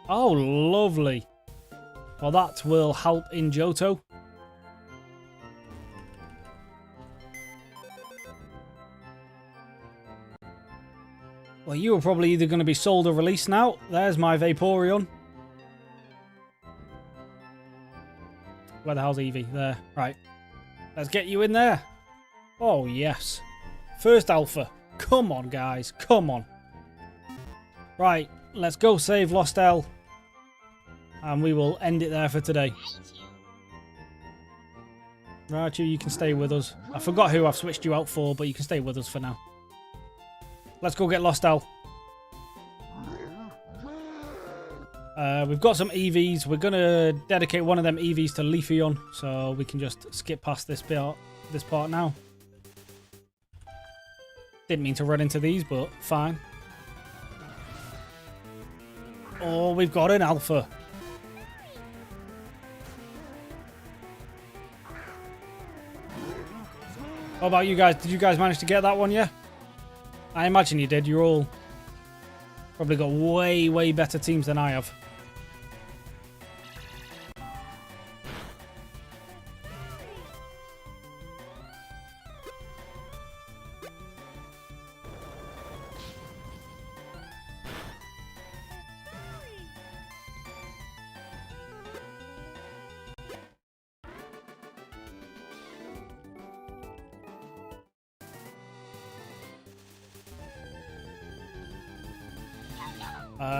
Oh, lovely. Well, that will help in Johto. Well, you are probably either going to be sold or released now. There's my Vaporeon. Where the hell's Eevee? There. Right. Let's get you in there. Oh, yes. First alpha. Come on, guys. Come on. Right. Let's go save Lost L. And we will end it there for today. Right, you can stay with us. I forgot who I've switched you out for, but you can stay with us for now. Let's go get Lost L. We've got some EVs. We're going to dedicate one of them EVs to Leafeon, so we can just skip past this part now. Didn't mean to run into these, but fine. Oh, we've got an alpha. How about you guys? Did you guys manage to get that one, yeah? I imagine you did. You're all Probably got way, way better teams than I have.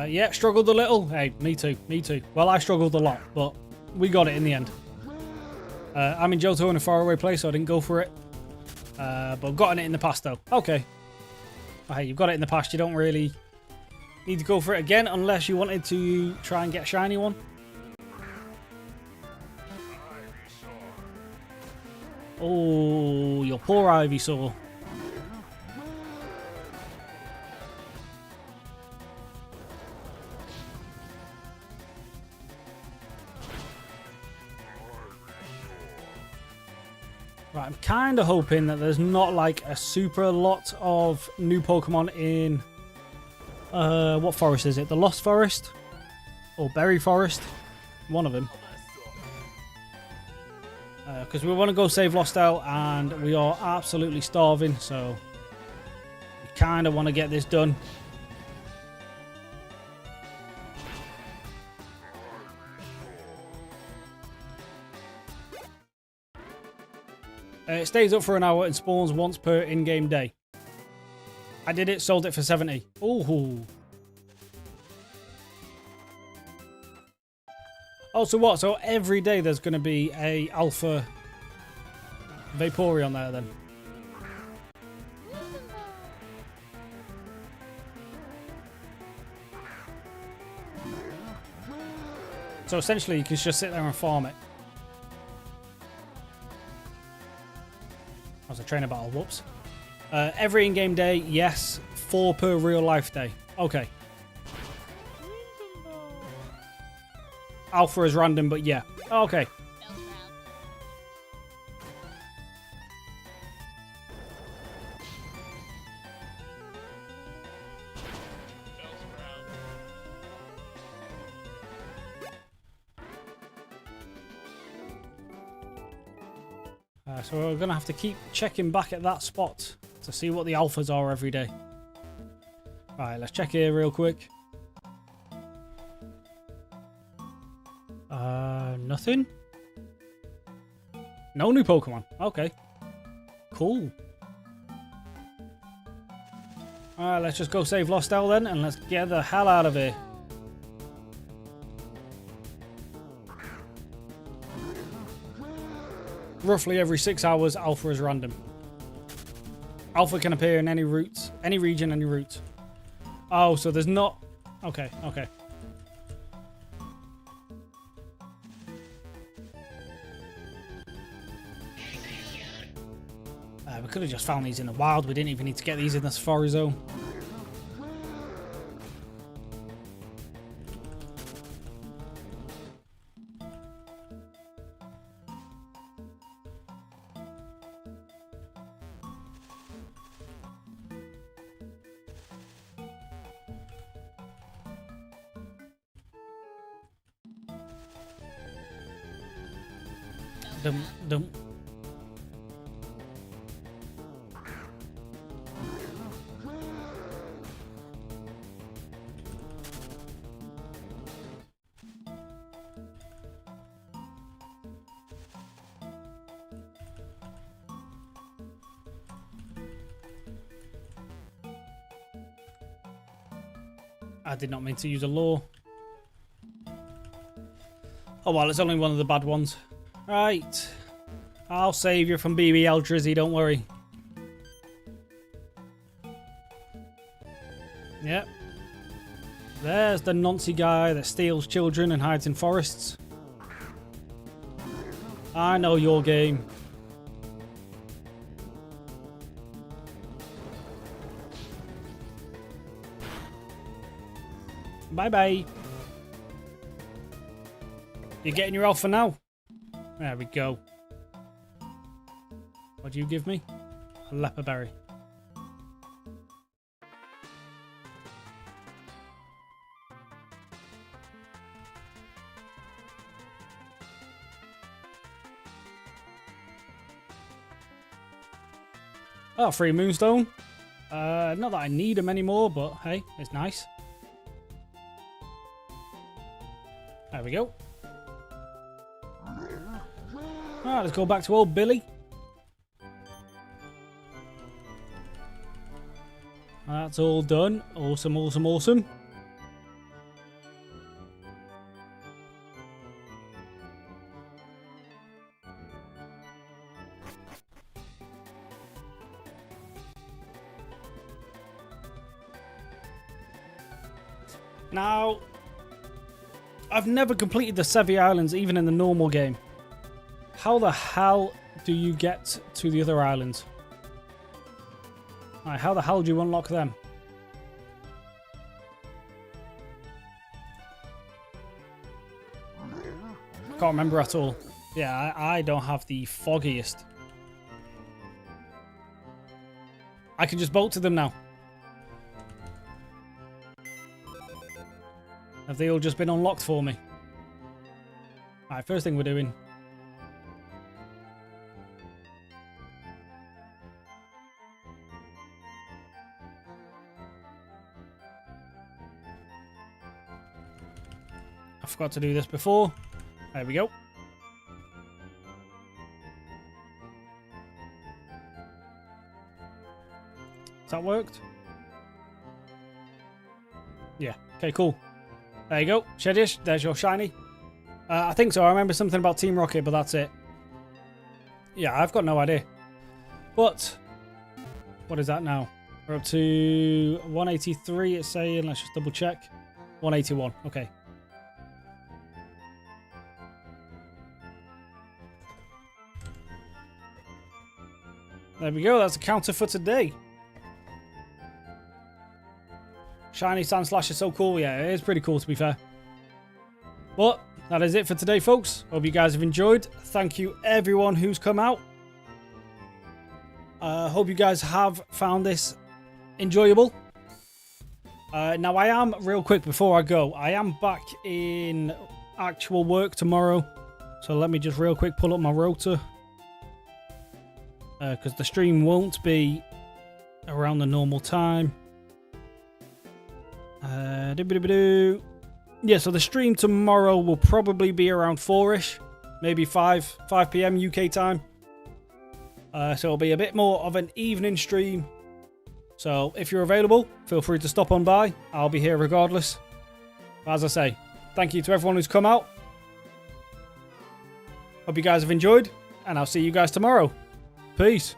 Yeah, struggled a little. Hey, me too, me too. Well, I struggled a lot, but we got it in the end. I'm in Johto in a faraway place, so I didn't go for it. But I've gotten it in the past, though. Okay. Hey, you've got it in the past. You don't really need to go for it again, unless you wanted to try and get a shiny one. Oh, your poor Ivysaur. Right, I'm kind of hoping that there's not like a super lot of new Pokemon in... what forest is it? The Lost Forest? Or Berry Forest? One of them. Because we want to go save Lostel and we are absolutely starving, so... we kind of want to get this done. It stays up for an hour and spawns once per in-game day. I did it, sold it for 70. Ooh. Oh, so what? So every day there's going to be a Alpha Vaporeon there then? So essentially you can just sit there and farm it. That was a trainer battle, whoops. Every in-game day, yes. 4 per real-life day. Okay. Alpha is random, but yeah. Okay. So we're going to have to keep checking back at that spot to see what the alphas are every day. Right, let's check here real quick. Nothing? No new Pokemon. Okay. Cool. Alright, let's just go save Lostel then, and let's get the hell out of here. Roughly every 6 hours, Alpha is random. Alpha can appear in any route, any region, any route. Oh, so there's not... Okay, okay. We could have just found these in the wild. We didn't even need to get these in the Safari Zone. Dum, dum. I did not mean to use a law. Oh well, it's only one of the bad ones. Right. I'll save you from BBL Drizzy, don't worry. Yep. There's the Nancy guy that steals children and hides in forests. I know your game. Bye-bye. You're getting your alpha now. There we go. What do you give me? A leper berry. Oh, free moonstone. Not that I need them anymore, but hey, it's nice. There we go. Alright, let's go back to old Billy. That's all done. Awesome, awesome, awesome. Now, I've never completed the Sevi Islands, even in the normal game. How the hell do you get to the other islands? Right, how the hell do you unlock them? Can't remember at all. Yeah, I don't have the foggiest. I can just boat to them now. Have they all just been unlocked for me? Alright, first thing we're doing. I forgot to do this before. There we go. Has that worked? Yeah. Okay, cool. There you go. Shedish, there's your shiny. I think so. I remember something about Team Rocket, but that's it. Yeah, I've got no idea. But, what is that now? We're up to 183, it's saying. Let's just double check. 181. Okay. There we go. That's a counter for today. Shiny Sandslash is so cool. Yeah, it is pretty cool, to be fair. But that is it for today, folks. Hope you guys have enjoyed. Thank you, everyone who's come out. Hope you guys have found this enjoyable. Now, I am, real quick before I go, I am back in actual work tomorrow. So let me just real quick pull up my rotor. Because the stream won't be around the normal time. Yeah, so the stream tomorrow will probably be around 4-ish, maybe 5 p.m. UK time. So it'll be a bit more of an evening stream. So if you're available, feel free to stop on by. I'll be here regardless. But as I say, thank you to everyone who's come out. Hope you guys have enjoyed, and I'll see you guys tomorrow. Peace.